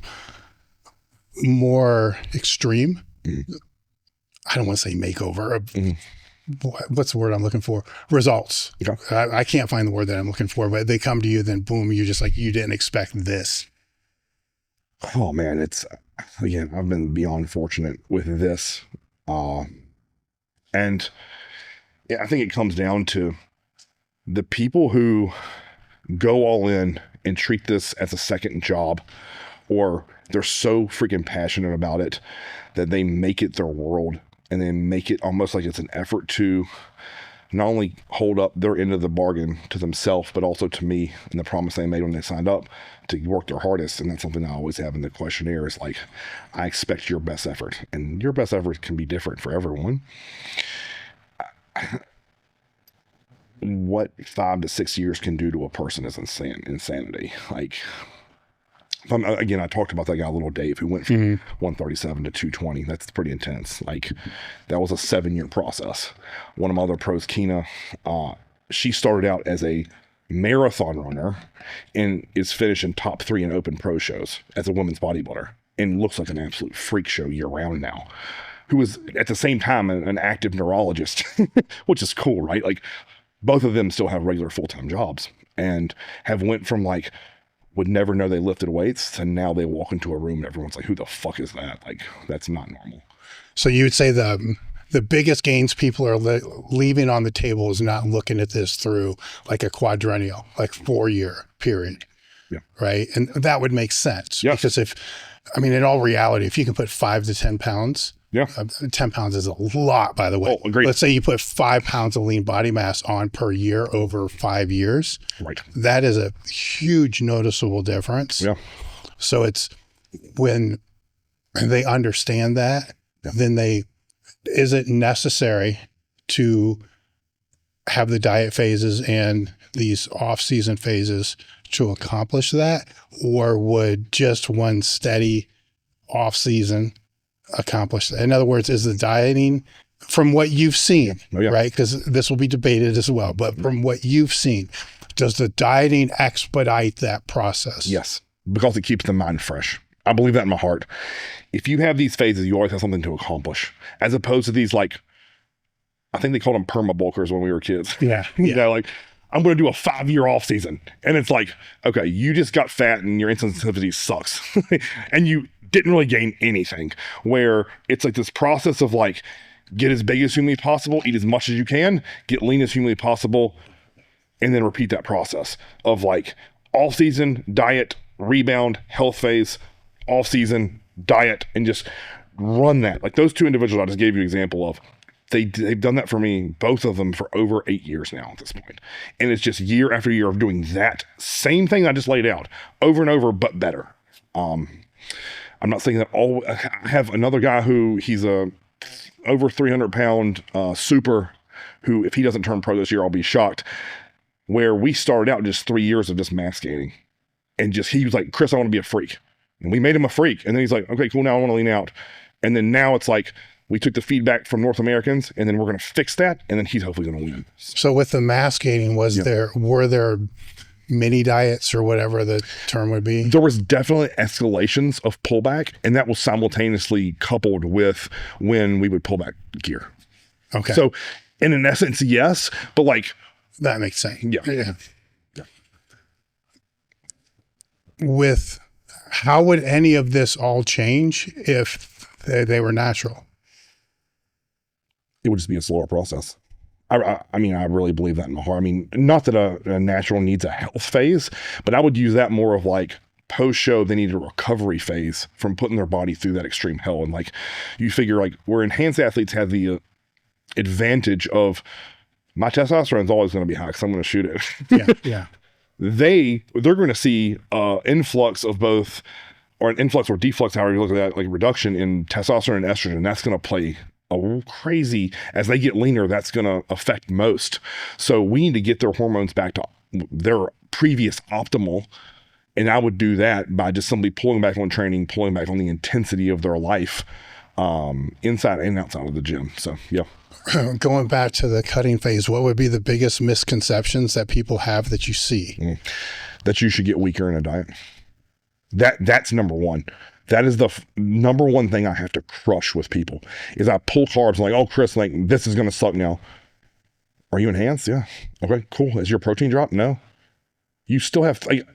more extreme, I don't want to say makeover, what's the word I'm looking for? Results. Okay. I can't find the word that I'm looking for, but they come to you, then boom, you're just like, you didn't expect this. Oh man, again, I've been beyond fortunate with this. And I think it comes down to the people who go all in and treat this as a second job, or they're so freaking passionate about it that they make it their world, and they make it almost like it's an effort to not only hold up their end of the bargain to themselves, but also to me and the promise they made when they signed up to work their hardest. And that's something I always have in the questionnaire is like, I expect your best effort, and your best effort can be different for everyone. What 5 to 6 years can do to a person is insanity. Like, again, I talked about that guy, little Dave, who went from 137 to 220. That's pretty intense. Like, that was a 7-year process. One of my other pros, Keena, she started out as a marathon runner and is finishing top 3 in open pro shows as a women's bodybuilder, and looks like an absolute freak show year round now, who was at the same time an active neurologist, which is cool, right? Like, both of them still have regular full-time jobs and have went from like, would never know they lifted weights, to now they walk into a room and everyone's like, who the fuck is that? Like, that's not normal. So you would say the biggest gains people are leaving on the table is not looking at this through like a quadrennial, like 4-year period. Yeah. Right. And that would make sense. Yes. Because in all reality, if you can put 5 to 10 pounds, 10 pounds is a lot, by the way. Oh, agreed. Let's say you put 5 pounds of lean body mass on per year over 5 years. Right. That is a huge noticeable difference. Yeah. So it's when they understand that, then is it necessary to have the diet phases and these off-season phases to accomplish that? Or would just one steady off-season accomplish that? In other words, is the dieting, from what you've seen, right? Because this will be debated as well, but from what you've seen, does the dieting expedite that process? Yes, because it keeps the mind fresh. I believe that in my heart. If you have these phases, you always have something to accomplish, as opposed to these, like, I think they called them perma-bulkers when we were kids. Yeah. Like, I'm going to do a 5-year off season. And it's like, okay, you just got fat and your insulin sensitivity sucks. And you didn't really gain anything, where it's like this process of like, get as big as humanly possible, eat as much as you can, get lean as humanly possible, and then repeat that process of like off season, diet, rebound, health phase, off season, diet, and just run that. Like those 2 individuals I just gave you an example of, they've done that for me, both of them, for over 8 years now at this point. And it's just year after year of doing that same thing I just laid out over and over, but better. I'm not saying that I have another guy who he's a over 300 pound super, who, if he doesn't turn pro this year, I'll be shocked, where we started out just 3 years of just mass gaining. And he was like, Chris, I want to be a freak. And we made him a freak. And then he's like, okay, cool, now I want to lean out. And then now it's like, we took the feedback from North Americans, and then we're going to fix that, and then he's hopefully going to lean. So with the mass gaining, were there mini diets or whatever the term would be? There was definitely escalations of pullback, and that was simultaneously coupled with when we would pull back gear. Okay. So in an essence, yes, but like. That makes sense. Yeah. With how would any of this all change if they were natural? It would just be a slower process. I mean, I really believe that in my heart. I mean, not that a natural needs a health phase, but I would use that more of like post-show, they need a recovery phase from putting their body through that extreme hell. And like, you figure like where enhanced athletes have the advantage of my testosterone is always going to be high because I'm going to shoot it. Yeah. They're going to see influx of both, or an influx or deflux, however you look at that, like reduction in testosterone and estrogen. That's going to play crazy. As they get leaner, that's going to affect most. So we need to get their hormones back to their previous optimal. And I would do that by just simply pulling back on training, pulling back on the intensity of their life, inside and outside of the gym. So, yeah. Going back to the cutting phase, what would be the biggest misconceptions that people have that you see? That you should get weaker in a diet. That's number one. That is the number one thing I have to crush with people is I pull carbs and like, oh, Cris, like this is going to suck now. Are you enhanced? Yeah. Okay, cool. Is your protein drop? No. You still have, like,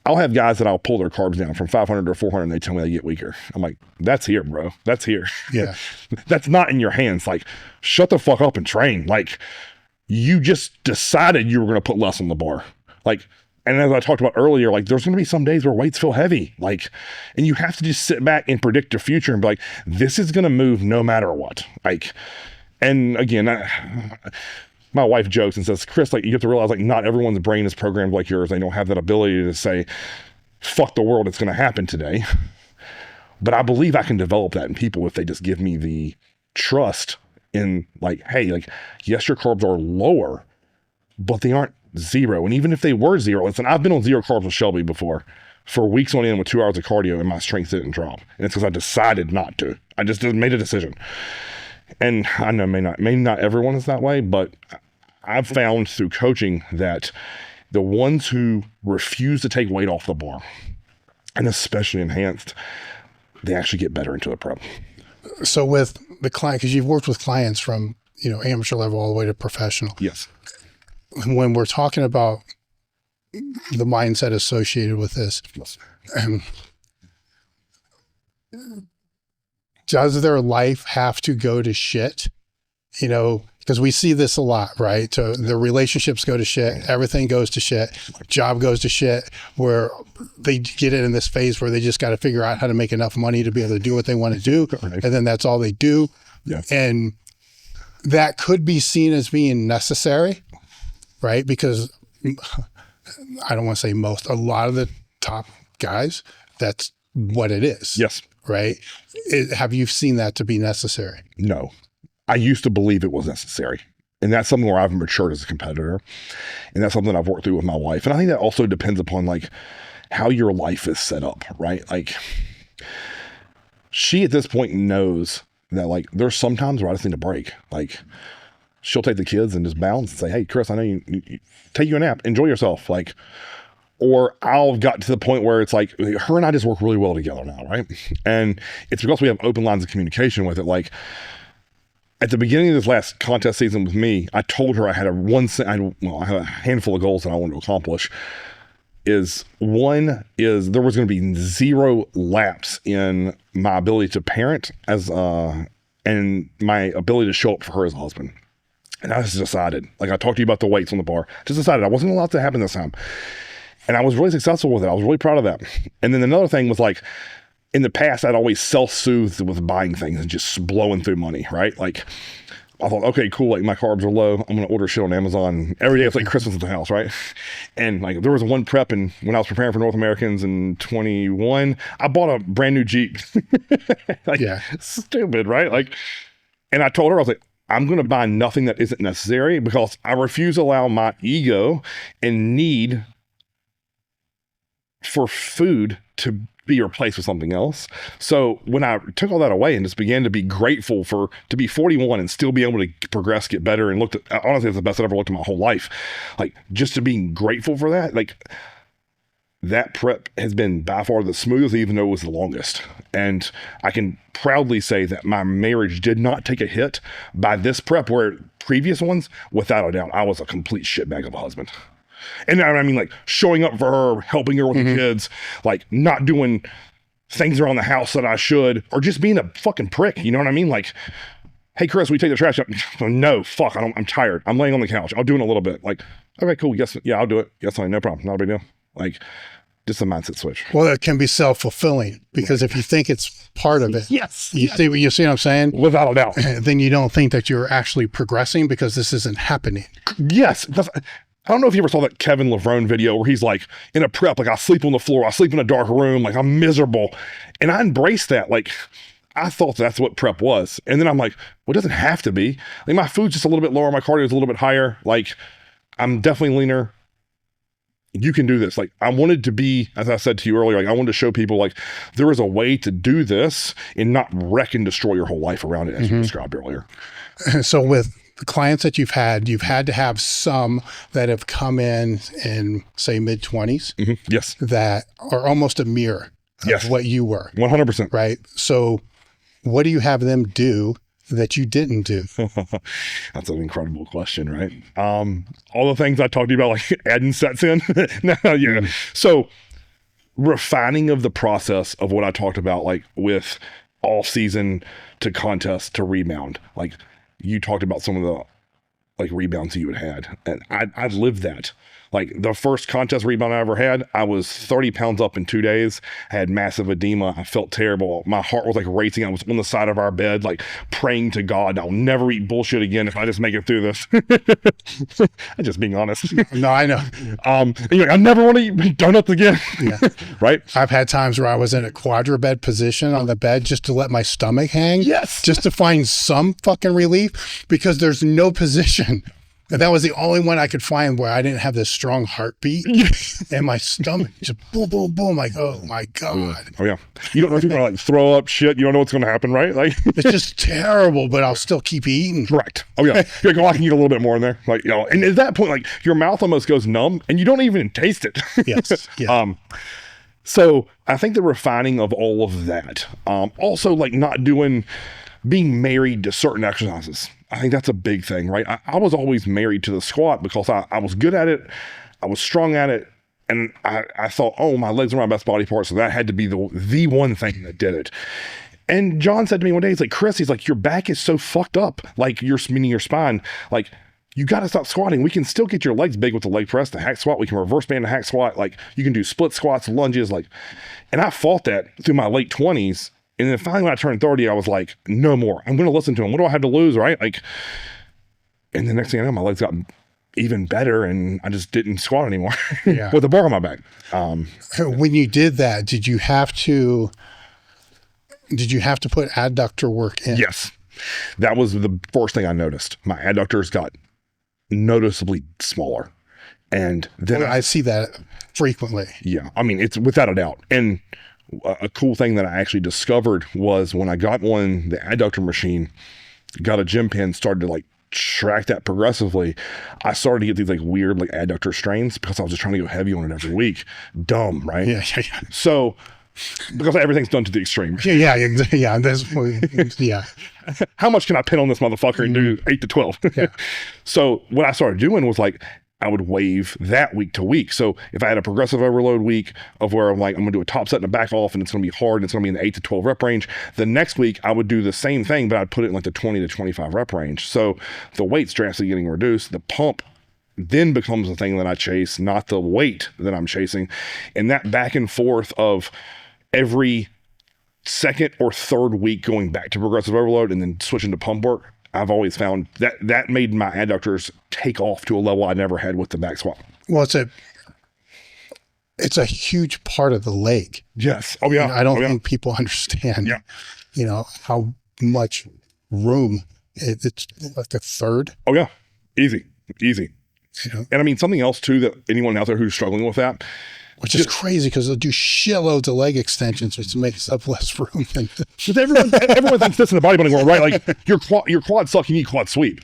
I'll have guys that I'll pull their carbs down from 500 to 400 and they tell me they get weaker. I'm like, that's here, bro. That's here. Yeah. That's not in your hands. Like, shut the fuck up and train. Like, you just decided you were going to put less on the bar. Like, and as I talked about earlier, like there's going to be some days where weights feel heavy, like, and you have to just sit back and predict the future and be like, this is going to move no matter what. Like, and again, my wife jokes and says, Cris, like you have to realize like not everyone's brain is programmed like yours. They don't have that ability to say, fuck the world, it's going to happen today. But I believe I can develop that in people if they just give me the trust in like, hey, like, yes, your carbs are lower, but they aren't zero. And even if they were zero, listen, I've been on zero carbs with Shelby before for weeks on end with 2 hours of cardio and my strength didn't drop. And it's because I decided not to. I just made a decision. And I know maybe not everyone is that way, but I've found through coaching that the ones who refuse to take weight off the bar, and especially enhanced, they actually get better into the prep. So with the client, because you've worked with clients from, amateur level all the way to professional. Yes. When we're talking about the mindset associated with this, does their life have to go to shit? Because we see this a lot, right? So the relationships go to shit, everything goes to shit, job goes to shit, where they get in this phase where they just got to figure out how to make enough money to be able to do what they want to do. Right. And then that's all they do. Yes. And that could be seen as being necessary, right? Because I don't want to say most, a lot of the top guys, that's what it is. Yes. Right? Have you seen that to be necessary? No. I used to believe it was necessary. And that's something where I've matured as a competitor. And that's something I've worked through with my wife. And I think that also depends upon like how your life is set up, right? Like she at this point knows that like there's sometimes where I just need a break. Like she'll take the kids and just bounce and say, hey, Cris, I know you take you a nap, enjoy yourself. Like, or I'll got to the point where it's like her and I just work really well together now, right? And it's because we have open lines of communication with it. Like at the beginning of this last contest season with me, I told her I had I have a handful of goals that I want to accomplish. One is there was going to be zero lapse in my ability to parent and my ability to show up for her as a husband. And I just decided, like I talked to you about the weights on the bar, just decided I wasn't going to allow it to happen this time. And I was really successful with it. I was really proud of that. And then another thing was like, in the past, I'd always self-soothed with buying things and just blowing through money, right? Like I thought, okay, cool. Like my carbs are low. I'm going to order shit on Amazon. Every day it's like Christmas at the house, right? And like there was one prep and when I was preparing for North Americans in 21, I bought a brand new Jeep. Like, yeah. Stupid, right? Like, and I told her, I was like, I'm going to buy nothing that isn't necessary because I refuse to allow my ego and need for food to be replaced with something else. So when I took all that away and just began to be grateful to be 41 and still be able to progress, get better, and honestly, it's the best I've ever looked in my whole life. Like, just to being grateful for that, like, that prep has been by far the smoothest, even though it was the longest. And I can proudly say that my marriage did not take a hit by this prep, where previous ones, without a doubt, I was a complete shitbag of a husband. And I mean, like, showing up for her, helping her with the kids, like, not doing things around the house that I should, or just being a fucking prick. You know what I mean? Like, hey, Cris, we take the trash out. No, fuck, I'm tired. I'm laying on the couch. I'll do it in a little bit. Like, okay, cool. Yes, yeah, I'll do it. Yes, no problem. Not a big deal. Like, just a mindset switch. Well, it can be self-fulfilling, because if you think it's part of it, yes, you see what I'm saying? Without a doubt. Then you don't think that you're actually progressing, because this isn't happening. Yes. I don't know if you ever saw that Kevin Levrone video where he's like, in a prep, like, I sleep on the floor, I sleep in a dark room, like, I'm miserable. And I embraced that. Like, I thought that's what prep was. And then I'm like, well, it doesn't have to be. Like, my food's just a little bit lower, my cardio is a little bit higher. Like, I'm definitely leaner. You can do this. Like, I wanted to be, as I said to you earlier, like, I wanted to show people, like, there is a way to do this and not wreck and destroy your whole life around it, as you described earlier. So with the clients that you've had to have some that have come in say mid-20s, yes, that are almost a mirror of what you were. 100%. Right? So what do you have them do that you didn't do? That's an incredible question, right? All the things I talked to you about, like, adding sets in. So refining of the process of what I talked about, like, with off season to contest to rebound. Like, you talked about some of the, like, rebounds you had, and I lived that. Like, the first contest rebound I ever had, I was 30 pounds up in 2 days. I had massive edema. I felt terrible. My heart was, like, racing. I was on the side of our bed, like, praying to God, I'll never eat bullshit again if I just make it through this. I'm just being honest. No, I know. And you're like, I never want to eat donuts again. Yeah. Right? I've had times where I was in a quadruped position on the bed just to let my stomach hang. Yes. Just to find some fucking relief, because there's no position. And that was the only one I could find where I didn't have this strong heartbeat and my stomach just boom, boom, boom. Like, oh my God. Oh yeah. You don't know if you're going to, like, throw up shit. You don't know what's going to happen, right? Like, it's just terrible, but I'll still keep eating. Correct. Oh yeah. You're like, oh, I can eat a little bit more in there. Like, and at that point, like, your mouth almost goes numb and you don't even taste it. Yes. Yeah. So I think the refining of all of that, also, like, being married to certain exercises. I think that's a big thing, right? I was always married to the squat because I was good at it. I was strong at it. And I thought, oh, my legs are my best body part. So that had to be the one thing that did it. And John said to me one day, he's like, Cris, he's like, your back is so fucked up. Like, meaning your spine, like, you got to stop squatting. We can still get your legs big with the leg press, the hack squat. We can reverse band the hack squat. Like, you can do split squats, lunges. Like, and I fought that through my late 20s. And then finally, when I turned 30, I was like, no more. I'm going to listen to him. What do I have to lose, right? Like, and the next thing I know, my legs got even better, and I just didn't squat anymore with a bar on my back. When you did that, did you have to put adductor work in? Yes. That was the first thing I noticed. My adductors got noticeably smaller. And then I see that frequently. Yeah. I mean, it's without a doubt. And a cool thing that I actually discovered was when I got on the adductor machine, got a gym pin, started to, like, track that progressively, I started to get these, like, weird, like, adductor strains because I was just trying to go heavy on it every week. Dumb, right? Yeah. So, because everything's done to the extreme. Yeah. How much can I pin on this motherfucker and do 8 to 12? Yeah. So what I started doing was, like, I would waive that week to week. So if I had a progressive overload week of where I'm like, I'm going to do a top set and a back off, and it's going to be hard, and it's going to be in the 8 to 12 rep range, the next week I would do the same thing, but I'd put it in, like, the 20 to 25 rep range. So the weight's drastically getting reduced. The pump then becomes the thing that I chase, not the weight that I'm chasing. And that back and forth of every second or third week going back to progressive overload and then switching to pump work, I've always found that made my adductors take off to a level I never had with the back squat. Well, it's a huge part of the leg. Yes. Oh yeah. I don't think people understand, how much room it's like a third. Oh yeah. Easy. And I mean, something else too, that anyone out there who's struggling with that, Which is crazy because they'll do shitloads of leg extensions, which makes up less room. Everyone thinks this in the bodybuilding world, right? Like your quad suck, you need quad sweep.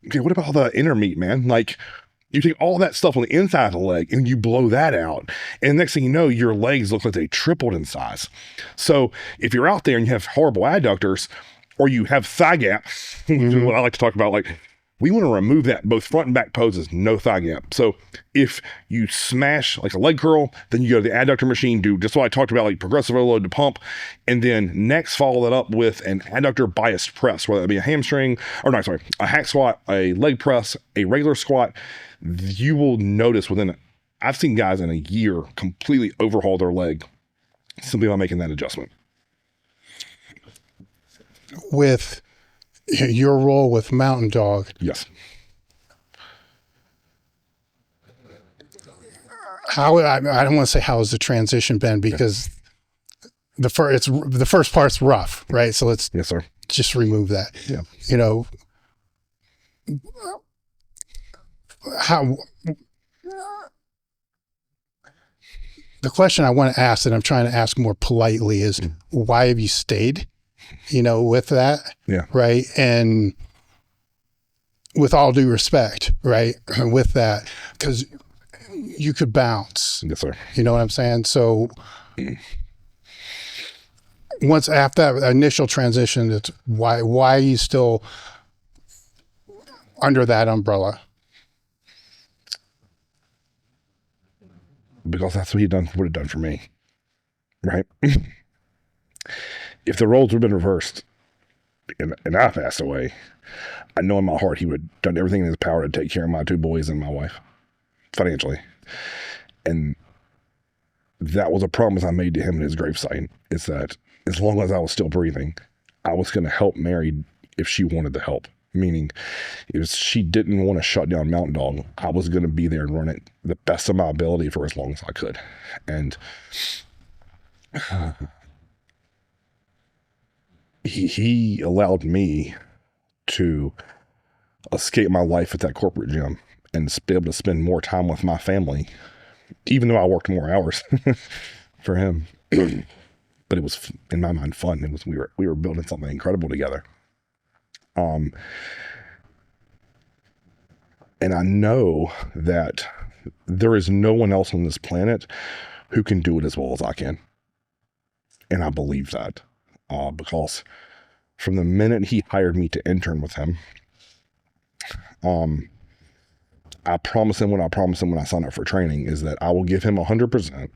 Okay, what about all the inner meat, man? Like you take all that stuff on the inside of the leg and you blow that out. And next thing you know, your legs look like they tripled in size. So if you're out there and you have horrible adductors or you have thigh gap, which is what I like to talk about, like we want to remove that, both front and back poses, no thigh gap. So if you smash like a leg curl, then you go to the adductor machine, do just what I talked about, like progressive overload to pump, and then next follow that up with an adductor biased press, whether it be a hamstring, or no, sorry, a hack squat, a leg press, a regular squat. You will notice I've seen guys in a year completely overhaul their leg simply by making that adjustment. With your role with Mountain Dog. Yes. I don't want to say how has the transition been because the first part's rough, right? So let's yes, sir. Just remove that. Yeah. You know, the question I want to ask that I'm trying to ask more politely is why have you stayed? You know, with that, yeah, right, and with all due respect, right, with that, because you could bounce. Yes, sir. You know what I'm saying? So once after that initial transition, it's why are you still under that umbrella? Because that's what would have done for me, right? If the roles would have been reversed and I passed away, I know in my heart he would have done everything in his power to take care of my 2 boys and my wife financially. And that was a promise I made to him in his gravesite, is that as long as I was still breathing, I was going to help Mary if she wanted the help. Meaning, if she didn't want to shut down Mountain Dog, I was going to be there and run it the best of my ability for as long as I could. And he allowed me to escape my life at that corporate gym and be able to spend more time with my family, even though I worked more hours for him. But it was, in my mind, fun. It was, we were building something incredible together. And I know that there is no one else on this planet who can do it as well as I can. And I believe that, because from the minute he hired me to intern with him, I promised him what I promised him when I signed up for training is that I will give him 100%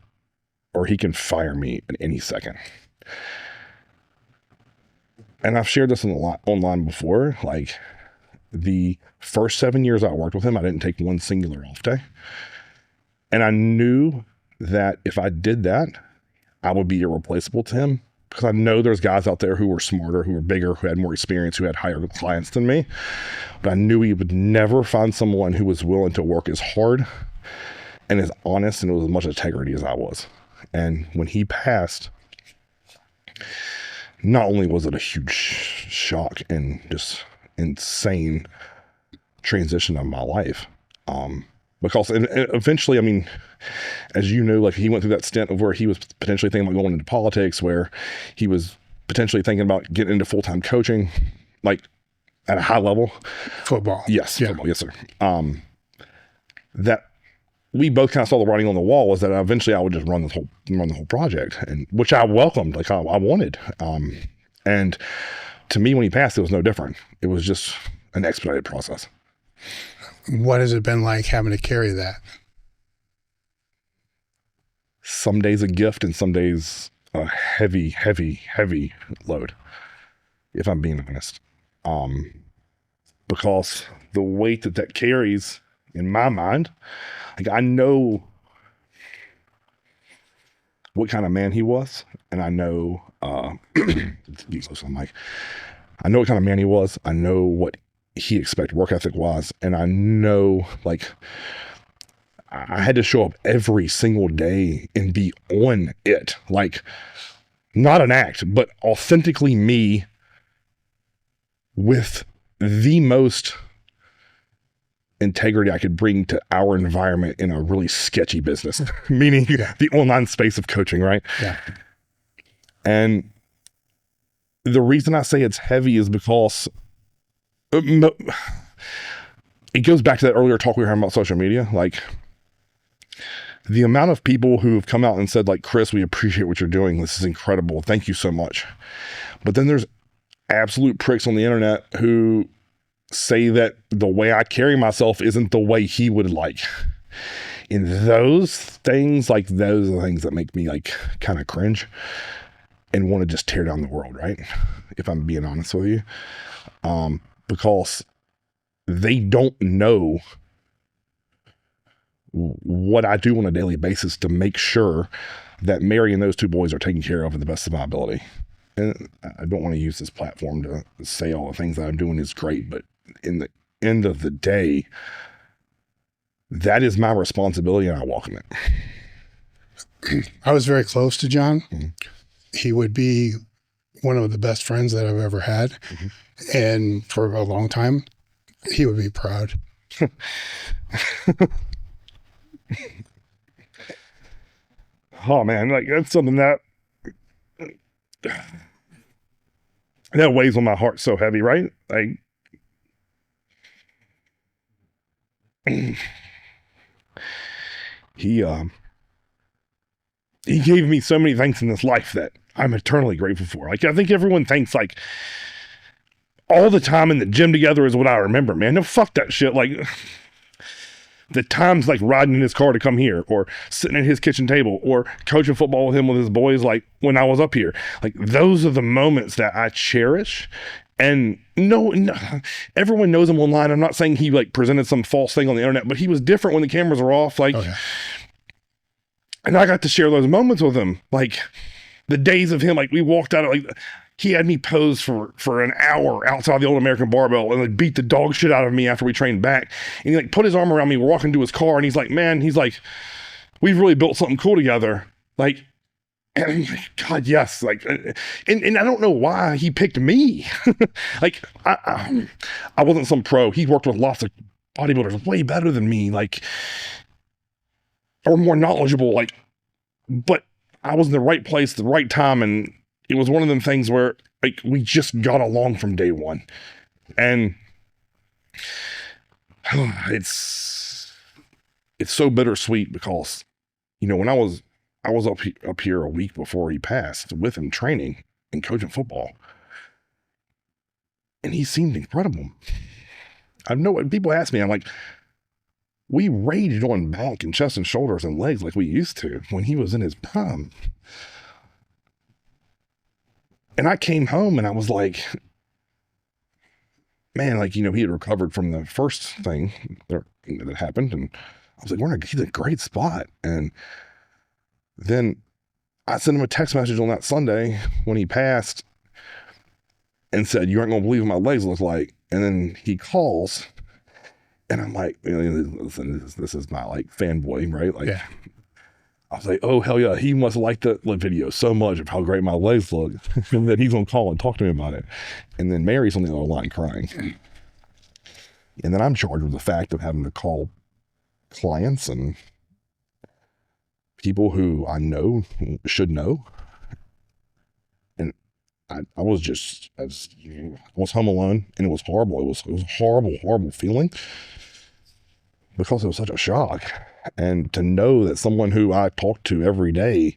or he can fire me at any second. And I've shared this online before, like the first 7 years I worked with him, I didn't take one singular off day. And I knew that if I did that, I would be irreplaceable to him, because I know there's guys out there who were smarter, who were bigger, who had more experience, who had higher clients than me. But I knew he would never find someone who was willing to work as hard and as honest and with as much integrity as I was. And when he passed, not only was it a huge shock and just insane transition of my life, because eventually, I mean, as you know, like he went through that stint of where he was potentially thinking about going into politics, where he was potentially thinking about getting into full-time coaching, like at a high level. Football. Yes. Yeah. Football. Yes, sir. That we both kind of saw the writing on the wall was that eventually I would just run the whole project, and which I welcomed, like I wanted. And to me, when he passed, it was no different. It was just an expedited process. What has it been like having to carry that? Some days a gift and some days a heavy, heavy, heavy load, if I'm being honest. Because the weight that carries in my mind, like I know what kind of man he was, and I know, I know what kind of man he was. I know what he expected work ethic wise, and I know, like, I had to show up every single day and be on it, like not an act, but authentically me, with the most integrity I could bring to our environment in a really sketchy business, meaning the online space of coaching, right? Yeah. And the reason I say it's heavy is because it goes back to that earlier talk we were having about social media. Like, the amount of people who have come out and said, like, Cris, we appreciate what you're doing. This is incredible. Thank you so much. But then there's absolute pricks on the internet who say that the way I carry myself isn't the way he would like. And those things, like, those are the things that make me, like, kind of cringe and want to just tear down the world, right? If I'm being honest with you. Because they don't know what I do on a daily basis to make sure that Mary and those two boys are taken care of to the best of my ability. And I don't want to use this platform to say all the things that I'm doing is great, but in the end of the day, that is my responsibility and I welcome it. I was very close to John. Mm-hmm. He would be one of the best friends that I've ever had. Mm-hmm. And for a long time, he would be proud. Oh man, like, that's something that weighs on my heart so heavy, right? Like, he gave me so many things in this life that I'm eternally grateful for. Like, I think everyone thinks, like, all the time in the gym together is what I remember, man. No, fuck that shit. Like, the times, like, riding in his car to come here, or sitting at his kitchen table, or coaching football with him with his boys, like, when I was up here. Like, those are the moments that I cherish. And no, everyone knows him online. I'm not saying he, like, presented some false thing on the internet, but he was different when the cameras were off. Like, and I got to share those moments with him. Like, the days of him, like, we walked out, like, he had me pose for an hour outside the Old American Barbell and, like, beat the dog shit out of me after we trained back. And he, like, put his arm around me. We're walking to his car and he's like, man, he's like, we've really built something cool together. Like, and I'm like, God, yes. Like, and I don't know why he picked me. Like, I wasn't some pro. He worked with lots of bodybuilders way better than me, like, or more knowledgeable, like, but I was in the right place at the right time. And it was one of them things where, like, we just got along from day one. And it's so bittersweet because, you know, when I was up here a week before he passed with him training and coaching football, and he seemed incredible. People ask me, I'm like, we raged on back and chest and shoulders and legs like we used to when he was in his prime. And I came home and I was like, man, like, you know, he had recovered from the first thing that happened. And I was like, he's in a great spot. And then I sent him a text message on that Sunday when he passed and said, you aren't going to believe what my legs look like. And then he calls and I'm like, you know, listen, this is my, like, fanboy, right? Like, yeah. I was like, oh, hell yeah, he must like the video so much of how great my legs look and that he's going to call and talk to me about it. And then Mary's on the other line crying. And then I'm charged with the fact of having to call clients and people who I know should know. And I was home alone and it was horrible. It was a horrible feeling because it was such a shock. And to know that someone who I talk to every day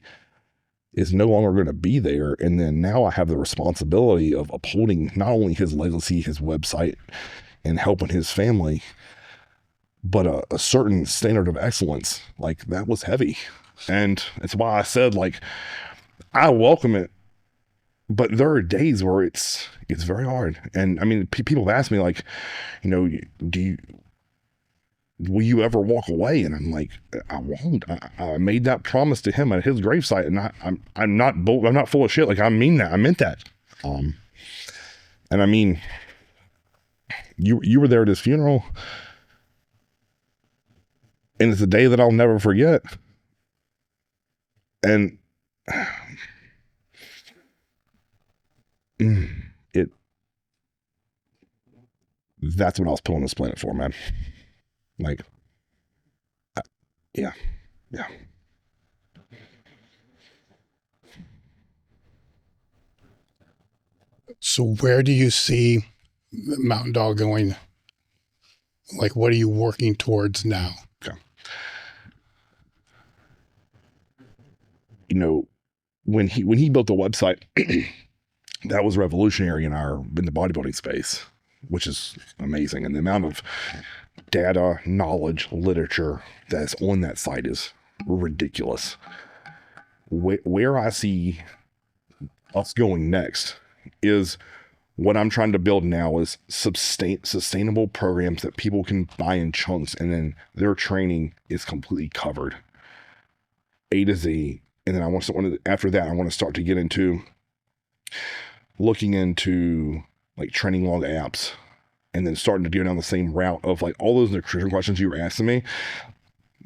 is no longer going to be there. And then now I have the responsibility of upholding not only his legacy, his website, and helping his family, but a certain standard of excellence. Like, that was heavy. And it's why I said, like, I welcome it, but there are days where it's very hard. And I mean, people have asked me, like, you know, will you ever walk away? And I'm like, I won't. I made that promise to him at his gravesite, and I'm not full of shit. Like, I mean that. I meant that. And I mean, you were there at his funeral, and it's a day that I'll never forget. And that's what I was put on this planet for, man. Like, yeah. So where do you see Mountain Dog going? Like, what are you working towards now? Okay. You know, when he built the website, that was revolutionary in the bodybuilding space, which is amazing. And the amount of data, knowledge, literature that's on that site is ridiculous. Where I see us going next is what I'm trying to build now is sustainable programs that people can buy in chunks, and then their training is completely covered A to Z. And then after that, I want to start to get into looking into like training log apps, and then starting to go down the same route of like all those nutrition questions you were asking me,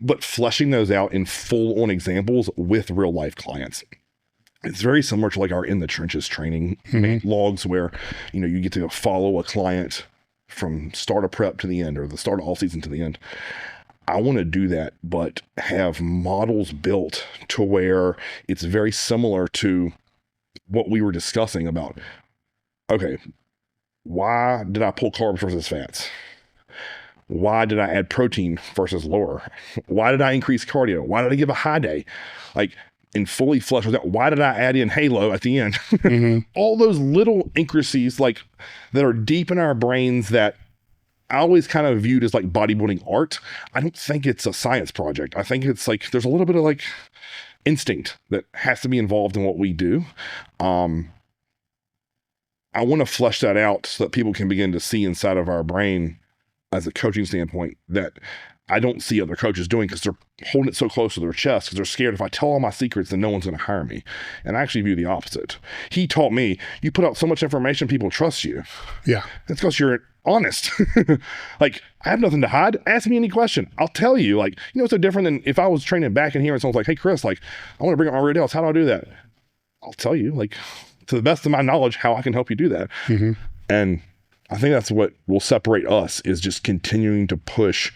but fleshing those out in full on examples with real life clients. It's very similar to like our in the trenches training logs, where, you know, you get to follow a client from start of prep to the end, or the start of all season to the end. I want to do that, but have models built to where it's very similar to what we were discussing about, okay, why did I pull carbs versus fats? Why did I add protein versus lower? Why did I increase cardio? Why did I give a high day? Like, and fully flesh with that. Why did I add in halo at the end? All those little intricacies like that are deep in our brains that I always kind of viewed as like bodybuilding art. I don't think it's a science project. I think it's like there's a little bit of like instinct that has to be involved in what we do. I want to flesh that out so that people can begin to see inside of our brain as a coaching standpoint that I don't see other coaches doing, because they're holding it so close to their chest because they're scared if I tell all my secrets, then no one's going to hire me. And I actually view the opposite. He taught me, you put out so much information, people trust you. Yeah. That's because you're honest. Like, I have nothing to hide. Ask me any question. I'll tell you. Like, you know, it's so different than if I was training back in here and someone's like, hey, Cris, like, I want to bring up my rear delts. How do I do that? I'll tell you, like, to the best of my knowledge, how I can help you do that. And I think that's what will separate us, is just continuing to push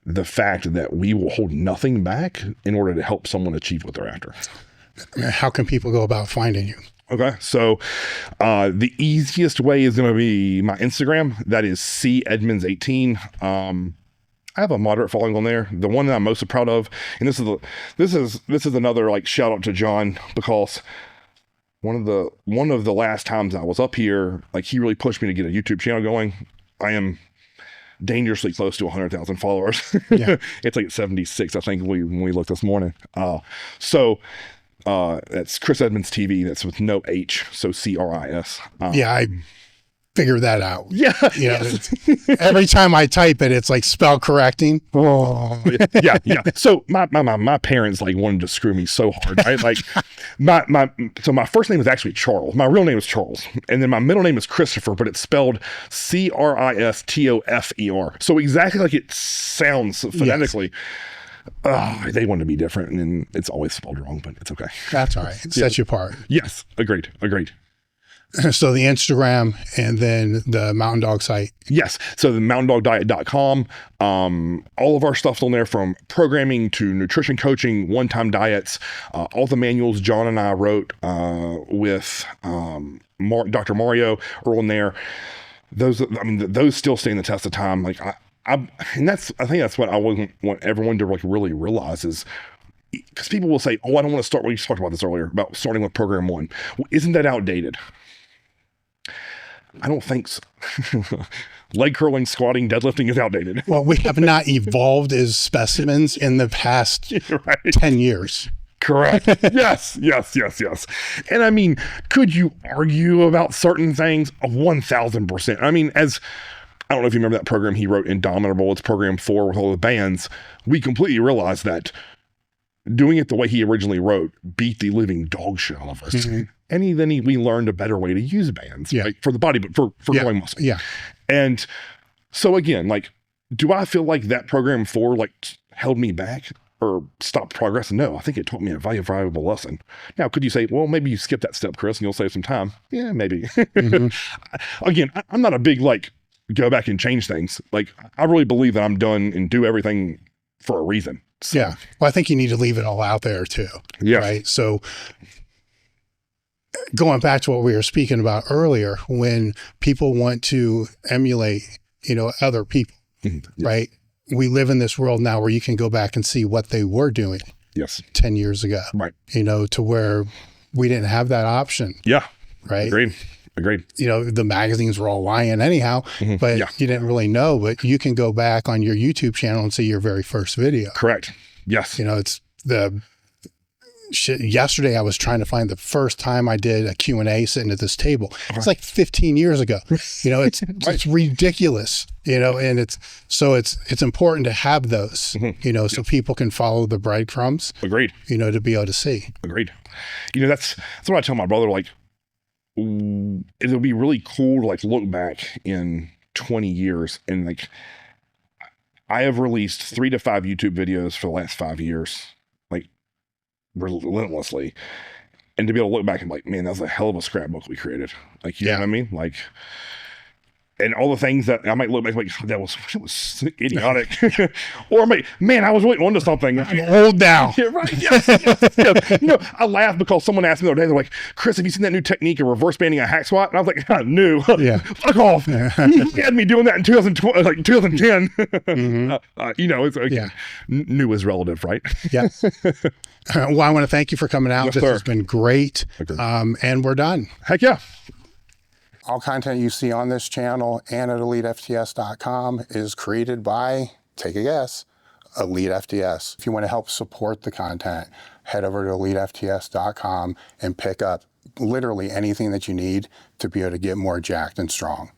the fact that we will hold nothing back in order to help someone achieve what they're after. How can people go about finding you? Okay. So the easiest way is going to be my Instagram. That is Edmonds18. I have a moderate following on there. The one that I'm most proud of, and this is another like shout out to John, because one of the last times I was up here, like, he really pushed me to get a YouTube channel going. I am dangerously close to 100,000 followers. Yeah. It's like 76, I think, when we looked this morning. That's Cris Edmonds TV. That's with no H, so Cris. Yeah, I figured that out. Yeah. Yes. Every time I type it, it's like spell correcting. Oh. Yeah. So my parents like wanted to screw me so hard, right? Like so my first name is actually Charles. My real name is Charles, and then my middle name is Christopher, but it's spelled Cristoffer. So exactly like it sounds phonetically. Yes. They want to be different, and it's always spelled wrong, but it's okay. That's all right. It sets you apart. Yes. Agreed. So the Instagram and then the Mountain Dog site. Yes. So the mountaindogdiet.com, all of our stuff's on there, from programming to nutrition coaching, one-time diets, all the manuals John and I wrote with Dr. Mario are on there. Those still stand the test of time. Like I think that's what I want everyone to like really realize is, because people will say, oh, I don't want to start. We talked about this earlier about starting with program 1. Well, isn't that outdated? I don't think so. Leg curling, squatting, deadlifting is outdated. Well, we have not evolved as specimens in the past 10 years. Correct. Yes. And I mean, could you argue about certain things? 1,000%. I mean, I don't know if you remember that program he wrote, Indomitable. It's program 4 with all the bands. We completely realized that doing it the way he originally wrote beat the living dog shit out of us. And we learned a better way to use bands, right? For the body, but for growing muscle. Yeah. And so again, like, do I feel like that program 4 like held me back or stopped progress? No, I think it taught me a valuable lesson. Now, could you say, well, maybe you skip that step, Cris, and you'll save some time? Yeah, maybe. Again, I'm not a big like go back and change things. Like, I really believe that I'm done and do everything for a reason. So, yeah. Well, I think you need to leave it all out there too. yeah. Right. So going back to what we were speaking about earlier, when people want to emulate, other people, Yes. right? We live in this world now where you can go back and see what they were doing Yes. 10 years ago, Right. To where we didn't have that option. Yeah. Right. Agreed. The magazines were all lying anyhow, but you didn't really know, but you can go back on your YouTube channel and see your very first video. Correct. Yes. It's the shit. Yesterday I was trying to find the first time I did a Q&A sitting at this table. It's like 15 years ago. It's ridiculous, and it's important to have those, so people can follow the breadcrumbs. Agreed. To be able to see. Agreed. That's what I tell my brother, like, it'll be really cool to like look back in 20 years and like, I have released 3 to 5 YouTube videos for the last 5 years, like relentlessly. And to be able to look back and be like, man, that was a hell of a scrapbook we created. Like, you know what I mean? Like, and all the things that I might look back like, that was idiotic. Or I might, man, I was really onto something. I'm old now. Yeah, right. Yes. I laughed because someone asked me the other day, they're like, Chris, have you seen that new technique of reverse banding a hack squat? And I was like, I knew. Yeah. Fuck off. You had me doing that in 2020, like 2010. It's like, new is relative, right? Yeah. Well, I want to thank you for coming out. Yes, this sir. has been great. Okay. And we're done. Heck yeah. All content you see on this channel and at elitefts.com is created by, take a guess, Elite FTS. If you want to help support the content, head over to elitefts.com and pick up literally anything that you need to be able to get more jacked and strong.